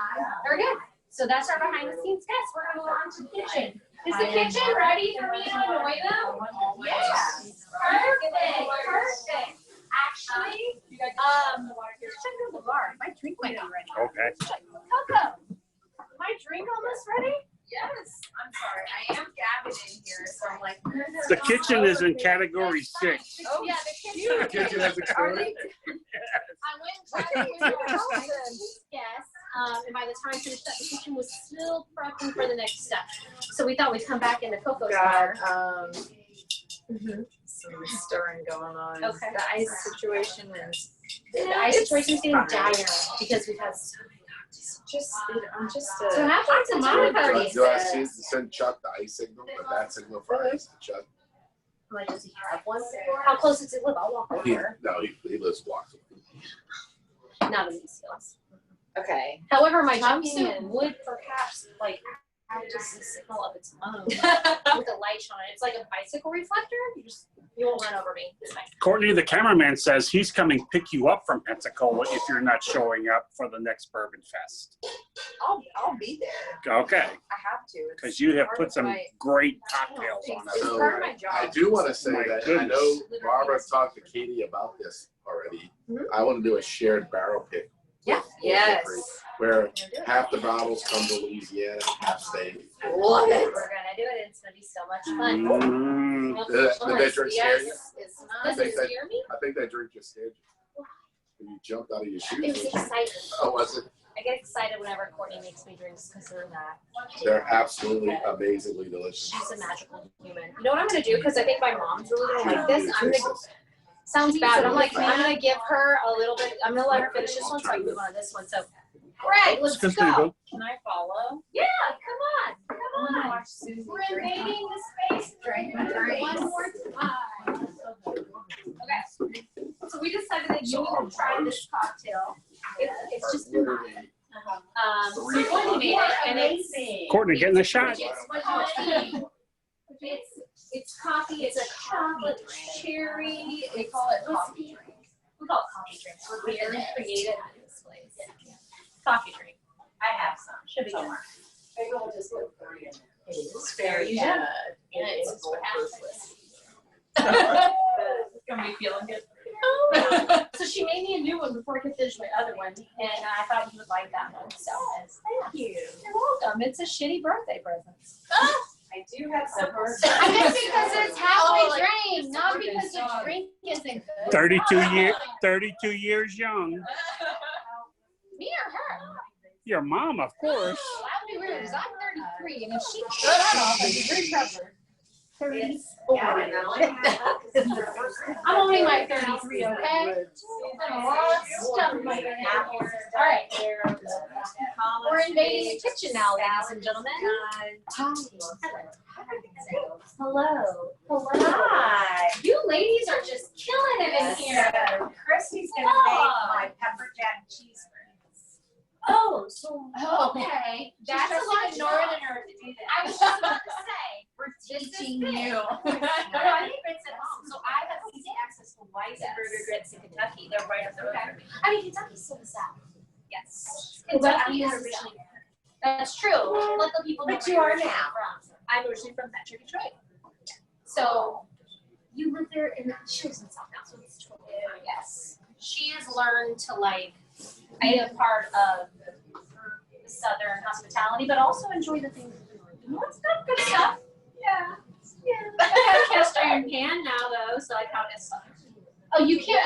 Very good. So that's our behind the scenes guest. We're gonna move on to the kitchen. Is the kitchen ready for me to annoy them? Yes. Perfect. Perfect. Actually, check out the bar. My drink might be ready. Okay. Coco, my drink almost ready? Yes, I'm sorry. I am gabbing in here, so I'm like. The kitchen is in category 6. Oh yeah, the kitchen. The kitchen has exploded. I went and tried to yes. And by the time I finished that, the kitchen was still prepping for the next step. So we thought we'd come back into Coco's bar. Got some stirring going on. Okay. The ice situation is The ice situation's getting dire because we've had so many I'm just So have lots of Mama parties. Do I send Chuck the ice signal, the bat signal for ice to Chuck? Like, does he have one? How close does he live? I'll walk over. He lives blocks away. Not in these hills. Okay. However, my Talking jumpsuit and- would perhaps like act as a signal of its own with a light shine. It's like a bicycle reflector. You won't run over me. It's fine. Courtney, the cameraman, says he's coming pick you up from Pensacola if you're not showing up for the next Bourbon Fest. I'll be there. Okay, I have to. It's because you have part put of some my- great cocktails on It's it. So, part of my job. I do want to say My that I goodness. know Barbara talked to Katie about this already. Mhm. I want to do a shared barrel pick. Yeah. with Yes. Hickory, where half the bottles come to Louisiana, half stay. Love it. We're gonna do it. It's gonna be so much fun. Mm. Did that drink scare you? It's I does think it that- scare me? I think that drink just scared you. When you jumped out of your It shoes. was exciting. Oh, was it? I get excited whenever Courtney makes me drinks because they're that. They're absolutely amazingly delicious. She's a magical human. You know what I'm gonna do? Because I think my mom's really gonna like this. I'm gonna. Sounds bad, but I'm like, I'm gonna give her a little bit. I'm gonna let her finish this one so I can move on to this one. So, Greg, let's Good thing, go. Bill. Can I follow? Yeah, come on. Watch Susie We're drink. invading the space. One more time. Okay. So we decided that you would try this cocktail. It's just been mine. So Courtney made it, and it's Courtney getting a shot. it's coffee. It's a chocolate cherry. We call it coffee drink. We call it coffee drinks. We're very creative in this place. Coffee drink. I have some. Should be good. Maybe we'll just put 3 in there. It is very good. And it's It's gonna be feeling good. So she made me a new one before I could finish my other one, and I thought you would like that one. So thank you. You're welcome. It's a shitty birthday present. I do have some. I guess because it's halfway drained, not because the drink isn't good. 32 years young. Me or her? Your mom, of course. That would be weird because I'm 33, and if she I'm only like 33, okay? A lot of stuff might be happening. All right. We're invading the kitchen now, ladies and gentlemen. Hello. Hello. Hi. You ladies are just killing it in here. Chrissy's gonna make my pepper jack cheese grits. Oh, so okay. That's a lot of Nora and her to do that. I was just about to say, we're teaching you. No, I think grits at home. So I have easy access to Weisenberger grits in Kentucky. They're right up the road. I mean, Kentucky's still the South. Yes. Kentucky is originally. That's true. Let the people know. But you are where you're now. from. I'm originally from Metro Detroit. So you live there, and she lives in South now, so it's totally fine. Yes. She has learned to like. I am a part of the Southern hospitality, but also enjoy the things that we learn. You know, it's not good stuff. Yeah. Yeah. I have a cast iron pan now, though, so I count it as Southern. Oh, you can't.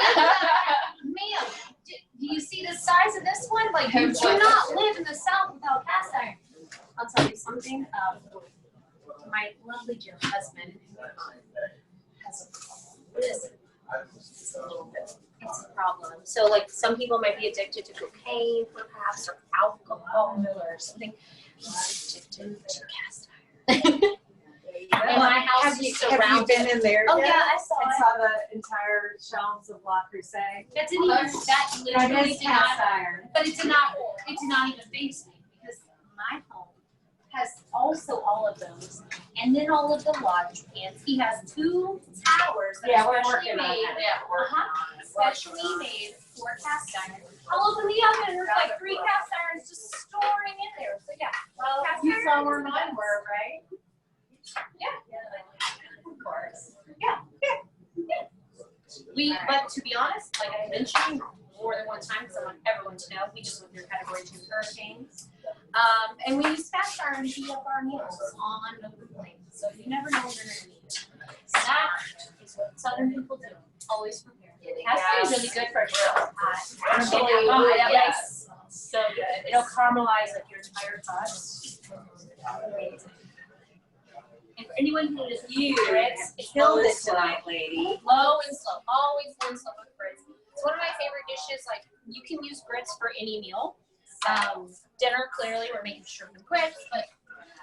Ma'am, do you see the size of this one? Like, you do not live in the South without cast iron. I'll tell you something. My lovely dear husband has a problem. It's a little bit. It's a problem. So, like, some people might be addicted to cocaine, perhaps, or alcohol, or something. He's addicted to cast iron. And my house is Have you surrounded. been in there Oh yet? yeah, I saw I it. saw the entire shelves of La Crusade. That didn't even. That literally That is did not. cast iron. But it did not. It did not even faze me because my home has also all of those, and then all of the watch pans. He has 2 towers that Yeah, are we're specially working on made. that. Specially made for cast iron. I'll open the oven. There's like 3 cast irons just storing in there. So yeah. Well, Cast you iron saw where is mine nuts. were, right? Yeah. Of course. But to be honest, like I mentioned more than one time, because I want everyone to know, we just went through Category 2 hurricanes. And we use cast iron to heat up our meals on open flames. So you never know what you're going to need. That is what Southern people do. Always prepare. Cast iron is really good for a grill. Yes. So good. It'll caramelize like your entire crust. Amazing. And for anyone who is new to grits, it's Killed it always slow. tonight, lady. Low and slow. Always low and slow with grits. It's one of my favorite dishes. Like, you can use grits for any meal. Dinner, clearly, we're making shrimp and grits, but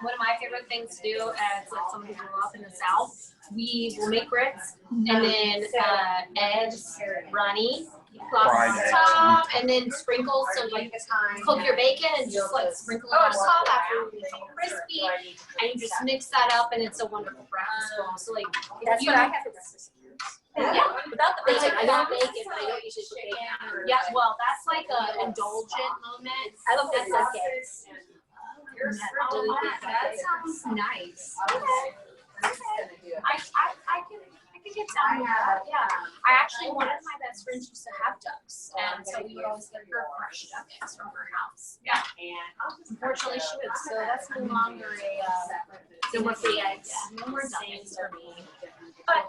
one of my favorite things to do as like someone who grew up in the South, we will make grits and then eggs, runny, Fried on eggs. top, and then sprinkle some like cook your bacon and just like sprinkle it on top after it's all crispy, and you just mix that up, and it's a wonderful breakfast bowl. So like, That's what I have for breakfast. yeah, without the bacon, I don't make it, but I don't usually put bacon. Yeah, well, that's like an indulgent moment. I love That's that. okay. That sounds nice. I can get down with that. Yeah. I actually, one of my best friends used to have ducks, and so we would always get her fresh duck eggs from her house. Yeah. Unfortunately, she was, so that's no longer no more free eggs, no more duck eggs for me. But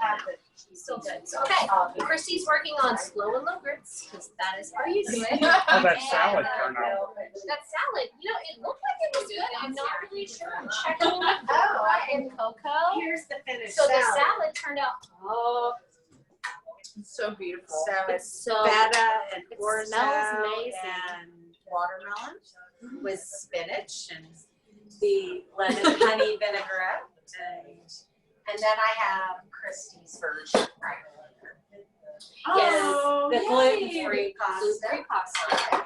still good. So, okay, Christy's working on slow and low grits because that is how you do it. How that salad turned out? That salad, you know, it looked like it was good. I'm not really sure. I'm checking and cocoa. Here's the finished So the salad. salad turned out. Oh, So beautiful. So it's so feta and it orzo smells amazing. and watermelon with spinach and the lemon honey vinaigrette. And then I have Christy's version. Oh, the yay. gluten-free pasta. Gluten-free pasta.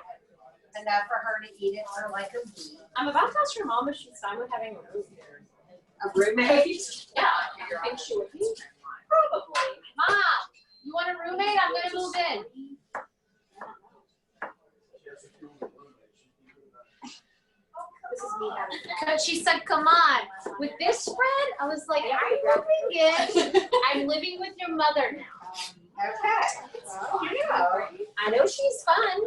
Enough for her to eat it for like a week. I'm about to ask your mom if she's fine with having a roommate. A roommate? Yeah, you think she would be? Probably. Mom, you want a roommate? I'm gonna move in. This is me having. She said, "Come on." With this spread, I was like, "I'm moving in. I'm living with your mother now." Okay. Well, you know. I know she's fun.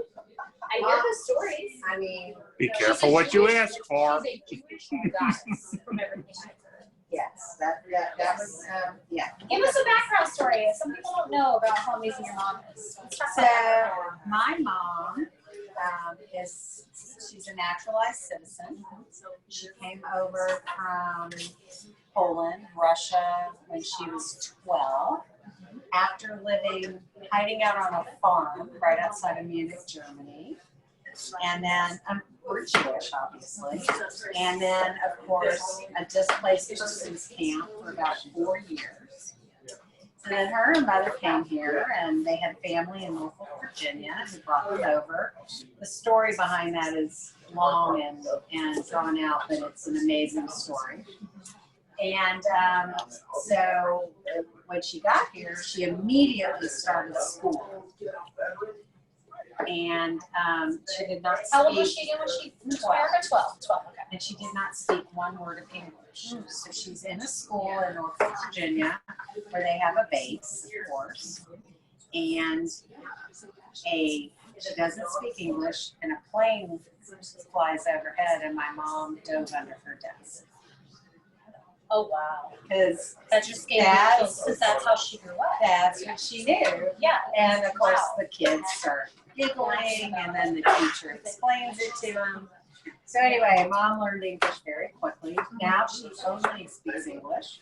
I hear the stories. I mean, Be careful what you ask for. She's a Jewish goddess from everything I've heard. yes, that was, yeah. Give us a background story. Some people don't know about how amazing your mom is. Let's talk So about that. my mom she's a naturalized citizen. She came over from Poland, Russia when she was 12. After hiding out on a farm right outside of Munich, Germany. And then, we're Jewish, obviously. And then, of course, a displaced persons camp for about 4 years. So then her and mother came here, and they had family in Norfolk, Virginia, who brought them over. The story behind that is long and drawn out, but it's an amazing story. And so when she got here, she immediately started school. And she did not speak. How old was she again when she moved to America? 12. 12, okay. And she did not speak one word of English. So she's in a school in Norfolk, Virginia, where they have a base, of course. And she doesn't speak English, and a plane flies overhead, and my mom dove under her desk. Oh, wow. Because That just gave me chills because that's how she grew up. that's what she knew. Yeah. And of course, the kids start giggling, and then the teacher explains it to them. So anyway, mom learned English very quickly. Now she only speaks English.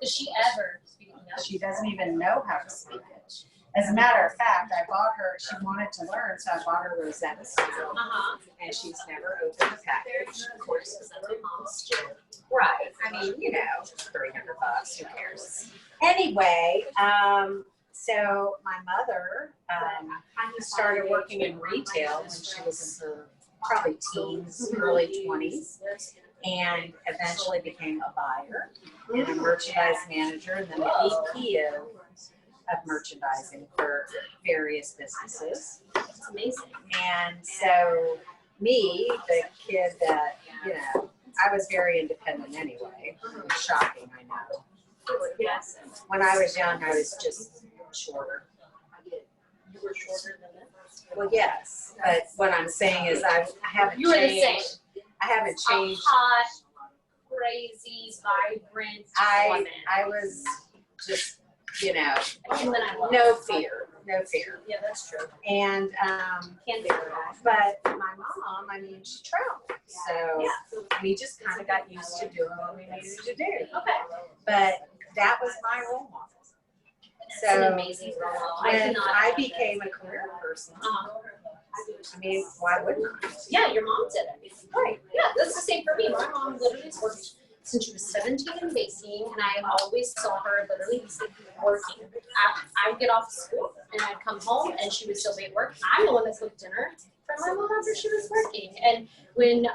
Does she ever speak English? She doesn't even know how to speak it. As a matter of fact, I bought her, she wanted to learn, so I bought her Rosetta Stone. And she's never opened the package. Of course, because that's what moms do. Right. I mean, you know, $300, who cares? Anyway, so my mother started working in retail when she was in her probably teens, early 20s, and eventually became a buyer and a merchandise manager, and then a VP of merchandising for various businesses. It's amazing. And so me, the kid that, you know, I was very independent anyway. Shocking, I know. Yes. When I was young, I was just shorter. You were shorter than this. Well, yes, but what I'm saying is I haven't You were the same. changed. I haven't changed. A hot, crazy, vibrant woman. I was just, you know, Woman I love. no fear. Yeah, that's true. And, Can be right. but my mom, I mean, she traveled. So we just kind of got used to doing what we needed to do. Okay. But that was my role model. It's an So amazing role model. when cannot I imagine. became a career person, Uh-huh. I mean, why wouldn't I? Yeah, your mom did it. Right. Yeah, that's the same for me. My mom literally has worked since she was 17 in baking, and I always saw her literally working. I would get off school, and I'd come home, and she would still be at work. I'm the one that cooked dinner for my mom after she was working. And when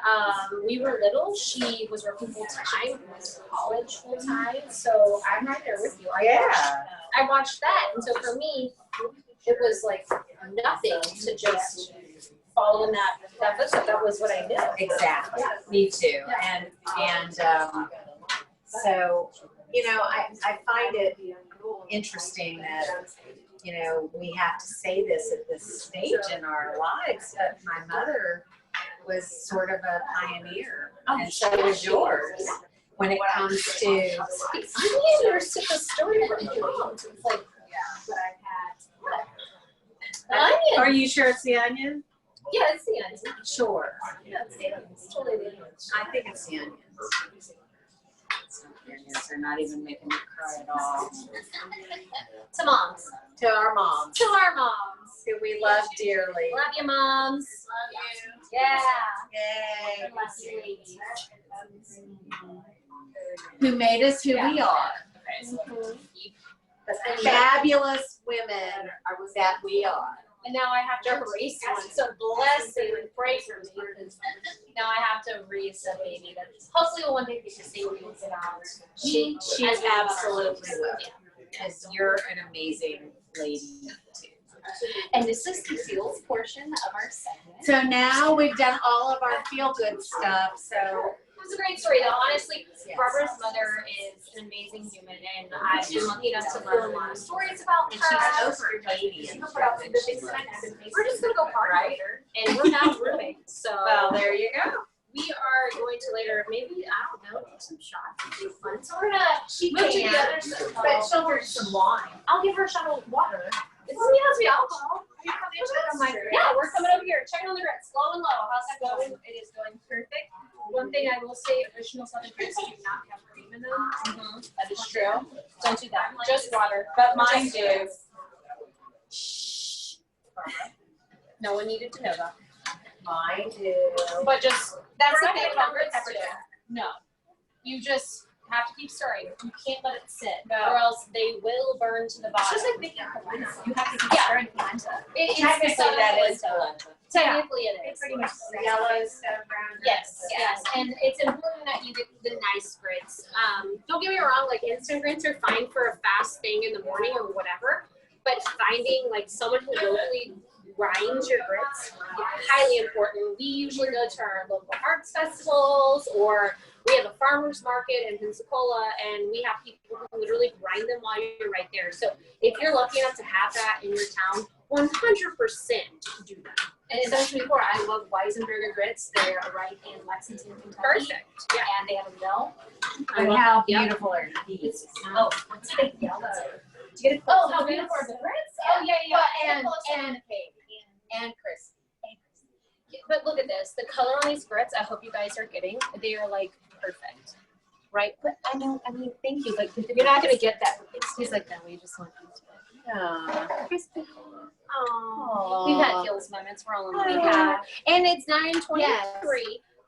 we were little, she was working full time, and went to college full time. So I'm right there with you. I watched that, and so for me, it was like nothing to just follow in that footstep. That was what I knew. Exactly. Me too. And so, you know, I find it interesting that, you know, we have to say this at this stage in our lives, but my mother was sort of a pioneer, and so was yours when it comes to. I never took a story from your mom. It's like, onion. Are you sure it's the onion? Yeah, it's the onion. Sure. Yeah, it's the onion. It's totally the onion. I think it's the onions. It's not the onions. They're not even making me cry at all. To moms. To our moms, To our moms. who we love dearly. Love you, moms. Love you. Yeah. Yay. Love you, ladies. Who made us who we are. The fabulous women that we are. And now I have to raise one. So bless and pray for me, because now I have to raise a baby that hopefully will one day be the same as it out. She absolutely will. Yeah. Because you're an amazing lady too. And this is the feels portion of our segment. So now we've done all of our feel good stuff. So It was a great story, though. Honestly, Yes. Barbara's mother is an amazing human, and I've been lucky enough to learn a lot of stories about and her. she's over 80. We're just gonna go party later, and we're now roommates. So Well, there you go. we are going to later, maybe I don't know, do some shots and do fun. So we're gonna move can, together. But she'll drink some wine. I'll give her a shot of water. It doesn't mean it has to be alcohol. Yeah, we're coming over here. Checking on the grits, low and low. How's that going? It is going perfect. One thing I will say, additional Southern grits do not have cream in them. That is true. Don't do that. Just water. But mine do. Shh. No one needed to know that. Mine do. But just, that's We're the not thing gonna about cover grits it too. No. You just have to keep stirring. You can't let it sit, No. or else they will burn to the bottom. It's just like making polenta. You have to keep Yeah. stirring polenta. It's Technically, southern that is polenta. polenta. Technically, it They is. pretty much Yellow stuff, brown. Yes, yes, and it's important that you get the nice grits. Don't get me wrong, like instant grits are fine for a fast thing in the morning or whatever, but finding like someone who locally grinds your grits, highly important. We usually go to our local arts festivals, or we have a farmer's market in Pensacola, and we have people who literally grind them while you're right there. So if you're lucky enough to have that in your town, 100% do that. And as I mentioned before, I love Weisenberger grits. They're right in Lexington, Kentucky. Perfect. Yeah. And they have a mill. And how beautiful are these? Oh, what's the yellow? Did you get a Oh, how beautiful are the grits? Oh, yeah, yeah. And Chris. But look at this, the color on these grits, I hope you guys are getting, they are like perfect, right? But I know, I mean, thank you, but you're not gonna get that. He's like, no, we just want you to. Crispy. Aww. We've had feels moments, we're all in We love. have. And it's 9:23. Yes.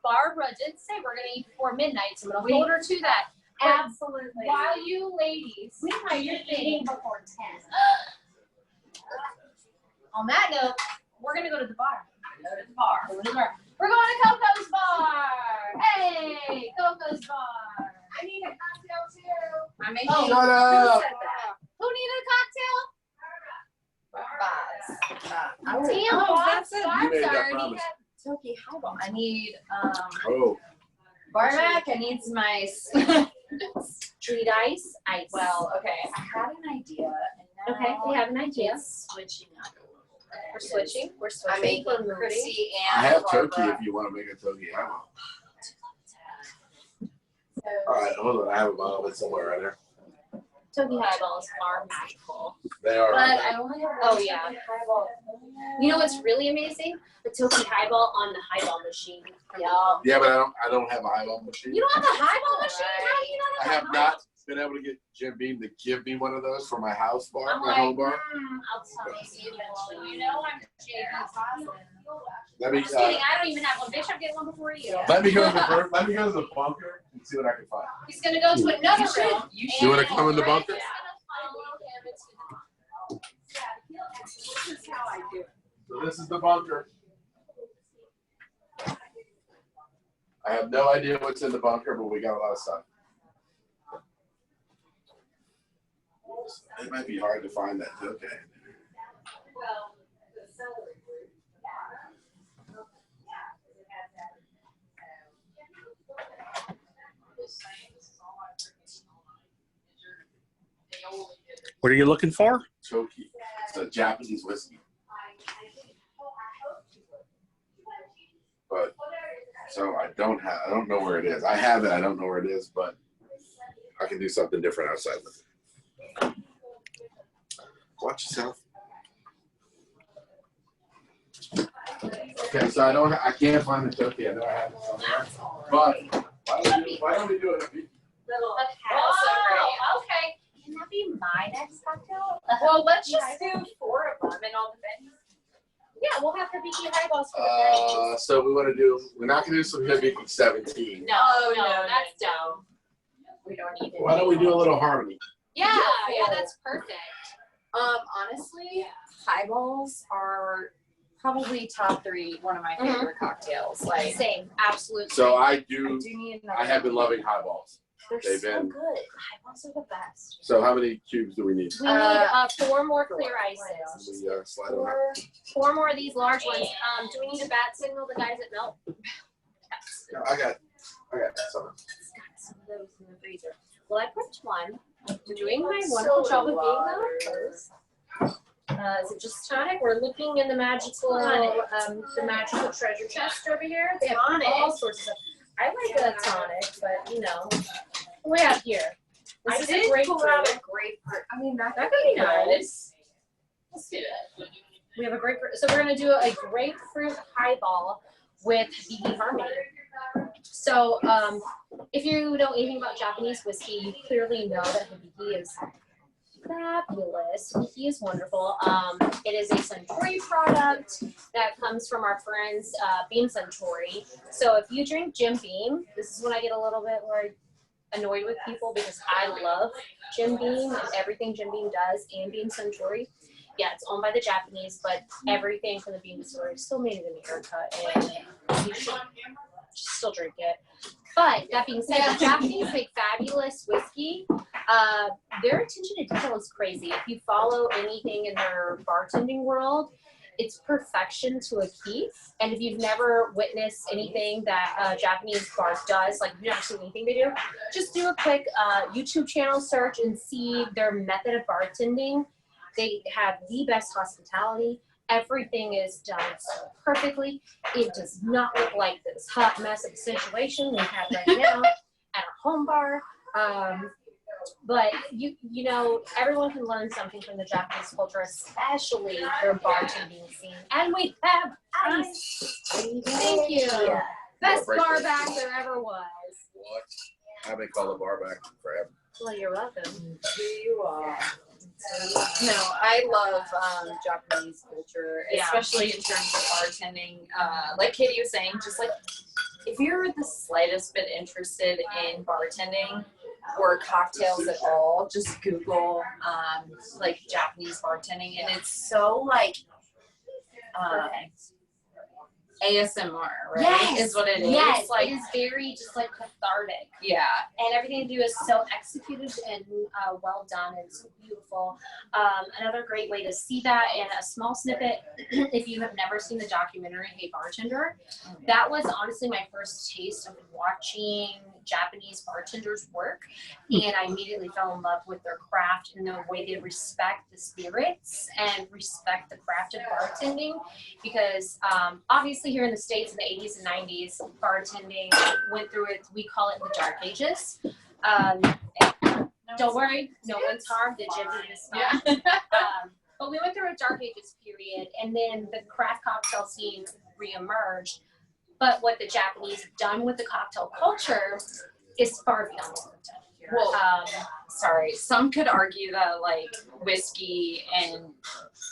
Barbara did say we're gonna eat before midnight, so I'm gonna hold her to that. But Absolutely. while you ladies, You're eating before 10. on that note, we're gonna go to the bar. Go to the bar. Go to the bar. We're going to Coco's Bar. Hey, Coco's Bar. I need a cocktail too. I may Oh. Shut Who up! said that? Who needed a cocktail? Oh, Damn, Bob. that's it. You Bob's made that already promise. got Toki highball. I need Oh, Barmac. I need some ice. treat ice. Well, okay. I had an idea, and now Okay, we have an idea. it's switching up. We're switching. We're I'm switching. making We're moving. Chrissy I and have Barbara. turkey if you want to make a turkey. I will. All right, hold on. I have a bottle of it somewhere right there. Toki highballs are magical. They are. But right I only have Oh, one yeah. highball. You know what's really amazing? The Toki highball on the highball machine. Yeah. Yeah, but I don't have a highball machine. You don't have a highball machine? How do you not I have have a not been able to get Jim Beam to give me one of those for my house bar, I'm my like, home bar. I'll tell you eventually. You know I'm JV. Let me I'm just kidding. I don't even have one. Bitch, I'm getting one before you. let me go to the bunker and see what I can find. He's gonna go to another room. You want to come in the bunker? This is how I do it. So this is the bunker. I have no idea what's in the bunker, but we got a lot of stuff. It might be hard to find that toke. What are you looking for? Toke. It's a Japanese whiskey. But so I don't know where it is. I have it, I don't know where it is, but I can do something different outside with it. Watch yourself. Okay, so I can't find the toke. I know I have it somewhere. But why don't we do it? Oh, okay. Can that be my next cocktail? Well, let's just do 4 of them and all the things. Yeah, we'll have Hibiki highballs for the night. So we're not gonna do some Hibiki 17. No, that's dumb. We don't need it. Why don't we do a little harmony? Yeah, that's perfect. Honestly, highballs are probably top 3 one of my favorite cocktails. Like, Same, absolutely. So I I do need another. I have been loving highballs. They're they've so been- good. Highballs are the best. So how many cubes do we need? We need 4 more clear ices. We slide them out. 4 more of these large ones. Do we need a bat signal the guys at Milk? No, I got some. Got some of those in the freezer. Well, I put one. Doing my wonderful job of being those. Is it just tonic? We're looking in the magical, the magical treasure chest over here. They have all sorts of stuff. I like a tonic, but you know, what we have here. I This is did a grapefruit. pull out a grapefruit. I mean, that That could could be be nice. Let's do that. We have a grapefruit. So we're gonna do a grapefruit highball with BB Harmony. So if you know anything about Japanese whiskey, you clearly know that Hibiki is fabulous. Hibiki is wonderful. It is a Suntory product that comes from our friends Beam Suntory. So if you drink Jim Beam, this is when I get a little bit more annoyed with people because I love Jim Beam and everything Jim Beam does and Beam Suntory. Yeah, it's owned by the Japanese, but everything from the Beam Suntory is still made in America, and you should still drink it. But that being said, the Japanese make fabulous whiskey. Their attention to detail is crazy. If you follow anything in their bartending world, it's perfection to a key. And if you've never witnessed anything that a Japanese bar does, like you've never seen anything they do, just do a quick YouTube channel search and see their method of bartending. They have the best hospitality. Everything is done so perfectly. It does not look like this hot mess of a situation we have right now at our home bar. But you know, everyone can learn something from the Japanese culture, especially their bartending scene. And we have ice. Thank you. Best bar back there ever was. What? I've been called a bar back forever. Well, you're welcome. you are. No, I love Japanese culture, Yeah. especially in terms of bartending. Like Katie was saying, just like if you're the slightest bit interested in bartending or cocktails at all, just Google like Japanese bartending, and it's so like ASMR, right? Yes. Is what it is. Yes, Like, it is very just like cathartic. yeah. And everything they do is so executed and well done and so beautiful. Another great way to see that in a small snippet, if you have never seen the documentary Hey Bartender, that was honestly my first taste of watching Japanese bartenders work. And I immediately fell in love with their craft and the way they respect the spirits and respect the craft of bartending. Because obviously here in the States in the 80s and 90s, bartending went through it, we call it the dark ages. Don't worry, no one's harmed. Did you do this? Yeah. But we went through a dark ages period, and then the craft cocktail scene reemerged. But what the Japanese have done with the cocktail culture is far beyond what we've done here. sorry, some could argue that like whiskey and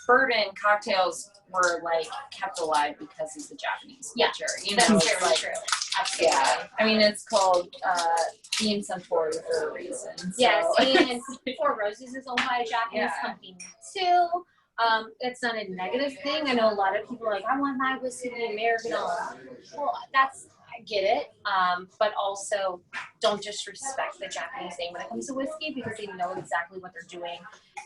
bourbon cocktails were like kept alive because of the Japanese culture. You know, That's it's very like, true. yeah. I mean, it's called being Suntory for a reason. So. Yes, and Four Roses is owned by a Japanese company too. It's not a negative thing. I know a lot of people are like, I want my whiskey to be American owned. Well, I get it. But also don't disrespect the Japanese name when it comes to whiskey because they know exactly what they're doing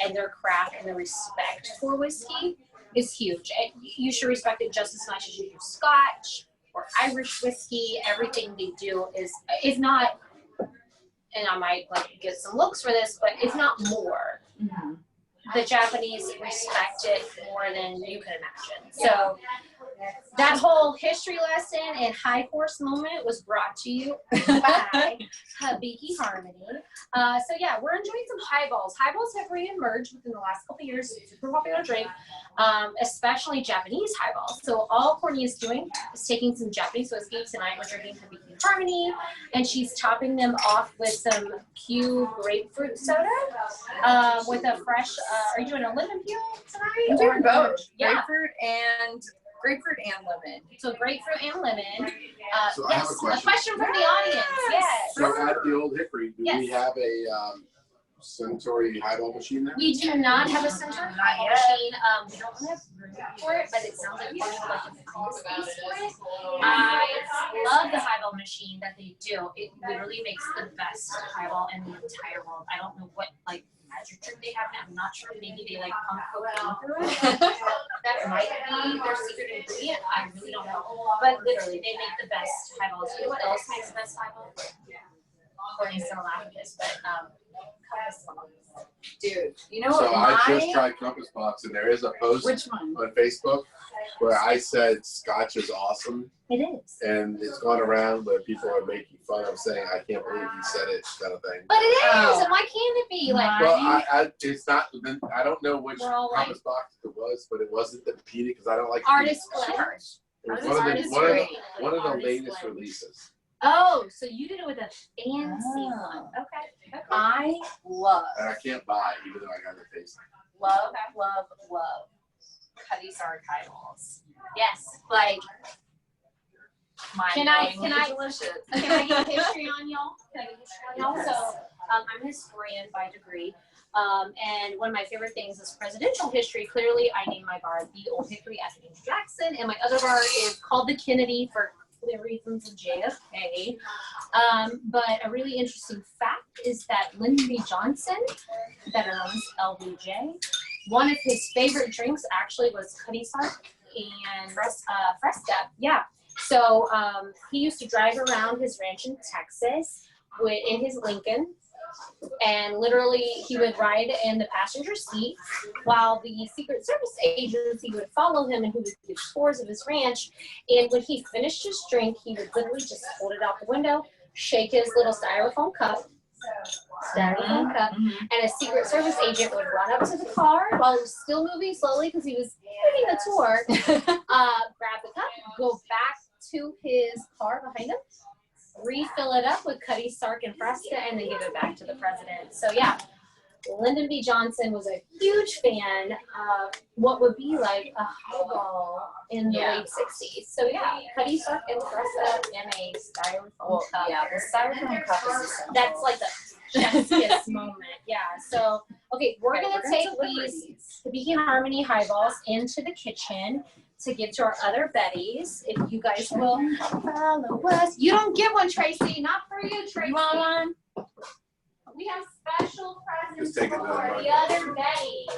and their craft and their respect for whiskey is huge. And you should respect it just as much as you do Scotch or Irish whiskey. Everything they do is, if not, and I might like get some looks for this, but if not more, the Japanese respect it more than you can imagine. So that whole history lesson and high horse moment was brought to you by Hibiki Harmony. So yeah, we're enjoying some highballs. Highballs have re-emerged within the last couple of years. Super popular drink, especially Japanese highballs. So all Courtney is doing is taking some Japanese whiskey. Tonight we're drinking Hibiki Harmony, and she's topping them off with some Q grapefruit soda with a fresh. Are you doing a lemon peel tonight? I'm doing both. Yeah. Grapefruit and lemon. So grapefruit and lemon. So I have Yes, a question. from the audience. Yes. So at the Old Hickory, do we Yes. have a Suntory highball machine there? We do not have a center highball machine. We don't have room for it, but it sounds like Courtney would like to call space for it. I love the highball machine that they do. It literally makes the best highball in the entire world. I don't know what like magic trick they have. I'm not sure. Maybe they like pump cocaine through it. That might be their secret ingredient. I really don't know. But literally, they make the best highballs. You know what else makes the best highball? Courtney's gonna laugh at this, but Compass Box. Dude, you know So what? I just tried Compass Box, and there is a post Which one? on Facebook where I said Scotch is awesome, It is. and it's going around where people are making fun of saying, "I can't believe you said it," kind of thing. But it is, Oh. and why can't it be? Like, Well, it's not. I don't know which We're all like- Compass Box it was, but it wasn't the peated because I don't like artist peated. blend. It was Artist one of blend. the Artist latest blend. releases. Oh, so you did it with a fancy Oh. one. Okay. I love, And I can't buy it, even though I got the taste. love Cuddy Sark highballs. Yes. Like, Can I- delicious. can I get history on y'all? Can I get history on y'all? So, I'm a historian by degree. And one of my favorite things is presidential history. Clearly, I named my bar the Old Hickory after Andrew Jackson, and my other bar is called the Kennedy for clear reasons of JFK. But a really interesting fact is that Lyndon B. Johnson, better known as LBJ, one of his favorite drinks actually was Cuddy Sark and Fresca. Yeah. So he used to drive around his ranch in Texas in his Lincoln. And literally, he would ride in the passenger seat while the Secret Service agency would follow him, and he would give tours of his ranch. And when he finished his drink, he would literally just hold it out the window, shake his little styrofoam cup, and a Secret Service agent would run up to the car while he was still moving slowly because he was giving the tour, grab the cup, go back to his car behind him, refill it up with Cuddy Sark and Fresca, and then give it back to the president. So yeah, Lyndon B. Johnson was a huge fan of what would be like a highball in the late 60s. So yeah, Cuddy Sark and Fresca in a styrofoam cup. Yeah, the styrofoam cup is essential. That's like the chef's kiss moment. Yeah. So okay, we're gonna take deliver these Hibiki Harmony highballs into the kitchen to give to our other Bettys. If you guys will follow us. You don't get one, Tracy. Not for you, Tracy. You want one? We have special presents Just take for another the other Bettys.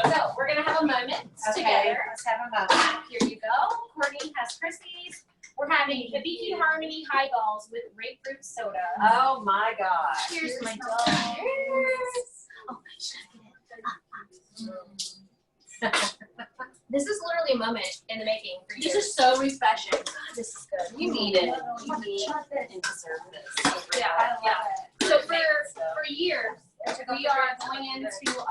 So we're gonna have a moment together. Let's have a moment. Here you go. Courtney has Christie's. We're having Hibiki Harmony highballs with grapefruit soda. Oh my gosh. Cheers, my dog. Cheers. Oh, this is literally a moment in the making for you. This is so refreshing. God, this is good. You need it. You need and deserve this. Yeah. So for years, we are going into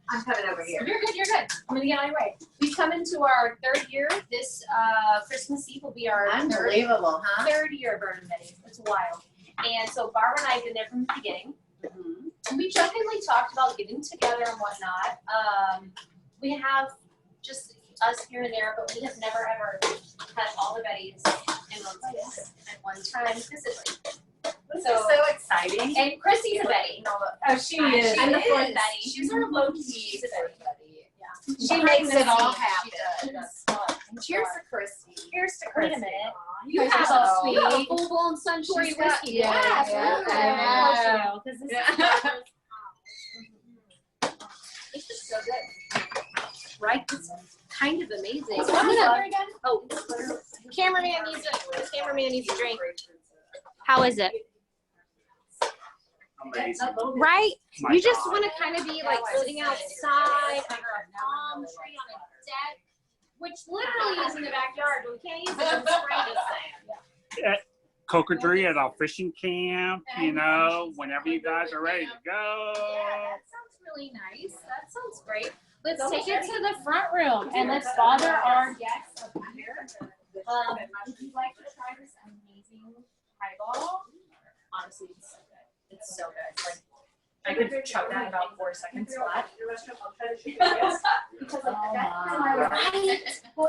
I'm coming over here. You're good. You're good. I'm gonna get on your way. We've come into our third year. This Christmas Eve will be our Unbelievable, huh? third year of Bourbon Bettys. It's wild. And so Barbara and I have been there from the beginning. we jokingly talked about getting together and whatnot. We have just us here and there, but we have never ever had all the Bettys in one place at one time physically. This is so exciting. And Chrissy's a Betty. Oh, she is. I'm the She fourth is. Betty. She's our low key. She's a Betty. She makes it all She happen. does. Cheers to Christy. Here's to Wait a Christy. minute. You You have have a a you have a full blown Suntory She's got- whiskey. yeah, absolutely. yeah. Of course you do, 'cause this it's just so good. Right? It's kind of amazing. So I'm gonna- Oh, cameraman needs a drink. How is it? Amazing. Right? My You just God. want to kind of be like sitting outside under a palm tree on a deck, which literally is in the backyard, but we can't use it in the spring. Cocodrie at our fishing camp, you know, whenever you guys are ready to go. Yeah, that sounds really nice. That sounds great. Let's take it to the front room and let's bother our guests up here. Would you like to try this amazing highball? Honestly, it's so good. It's so good. Like, I could chug that in about 4 seconds flat. Right.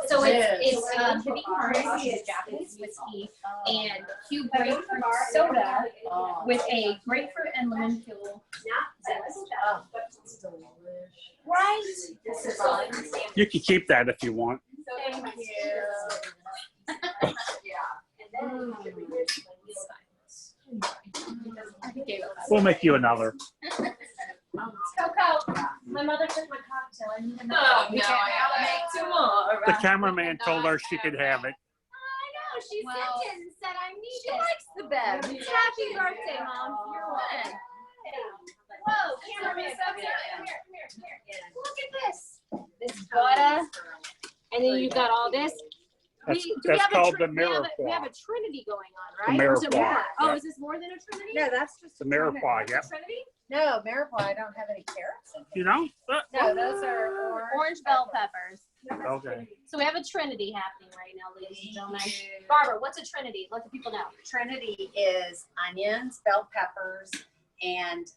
So it's Hippie Current, which is Japanese whiskey, and cube grapefruit soda with a grapefruit and lemon peel zest. Right. This is all. You can keep that if you want. Thank you. We'll make you another. Coco, my mother took my cocktail. I need another. Oh, no, I gotta make 2 more. The cameraman told her she could have it. I know, she sent it and said I need She it. likes the bed. Happy birthday, Mom. You're one. Whoa, cameraman, come here. Look at this. This butter. And then you've got all this. That's, Do we that's have a called tri- the we have Mirepoix. a trinity going on, The right? Or is it Mirepoix, more? Oh, yeah. is this more than a trinity? No, that's just The Mirepoix, yep. Trinity? No, Mirepoix, I don't have any carrots in You here. know? No, those are Orange bell peppers. Okay. So we have a trinity happening right now, ladies and gentlemen. Barbara, what's a trinity? Let the people know. Trinity is onions, bell peppers, and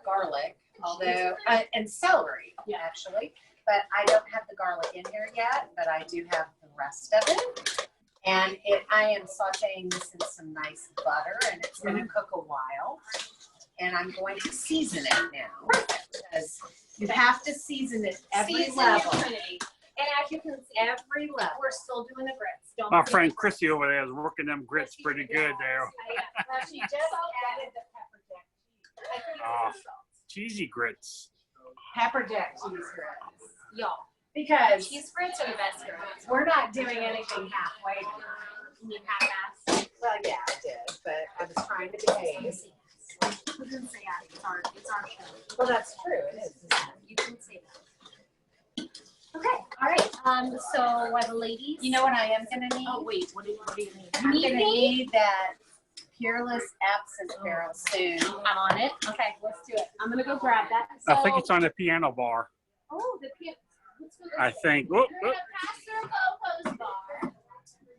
garlic, although, and celery, actually. But I don't have the garlic in here yet, but I do have the rest of it. And I am sauteing this in some nice butter, and it's going to cook a while. And I'm going to season it now, because you have to season it every Season level. your trinity. And as you can see, Every level. we're still doing the grits. Don't My forget. friend Chrissy over there is working them grits pretty good there. Well, she just added the pepper jack cheese. I think Ah. it's salt. Cheesy grits. Pepper jack cheese grits. Y'all, Because cheese grits are the best grits. we're not doing anything halfway. You mean half-assed? Well, yeah, I did, but I was trying to behave. You can say that. It's our show. Well, that's true, it is, isn't it? You can say that. Okay, all right. So what the ladies? You know what I am gonna need? Oh wait, what do you need? I'm gonna need that Peerless absinthe barrel soon. I'm on it. Okay, let's do it. I'm gonna go grab that. I think it's on the piano bar. Oh, the piano. Let's go this I way. think. We're Whoop, gonna whoop. pass through Coco's bar.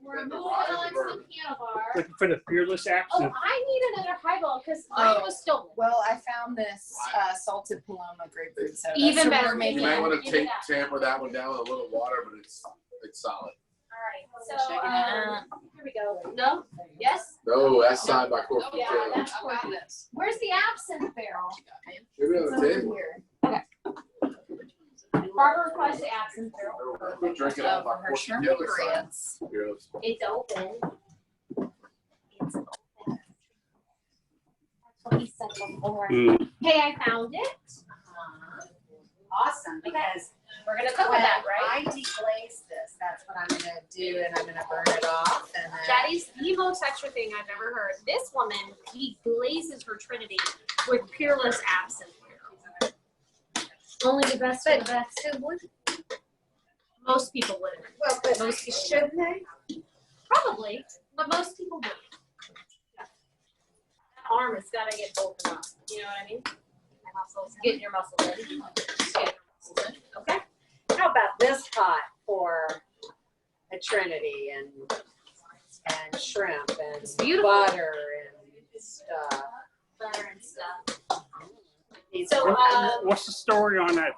We're moving on to the piano bar. Looking for the Fearless Oh, accent. I need another highball because mine was stolen. Well, I found this salted Paloma grapefruit soda. Even so better. we're making You might want Give to me that. tamper that one down with a little water, but it's solid. All right. So here we go. No. Yes. No, that's signed by corporate. Yeah, Taylor. that's this. Where's the absinthe barrel? Maybe on the table. Barbara requires the absinthe barrel. We'll drink it off our her corporate shrimp Taylor grits. side. Fearless. It's open. It's open. That's what he said before. Mm. Hey, I found it. Awesome, because We're gonna cook with when that, right? I deglaze this, that's what I'm gonna do, and I'm gonna burn it off, and then. That is the most extra thing I've ever heard. This woman, he glazes her Trinity with Peerless absinthe. Only the best of the best. Most people wouldn't. Well, but shouldn't they? Probably, but most people wouldn't. That arm has got to get bulked up. You know what I mean? My muscles. Getting your muscles in. Just getting your muscles in. Okay. How about this pot for a Trinity and shrimp and beautiful. butter and stuff? Butter and stuff. So, What's the story on that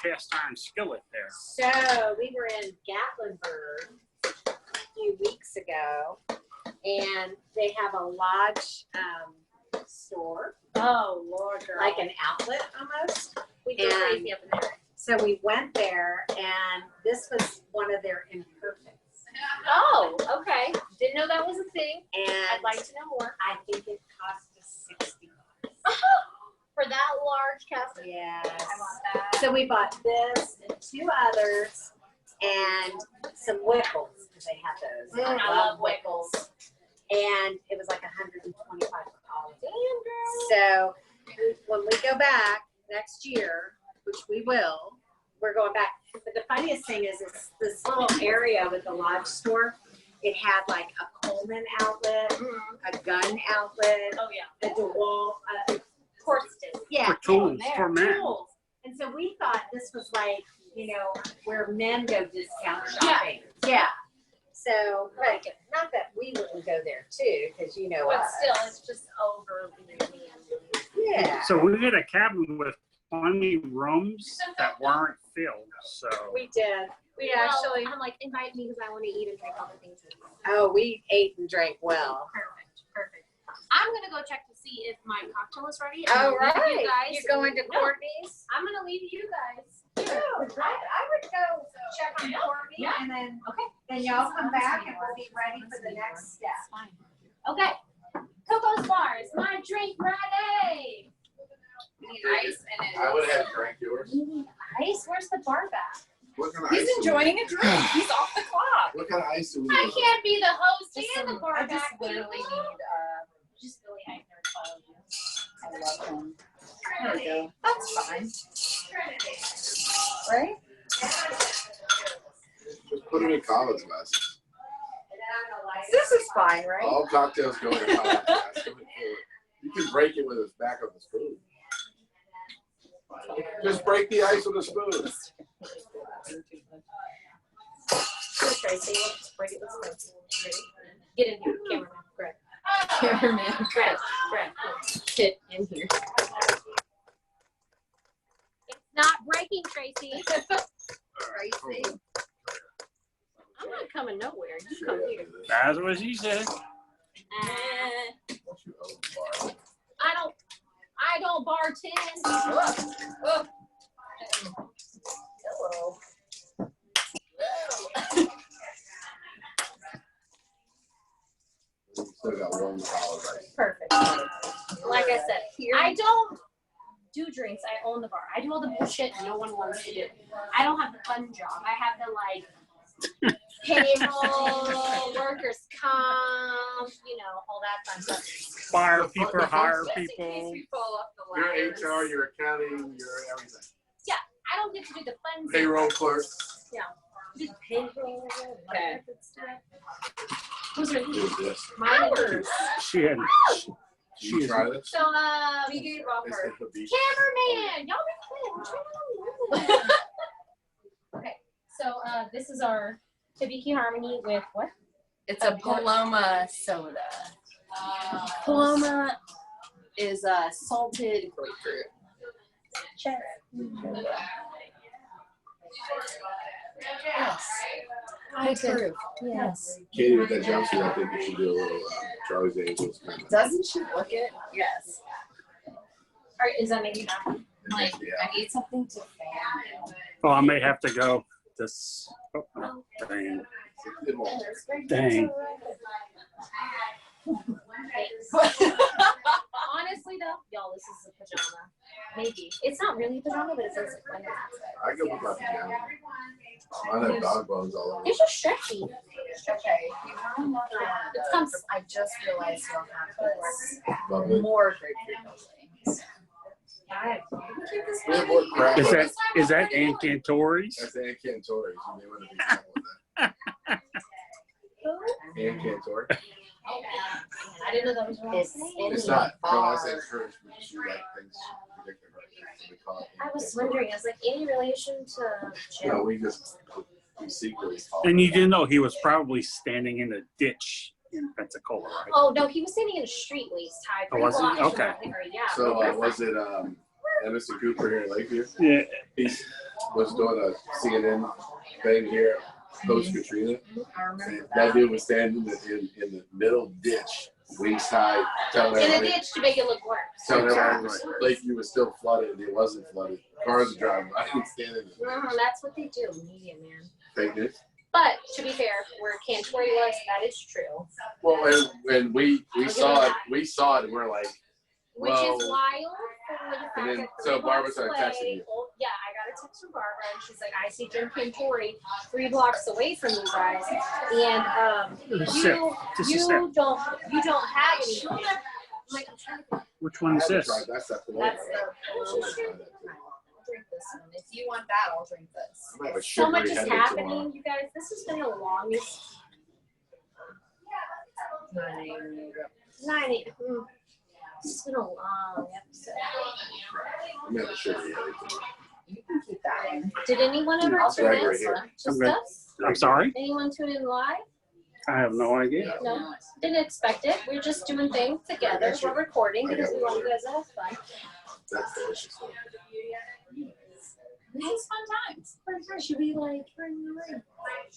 cast iron skillet there? So we were in Gatlinburg a few weeks ago, and they have a lodge store, oh Lord, girl. like an outlet almost. we go and- crazy up in there. So we went there, and this was one of their imperfects. Oh, okay. Didn't know that was a thing. And I'd like to know more. I think it cost us $60. For that large cast. Yes. I want that. So we bought this and 2 others, and some Wickles, because they have those. I love Wickles. And it was like $125 for all of them. So when we go back next year, which we will, we're going back. But the funniest thing is it's this little area with the lodge store. It had like a Coleman outlet, a gun outlet, Oh yeah. a DeWalt, Of course it is. yeah, For tools, for men. tools. And so we thought this was like, you know, where men go discount shopping. Yeah. So, but not that we wouldn't go there too, because you know But us. still, it's just overly manly. Yeah. So we had a cabin with plenty rooms that weren't filled. So We did. We actually, I'm like, invite me because I want to eat and drink all the things. oh, we ate and drank well. Perfect, perfect. I'm gonna go check to see if my cocktail is ready. All I'm gonna leave right. you guys. You're going to No, Courtney's? I'm gonna leave you guys. I would go check on Courtney, Yeah. and then, Okay. then y'all come back and we'll be ready for the next step. Okay. Coco's Bars, my drink ready. You need ice and it. I would have drank yours. Ice? Where's the bar back? What kind of He's ice? do we- enjoying a drink. He's off the clock. What kind of ice do we I have? can't be the host Just and the some- bar I just back. literally need Just Billy Eichner followed you. I love him. There we go. That's fine. Right? Just put it in college glasses. This is fine, right? All cocktails go in college glasses. You can break it with the back of the spoon. Just break the ice with a spoon. Here, Tracy, let's break it with spoons. Ready? Get in here, cameraman. Greg. Cameraman. Greg. Get in here. It's not breaking, Tracy. Tracy. I'm not coming nowhere. You come here. that's what she said. I don't bartend. Oh. Hello. Still got one college ice. Perfect. Like I said, I don't do drinks. I own the bar. I do all the bullshit no one wants to do. I don't have the fun job. I have the like payroll, workers comp, you know, all that fun stuff. Fire people, hire Just in case people. we fall off the Your ladders. HR, your accounting, your everything. I don't get to do the fun Payroll clerk. Do the payroll. Okay. Who's her? Who's this? Mine and hers. She had. You She try this? So, We gave off It's our. the beach. cameraman, y'all be quick. Okay, so this is our Hibiki Harmony with what? It's a Paloma soda. Paloma is a salted grapefruit. Check. Yes. I approve. Yes. Katie with that jumpsuit, I think you should do a little Charlie's Angels kind of. Doesn't she look it? Yes. Alright, is that making that? Like, Yeah. I need something to fan. Oh, I may have to go. This. Oh, dang. It won't. Dang. Honestly though, y'all, this is a pajama. Maybe. It's not really a pajama, but it says under. I go with my pajamas. Mine have dog bones all over. It's just stretchy. Okay. It comes. I just realized you'll have Lovely. more grapefruit buildings. We have more crap. Is that Aunt Cantori's? That's Aunt Cantori's. You may want to be careful with that. Aunt Cantori. I didn't know that was wrong. It's not. No, that's encouragement. She like things predictive right. So we call it I Aunt was Cantori. wondering, I was like, any relation to No, Jim? we just we secretly call And it. you didn't know he was probably standing in a ditch in Pensacola, right? Oh no, he was standing in the street when he was tied. Oh, was he? Pretty block Okay. from Hickory, yeah. So was it Anderson Cooper here in Lakeview. Yeah. He was doing a CNN thing here post Katrina. And that dude was standing in the middle ditch, waist high, telling In a everybody, ditch to make it look worse. telling everybody Lakeview was still flooded and it wasn't flooded. Cars were driving by. I didn't stand in it. That's what they do, media man. Fake news. But to be fair, where Cantori was, that is true. Well, when we saw it, and we're like, Which well, is wild for the fact and then that so 3 Barbara blocks started away, texting you. well, yeah, I got a text from Barbara, and she's like, I see Jim Cantori 3 blocks away from you guys, and you don't have anything. I'm like, I'm trying to. Which one is this? That's the one. That's the drink this one. If you want that, I'll drink this. I'm gonna have a So much sugary is headache happening, tomorrow. you guys. This has been the longest 9 8. This has been a long episode. I'm gonna have a sugary headache tomorrow. You can keep that one. Did anyone ever It's tune right in? right here. Just I'm us? I'm sorry? Anyone tune in live? I have no idea. No, didn't expect it. We're just doing things together. We're recording because we want you guys to have fun. That's delicious. This is fun times. Should we like turn the ring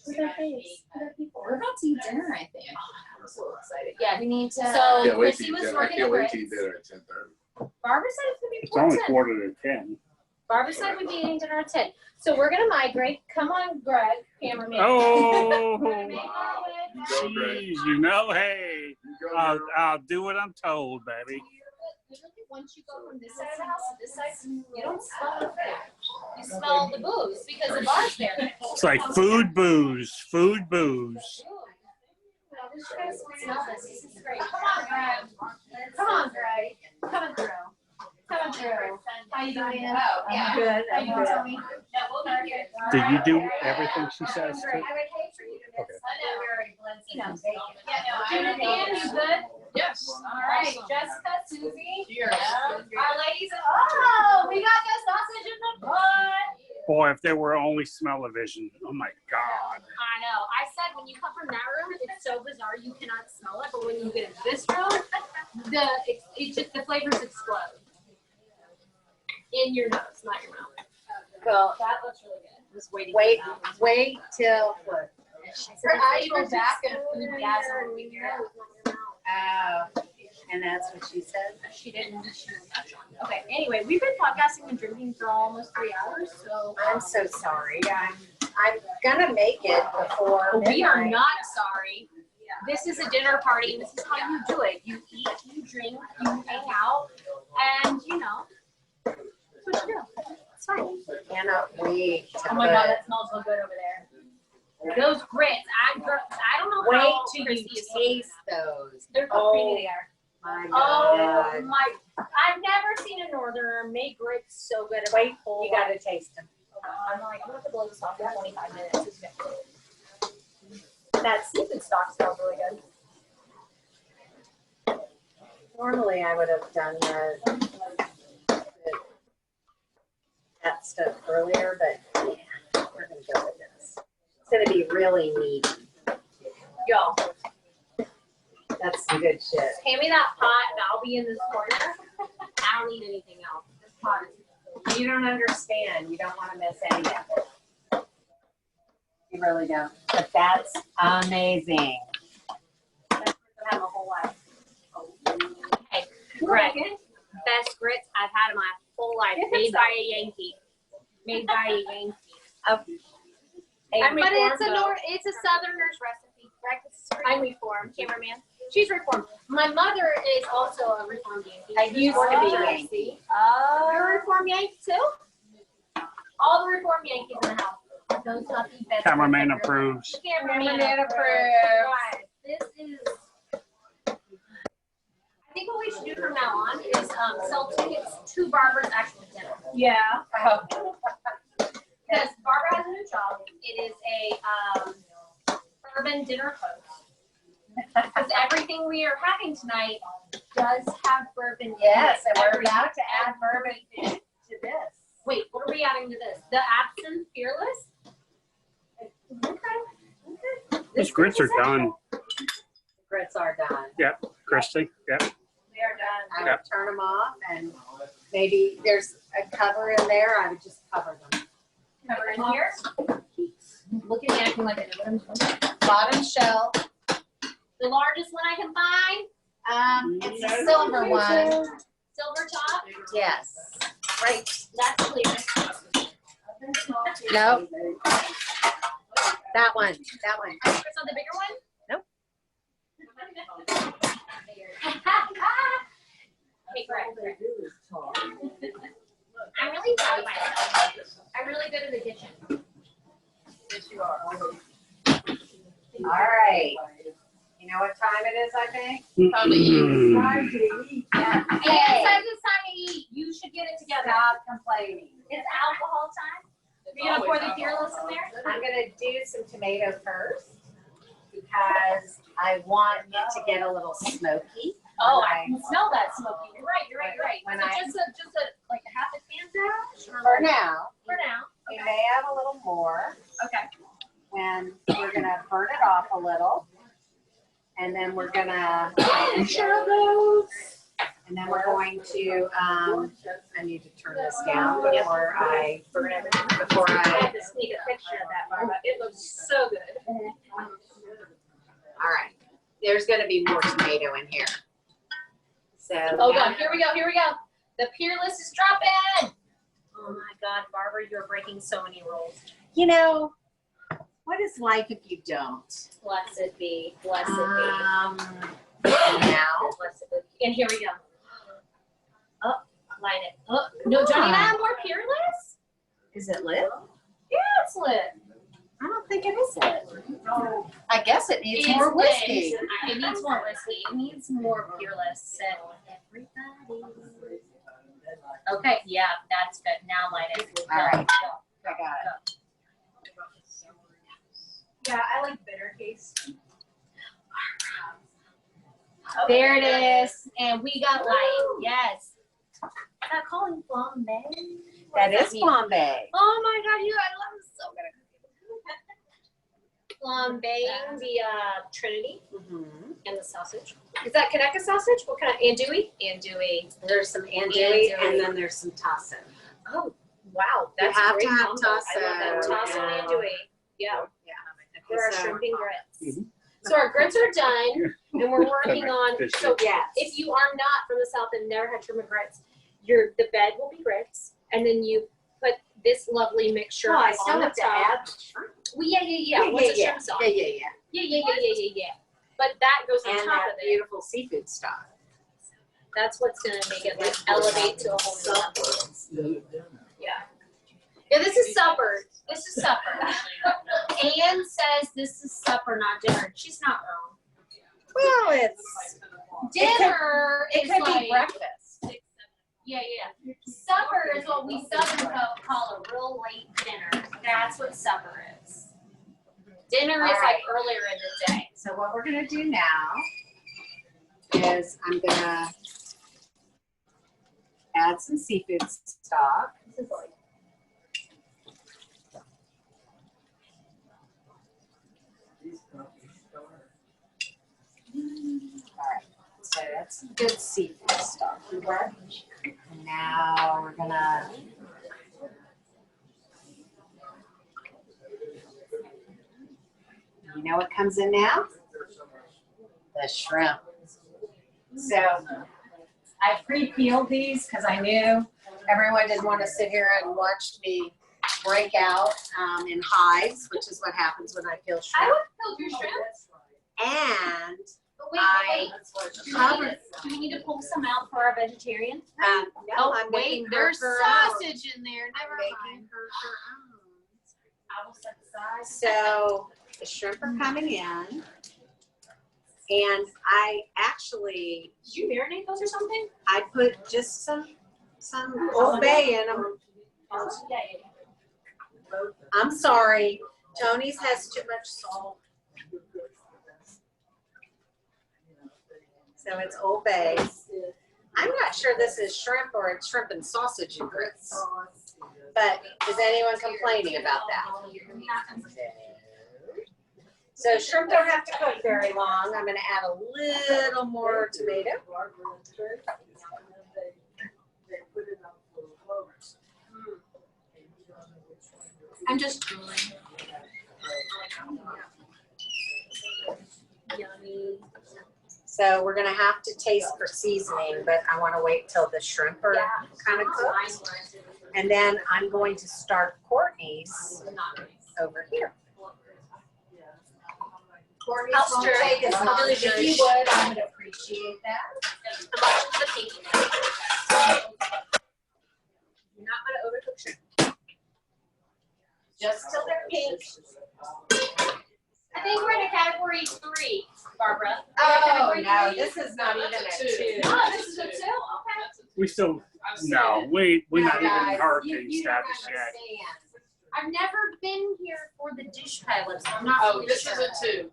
with our face, with our people? We're about to eat dinner, I think. I'm so excited. Yeah, we need to. So Can't wait to Chrissy eat was dinner. I working can't the wait to eat grits. dinner at 10:30. Barbara said it's gonna be It's only 10. 9:45. Barbara said we'd be eating dinner at 10. So we're gonna migrate. Come on, Greg, cameraman. Oh, We're gonna make our way. jeez, you know, hey, I'll do what I'm told, baby. Literally, once you go from this side of the house to this side, you don't smell the food. You smell the booze because the bar's there. It's like food, booze, food, boose. I wish you guys could smell this. This is great. Come on, Greg. Come on, Greg. Coming through. Coming through. How you doing? Oh, yeah. Good. How you doing, Tony? No, we'll be here. Did you do everything she says to? I would hate for you to miss. Okay. I know. You know, Yeah, no, I Junior Dan, you good? Yes. All right, Jessica, Susie. Cheers. Our ladies. Oh, we got the sausage in the butt. Boy, if there were only smell-o-vision. Oh my God. I know. I said when you come from that room, it's so bizarre you cannot smell it, but when you get in this room, the flavors explode in your nose, not your mouth. Well, That looks really good. just wait till what? Her eyes go back and food gasm when we hear it. Oh, and that's what she said. She didn't. Okay. Anyway, we've been podcasting and drinking for almost 3 hours, so I'm so sorry. I'm gonna make it before we are midnight. not sorry. This is a dinner party, and this is how you do it. You eat, you drink, you hang out, and you know, that's what you do. It's fine. Cannot wait to Oh my God, that smells so good over there. Those grits, I don't know wait how till crispy you is. taste those. They're so creamy, they are. My Oh God. my! I've never seen a northerner make grits so good. Wait, you gotta taste them. I'm like, I'm gonna have to blow this off for 25 minutes. That seafood stock smells really good. Normally I would have done that stuff earlier, but yeah, we're gonna go with this. It's gonna be really meaty. Yo, That's some good shit. hand me that pot and I'll be in this corner. I don't need anything else. This pot is. You don't understand. You don't want to miss any of it. You really don't. But that's amazing. That's I have a whole life. Hey, Greg, best grits I've had in my whole life. Made by a Yankee. Made by a Yankee. But it's a Southerner's recipe. Right? I'm reformed. Cameraman. She's reformed. My mother is also a reformed Yankee. I used to be Oh, Yankee. You're a reformed Yankee too? All the reformed Yankees in the house. Those not the best. Cameraman approves. The cameraman approves. Right. This is. I think what we should do from now on is sell tickets to Barbara's actual dinner. Yeah. Because Barbara has a new job. It is a bourbon dinner host. Because everything we are having tonight does have bourbon in it. Yes, and we're Every- about to add bourbon to this. Wait, what are we adding to this? The Absinthe Fearless? Okay. Those grits are done. Grits are done. Yep, Christy. Yep. They're done. I would turn them off, and maybe there's a cover in there. I would just cover them. Cover in here. Look at me acting like I know what I'm doing. Bottom shelf. The largest one I can find, It's a silver one. silver top. Yes. Right. That's clear. No. That one. That one. It's not the bigger one? Nope. Hey, Greg. I'm really proud of myself. I'm really good in the kitchen. Yes, you are. All right. You know what time it is, I think? Yeah. Hey, besides this time to eat, you should get it together. Stop complaining. It's alcohol time. Are you gonna pour the fearless in there? I'm gonna do some tomato first because I want it to get a little smoky. Oh, I can smell that smoky. You're right. When So I- just a like a half a can dash? Or For like- now, For now. we Okay. may add a little more Okay. when we're gonna burn it off a little. And then we're gonna, and then we're going to, I need to turn this down before I I had to sneak a picture of that, Barbara. It looks so good. all right. There's gonna be more tomato in here. So. Oh God, here we go. The Peerless is dropping. Oh my God, Barbara, you're breaking so many rules. You know, what is life if you don't? Blessed be, blessed be. Now, Blessed be. And here we go. Oh, light it. Oh, no, don't you have more Peerless? is it lit? Yeah, it's lit. I don't think it is lit. I guess it needs It's more lit. whiskey. It needs more whiskey. It needs more Peerless. Said everybody. Okay, yeah, that's good. Now light it. Go, All right. go. I got it. Yeah, I like bitter taste. There it is. And we got light. Yes. Is that calling flambe? That is flambe. Oh my God, you! I love this so good. Flambeing the Trinity and the sausage. Is that Kaneka sausage? What kind of andouille? Andouille. There's some andouille and then there's some tasso. Oh wow, that's You have a great to have combo. I love that tasso, tasso and yeah. andouille. Yeah. For our So- shrimping grits. So our grits are done, and we're working on. So Yes. if you are not from the South and never had shrimp and grits, the bed will be grits, and then you put this lovely mixture Well, I on still the have to top. add shrimp. Well, yeah. What's a shrimp sauce? Yeah. Yeah. But that goes on And top that of it. beautiful seafood stock. That's what's gonna make it like elevate to a whole new level. Yeah. Yeah, this is supper. This is supper. Anne says this is supper, not dinner. She's not wrong. Well, it's Dinner it is could like be breakfast. Yeah. Supper is what we Southern folk call a real late dinner. That's what supper is. Dinner is like earlier in the day. So what we're gonna do now is I'm gonna add some seafood stock. This is like Alright, so that's some good seafood stock. Now we're gonna you know what comes in now? The shrimp. So I pre-peeled these because I knew everyone didn't want to sit here and watch me break out in hives, which is what happens when I peel I shrimp. would peel your shrimp. And But wait. covered. Do we need to pull some out for our vegetarian? No, I'm making her there's her own. sausage in there. I'm Never making mind. her own. I will set aside. So the shrimp are coming in. And I actually, Did you marinate those or something? I put just some Old Bay in them. Yeah. I'm sorry, Tony's has too much salt. So it's Old Bay. I'm not sure this is shrimp or it's shrimp and sausage and grits. But is anyone complaining about that? So shrimp don't have to cook very long. I'm gonna add a little more tomato. I'm just drooling. Yummy. So we're gonna have to taste for seasoning, but I wanna wait till the shrimp are kind of cooked. And then I'm going to start Courtney's over here. Courtney's Helps won't stir. take as long Really as good. you would. I would appreciate that. I'm watching the pink. You're not gonna overcook shrimp. Just till they're pink. I think we're in a category 3, Barbara. Oh, no, this is not even a 2. Oh, this is a 2? Okay. We still, no, we're not even Guys, in hurricane you don't status yet. understand. I've never been here for the dish pilot, so I'm not Oh, really this sure. is a 2.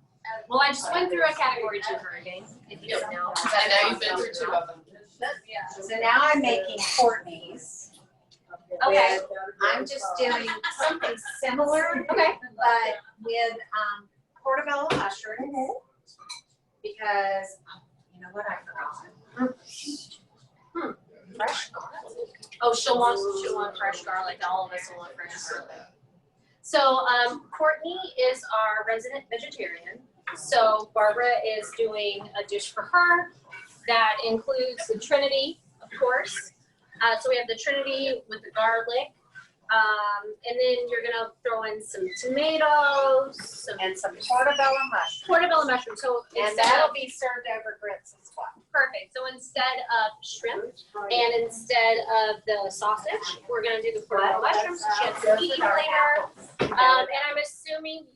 Well, I just went through a category 2 hurricane, if you don't know. I know you've been through 2 of them. So now I'm making Courtney's. Okay. With- I'm just doing something similar. Okay. But with portobello mushrooms. Because, you know what I forgot? Fresh garlic. Oh, she'll want fresh garlic. All of us will want fresh garlic. So, Courtney is our resident vegetarian. So Barbara is doing a dish for her that includes the Trinity, of course. So we have the Trinity with the garlic. And then you're gonna throw in some tomatoes, And some portobello mushrooms. portobello mushrooms. So And instead that'll of, be served over grits as well. perfect. So instead of shrimp and instead of the sausage, we're gonna do the portobello mushrooms. She has zucchini flavor. And I'm assuming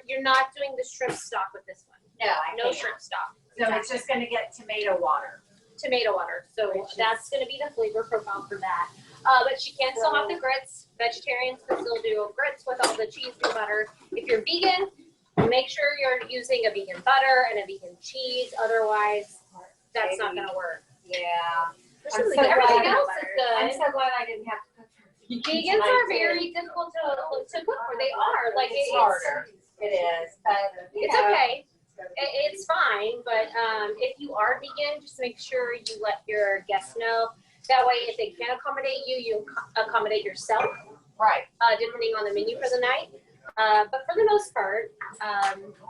you're not doing the shrimp stock with this one. No, I No can't. shrimp stock. So it's just gonna get tomato water. Tomato water. So that's gonna be the flavor profile for that. But she can still have the grits. Vegetarians can still do grits with all the cheese and butter. If you're vegan, make sure you're using a vegan butter and a vegan cheese. Otherwise, that's not gonna work. Yeah. Really so good. Everything glad- else is I'm good. so glad I didn't have to cook. Vegans are very difficult to cook for. They are. Like It's harder. It is, but you It's know, okay. It's fine, but if you are vegan, just make sure you let your guests know. That way, if they can't accommodate you, you accommodate yourself, right. depending on the menu for the night. But for the most part,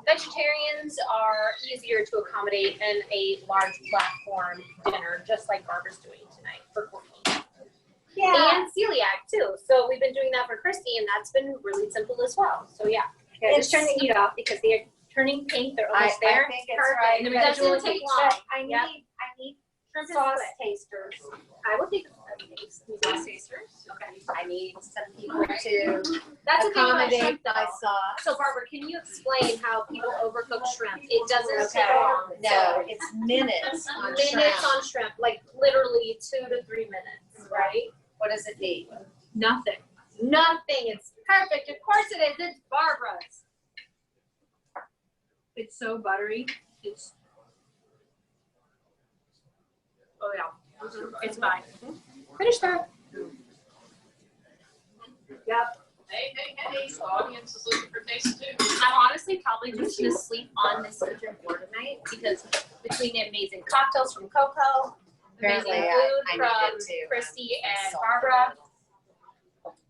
vegetarians are easier to accommodate in a large platform dinner, just like Barbara's doing tonight for Courtney. Yeah. And celiac too. So we've been doing that for Christy, and that's been really simple as well. So yeah, just turn the heat off because they're turning pink. They're almost there. I think it's Perfect. right. And the but residual will take long. I need, Yep. I need Shrimp is sauce quick. tasters. I will take a taste. Sauce tasters. Okay. I need some people to That's a thing about accommodate shrimp my though. sauce. So Barbara, can you explain how people overcook shrimp? It doesn't take Okay. long. No, it's minutes on Minutes shrimp. on shrimp, like literally 2 to 3 minutes, right? What does it need? Nothing. Nothing. It's perfect. Of course it is. It's Barbara's. It's so buttery. It's. Oh yeah. It's fine. Finish that. Yep. Hey, the audience is looking for taste too. I'm honestly probably just gonna sleep on this kitchen floor tonight because between the amazing cocktails from Coco, amazing Apparently, food I from needed to. Christy and Barbara,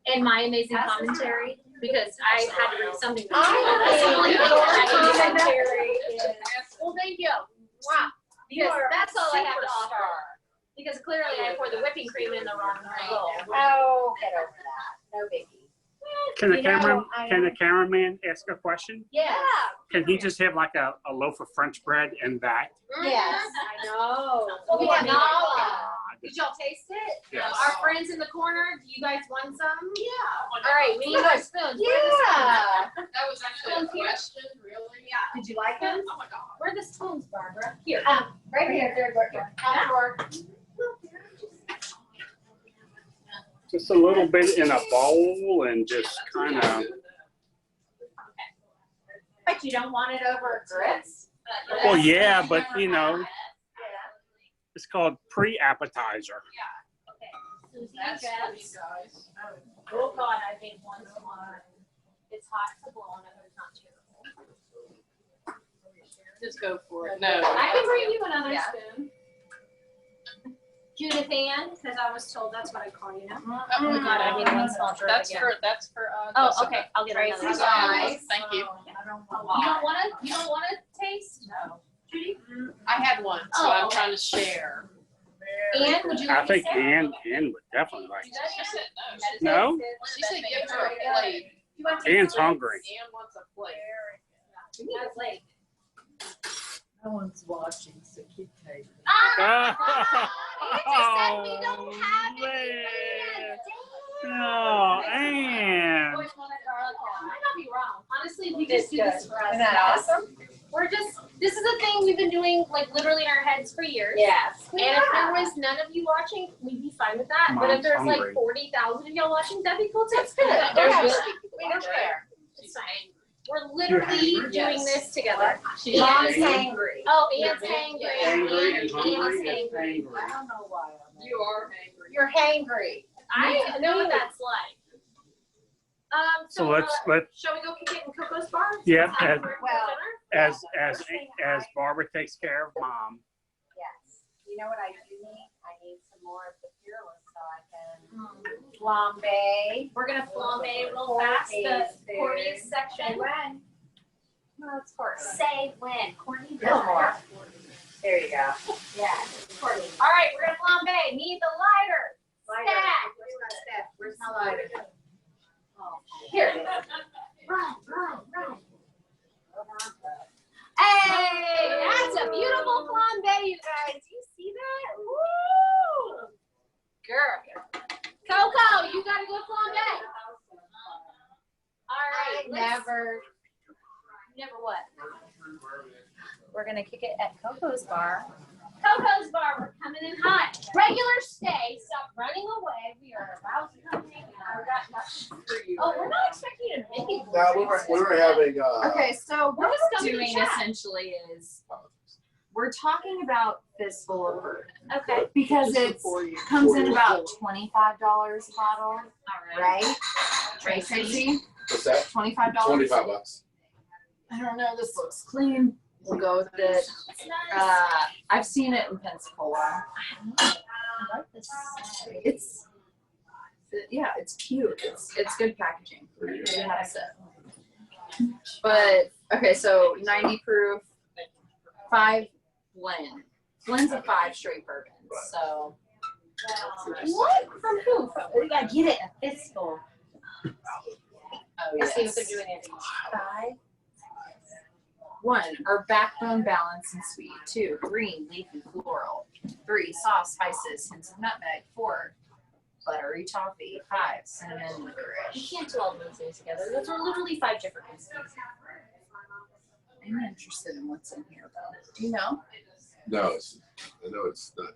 and my amazing commentary because I had to read something. That's the only thing that I can do. Well, thank you. Wow. Because that's all I have to offer. Because clearly I poured the whipping cream in the wrong bowl. Oh, get over that. No biggie. Can the You know, cameraman ask a question? Yeah. Can he just have like a loaf of French bread and that? Yes, I know. Well, we have Nala. Nala. Did y'all taste it? Yes. Our friends in the corner, do you guys want some? Yeah. All right, we need our spoons. Yeah. That was actually a question, really? Yeah. Did you like them? Oh my God. Where are the spoons, Barbara? Here. Right here, third door. Just a little bit in a bowl and just kind of. But you don't want it over grits? Well, yeah, but you know, it's called pre-appetizer. Susie That's and for you Jess. guys. Oh God, I made one. It's hot to blow on it, but it's not terrible. Just go for it. No. I can bring you another Yeah. spoon. Judith Ann, because I was told that's what I call you now. Oh, God, I mean, that's for Oh, Jessica. okay. I'll get Tracy's another. eyes. Thank you. You don't want to taste? No. Judy? I had one, so Oh, I'm okay. trying to share. Ann, would you I like to think say? Ann would definitely like She it. said no. No? She said give her a plate. You want to Ann's hungry. Ann wants a plate. That's late. No one's watching, so keep taking. Ah! Ann just said we don't have any man. plans. Oh, Ann. Always wanted garlic. I might not be wrong. Honestly, we just do this for us. Isn't that awesome? This is a thing we've been doing like literally in our heads for years. Yes. And if there was none of you watching, we'd be fine with that. But if Mom's there's hungry. like 40,000 of y'all watching, that'd be cool too. That's good. There's Okay. really- We don't care. It's fine. We're literally doing Yes. this together. She's Mom's angry. hangry. Oh, Ann's hangry. Angry and Ann's hungry and hangry. angry. I don't know why I'm You are angry. You're hangry. I know what that's like. So let's Shall we go kick it in Coco's bar? Yeah, Time and- for Well, as Barbara takes care of Mom. Yes. You know what I do need? I need some more of the Fearless so I can flambe. We're gonna flambe real fast. The Courtney's section. When? No, it's Courtney. Say when. Courtney Little does more. that. There you go. Yeah, Courtney. All right, we're gonna flambe. Need the lighter. Stack. Where's my lighter? Here it is. Run. Hey, that's a beautiful flambe, you guys. You see that? Woo! Girl. Coco, you got a good flambe. All right. Never. Never what? We're gonna kick it at Coco's bar. Coco's bar, we're coming in hot. Regular stay, stop running away. We are about to come hang out. Oh, we're not expecting you to make it. No, we were having Okay, so We're what just we're coming to doing chat. essentially is we're talking about fistful of bourbon Okay. because it comes in about $25 a bottle, All right? Tracy, what's that? $25. $25. I don't know. This looks clean. We'll go with it. It's nice. I've seen it in Pensacola. I like this. It's it's cute. It's good packaging. You have a sip. But okay, so 90 proof, 5 blend. Blends of 5 straight bourbons. So What? From who? We gotta get it a fistful. oh Let's see what yes. they're doing at 5. 1, are backbone balanced and sweet. 2, green, leafy, floral. 3, soft spices, hints of nutmeg. 4, buttery toffee. 5, cinnamon You licorice. can't do all those things together. Those are literally 5 different things. I'm interested in what's in here though. Do you know? No, I know it's not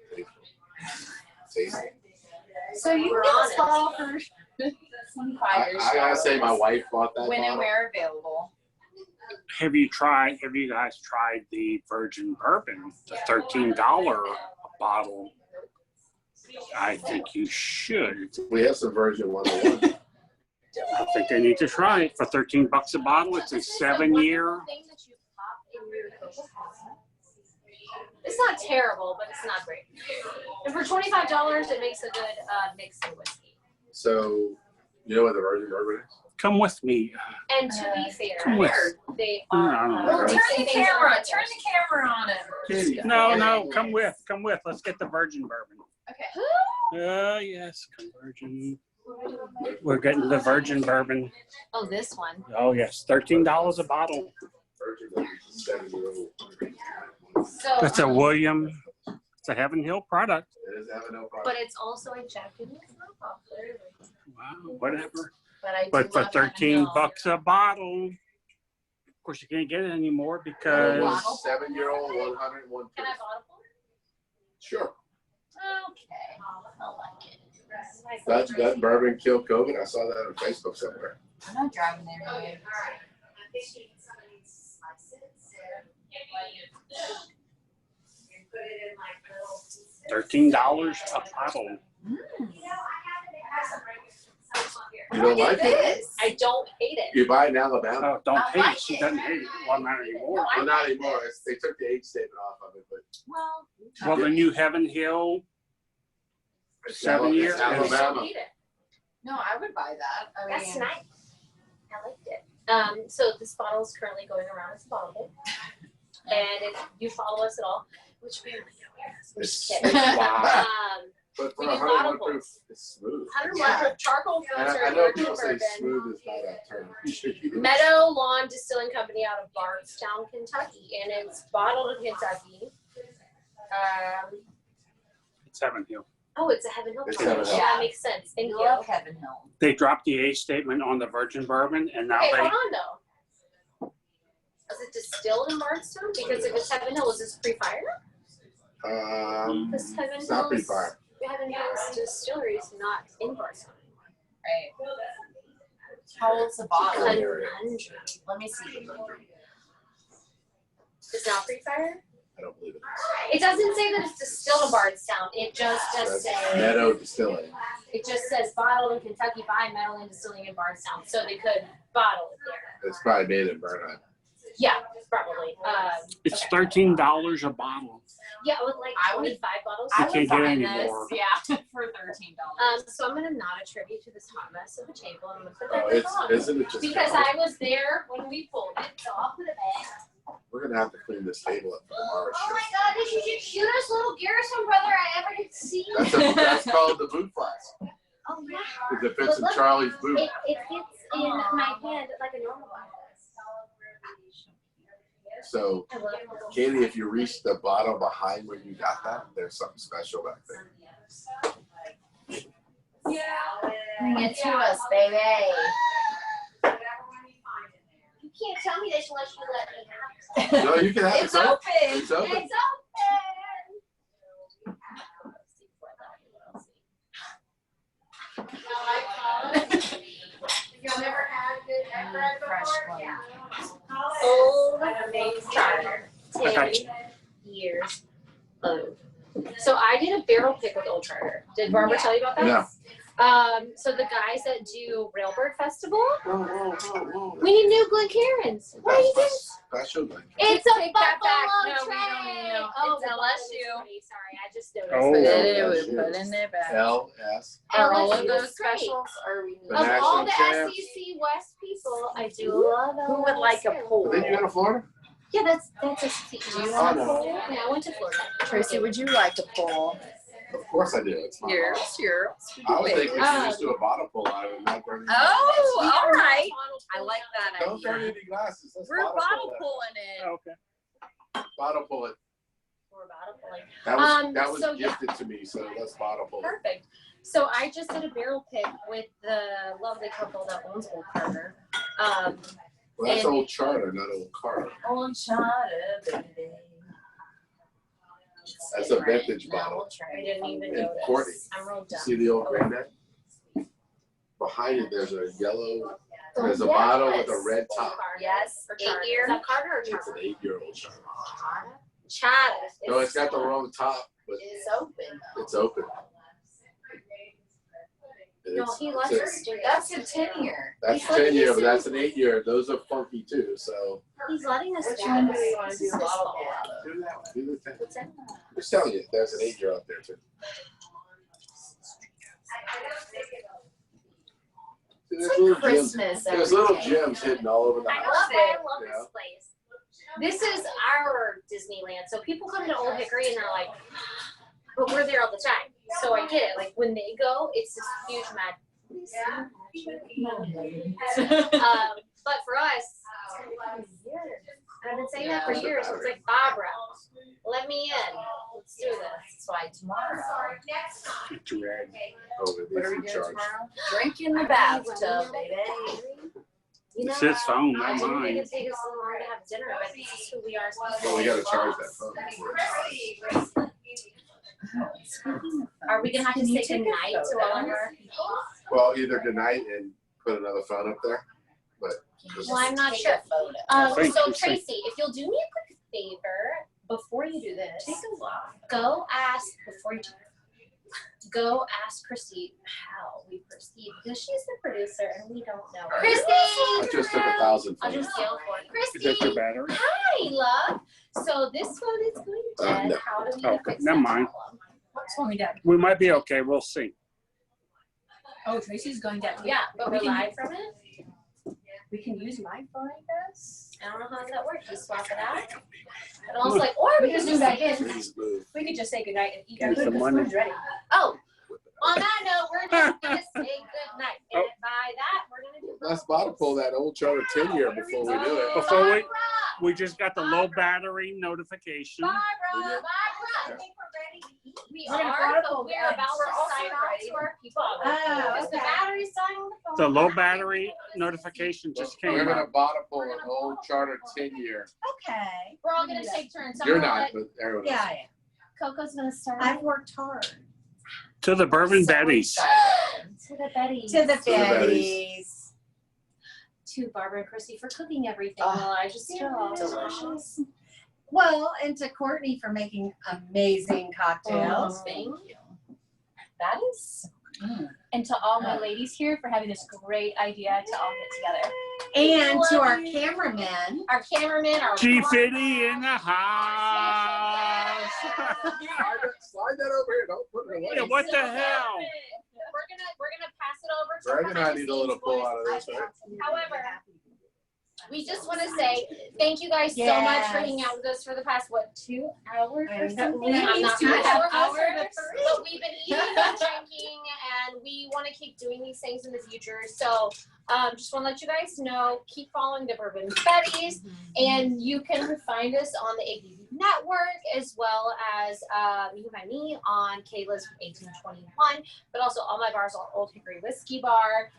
tasty. So you We're can on get this it. bottle for 25 I gotta say, my wife bought that when and bottle. where available. Have you guys tried the Virgin Bourbon, the $13 bottle? I think you should. We have some version 101. I think they need to try it for $13 a bottle. It's a 7-year. Thing that you pop in your Cocoa. It's not terrible, but it's not great. And for $25, it makes a good mix of whiskey. So, you know what the virgin bourbon is? Come with me. And to be fair, Come with. they No, are. no, no. Well, turn the things are camera. on Turn the camera on it. Katie. No, come with. Let's get the Virgin Bourbon. Okay. Yes, Virgin. We're getting the Virgin Bourbon. Oh, this one. Oh, yes, $13 a bottle. Virgin bourbon is 7-year-old. So, That's a William. It's a Heaven Hill product. It is having no But problem. it's also a Jack Daniel's knockoff, clearly. Wow, whatever. I do But for love Heaven Hill. $13 a bottle, of course you can't get it anymore One because 7-year-old, 101 Can I bottle? Sure. Okay. I like it. That bourbon killed COVID. I saw that on Facebook somewhere. I'm not driving there. Oh, Anyway. $13 a bottle. You don't like it? I don't hate it. You buy in Alabama. Oh, don't I hate like it. She it. doesn't hate it. Well, not anymore. Well, not anymore. They took the age statement off of it, but Well, Well, the new Heaven Hill, it's 7 years. It's I don't Alabama. hate it. No, I would buy that. I mean, That's nice. I liked it. So this bottle is currently going around as a bottle. And if you follow us at all, which apparently nobody does, I'm just It's kidding. wow. We But for do 101 bottleables. proof, it's smooth. 101 proof charcoal And filter, I know virgin people say bourbon. smooth is not a term. You should use. Meadow Lawn Distilling Company out of Bardstown, Kentucky, and it's bottled in Kentucky. It's Heaven Hill. Oh, it's a Heaven Hill. It's bottle. Heaven Hill. Yeah, that makes sense. Thank you you. love Heaven Hill. They dropped the age statement on the virgin bourbon, and now Okay, they. hold on though. Is it distilled in Bardstown? Because if it's Heaven Hill, is this pre-fire? This Heaven It's not Hill's- pre-fire. Heaven Hill's distillery is not in Bardstown. Right. How old's the bottle? 100. Let me see. It's not pre-fire? I don't believe it. It doesn't say that it's distilled in Bardstown. It just does That's say. Meadow Distilling. It just says bottled in Kentucky by Meadow Land Distilling in Bardstown. So they could bottle it there. It's probably made in Bernheim. Yeah, probably. It's okay. $13 a bottle. Yeah, with like I would- 25 bottles. You I can't would get buy any this, more. yeah, for $13. So I'm gonna not attribute to this hot mess of a table. I'm gonna put Oh, that it's on. isn't it just? Because I was there when we pulled it, so I'll put it back. We're gonna have to clean this table up for tomorrow's Oh show. my god, this is the cutest little Garrison brother I ever did see. That's called the boot flask. Oh yeah. Because it fits in Charlie's boot. It fits in my hand like a normal one. So, I love it. Katie, if you reach the bottom behind where you got that, there's something special back there. Bring it to us, baby. You can't tell me this unless you let me have it. No, you can have It's it. open. It's open. It's open. Y'all never had good bread Fresh before? one. Yeah. Old Charter. I got 10 years old. So I did a barrel pick with Old Charter. Did Barbara tell you about that? No. So the guys that do Railbird Festival, Whoa. we need new Glencairns. What are you doing? Special thing. It's a Take that back. buffalo No, we don't train. need no. Oh, It's the LSU. bottom is pretty. Sorry, I just noticed. Oh. Put that. it in back. LS. Are all of LSU those is great. specials? Are we? The Of all national the champs. SEC West people, I do love LSU. Who would like a pool? Then you go to Florida? Yeah, that's a SEC. Do you Oh, want no. a pool? Yeah, I went to Florida. Tracy, would you like a pool? Of course I do. It's my Yours, fault. yours. I was thinking we should just do a bottle pull out of it. Not burn any- Oh, all right. I like that Don't burn idea. any glasses. Let's We're bottle bottle pull pulling it. Okay. Bottle pull it. We're bottle pulling. That was so, yeah. gifted to me, so let's bottle pull it. Perfect. So I just did a barrel pick with the lovely couple that owns Old Carter. Well, that's And- old Charter, not old Carter. On Charter, baby. That's a vintage No, bottle. I didn't even And Courtney, notice. I'm real You dumb. see the old granddad? Behind it, there's a yellow, there's a Yes. bottle with a red top. Yes, Or 8 Charter. year. Is that Carter or It's Charter? an 8-year-old Charter. Charter. No, it's got the wrong top, but It's open. it's open. And No, it's- he it's lets a- us do That's that. a 10-year. That's He's letting 10-year, us but do- that's an 8-year. Those are funky too, so He's letting us Which do one do this. we want to This do is a his bottle fault. pull out of? do that one. Do the 10. What's that? I'm just telling you, there's an 8-year out there too. There's It's little like gems. Christmas There's every little day. gems hidden all over the I house. love it. I love Yeah. this place. This is our Disneyland. So people come to Old Hickory and they're like, but we're there all the time. So I get it. Like when they go, it's this huge mad. But for us, I've been saying that for years. It's like, Barbara, let me in. Let's do this. That's why tomorrow. Get your rag. Oh, it What are we needs to doing charge. tomorrow? Drink in the bathtub, baby. You know, It's his phone, I not didn't mine. think it'd take us so long to have dinner, but this is who we are. Well, we gotta charge that phone. before it- Are we gonna have to Can you say take a goodnight to photo? all of our? Well, either tonight and put another phone up there, but just Well, I'm not Take sure. a photo. Thank So you. Tracy, if you'll do me a quick favor before you do this, Take a look. go ask before you do. Go ask Christy how we proceed because she's the producer, and we don't know her. Christy! I just took 1,000 I'll from just yell for it. Is that your Christy! battery? Hi, love. So this phone is going dead. no. How do we Okay, fix never that mind. problem? What's going down? We might be okay. We'll see. Oh, Tracy's going down. Yeah, but We we're can- live from it. We can use my phone, I guess. I don't know how that works. Just swap it out. And I was like, or we can Just just zoom back say, in. Please move. We could just say goodnight and eat our Here's the food. This money. one's ready. oh, on that note, we're just going to say goodnight. And by that, we're going to do Let's bottom pull that old charter 10-year before we do it. Before we- Barbara! We just got the low battery notification. Barbara! Yeah. Barbara! think we're ready to eat. We We're gonna are, protocol but we're that. about We're to also sign off ready. to our people. Oh, Because the okay. battery's dying on the phone. The low battery notification just We're came gonna up. bottom pull an old charter 10-year. Okay. We're all going to take turns. You're I'm gonna not, but everyone Yeah, else. I am. Coco's going to start. I've worked hard. To the Bourbon Bettys. To the Betty. To the the Bettys. Bettys. To Barbara and Chrissy for cooking everything while I just chill. Delicious. Well, and to Courtney for making amazing cocktails. Thank you. That is. And to all my ladies here for having this great idea to all get together. And to our Love you. cameramen. Our cameraman, our G50 in the house. Slide that over here. Don't put it away. Yeah, what the hell? We're gonna pass it over to Greg our and I need a little pull out of this, right? However, we just want to say thank you guys so much for Yes. hanging out with us for the past 2 hours or And something. I'm please, not 2.5 sure. hours. But we've been eating and drinking, and we want to keep doing these things in the future. So just want to let you guys know, keep following the Bourbon Bettys, and you can find us on the ABV Network, as well as you can find me on Kayla's 1821, but also all my bars are Old Hickory Whiskey Bar.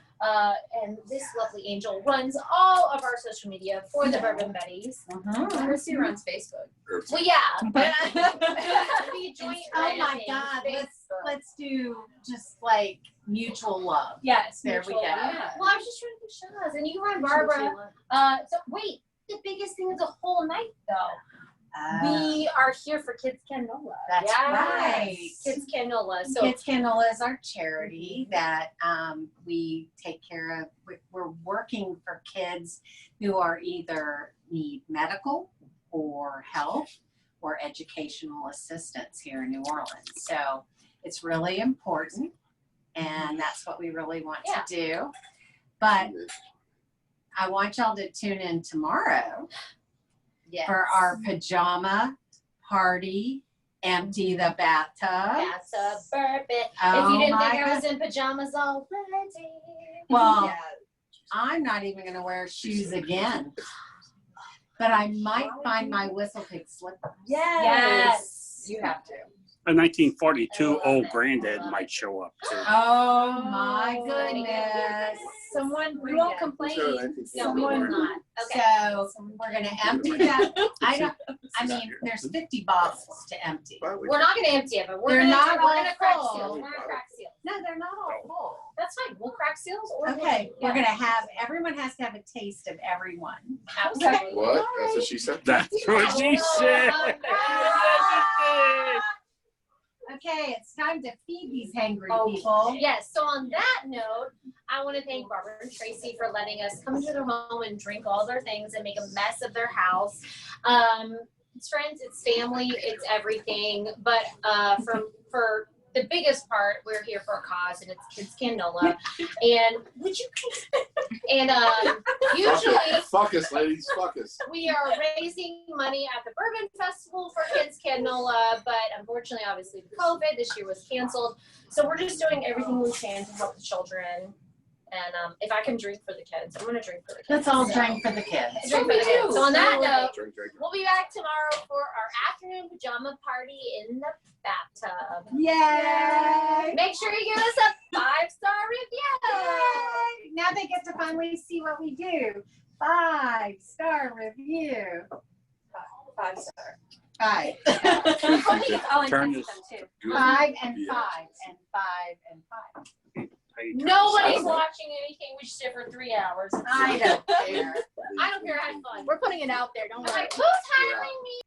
And this lovely angel runs all of our social media for the Bourbon Bettys. Chrissy runs Facebook. Well, yeah, but we join. Oh my God, let's do just like mutual love. Yes. There we go. Yeah. Well, I was just trying to get shots, and you run Barbara. So wait, the biggest thing is the whole night though. We are here for Kids Canola. That's right. Kids Canola. So Kids Canola is our charity that we take care of. We're working for kids who are either need medical or health or educational assistance here in New Orleans. So it's really important, and that's what we really want to do. But I want y'all to tune in tomorrow for our pajama party. Empty the bathtub. that's a bourbon. Oh If you didn't my think I God. was in pajamas already. Well, Yeah. I'm not even going to wear shoes again. But I might find my whistle pig slippers. Yes. You have to. A 1942 old granddad might show up too. Oh my goodness. Someone, we bring won't it. complain. No, we will not. Okay. So we're going to empty that. I mean, there's 50 bottles to empty. We're not going to empty it, but we're They're going not all to crack full. seals. We're going to crack seals. No, they're not all full. That's fine. We'll crack seals. Or Okay, we'll, we're going to have, everyone has to have a taste of everyone. Absolutely. What? That's what she said? That's what she said. Okay, it's time to feed these hangry Okay. people. Yes. So on that note, I want to thank Barbara and Tracy for letting us come to their home and drink all their things and make a mess of their house. It's friends, it's family, it's everything. But for the biggest part, we're here for a cause, and it's Kids Canola. And would you? And usually. Fuck us, ladies. Fuck us. We are raising money at the Bourbon Festival for Kids Canola, but unfortunately, obviously, with COVID, this year was canceled. So we're just doing everything we can to help the children. And if I can drink for the kids, I'm going to drink for the kids. Let's all drink for the kids. Drink for the kids. So on that note, Drink, drink. we'll be back tomorrow for our afternoon pajama party in the bathtub. Yay! Make sure you give us a 5-star review. Yay! Now they get to finally see what we do. 5-star review. 5-star. 5. I'll Turn invite this- them too. 5 and 5 and 5 and 5. Nobody's watching anything. We just did for 3 hours. I don't care. I don't care. I had fun. We're putting it out there. Don't I'm worry. like, who's hiring me?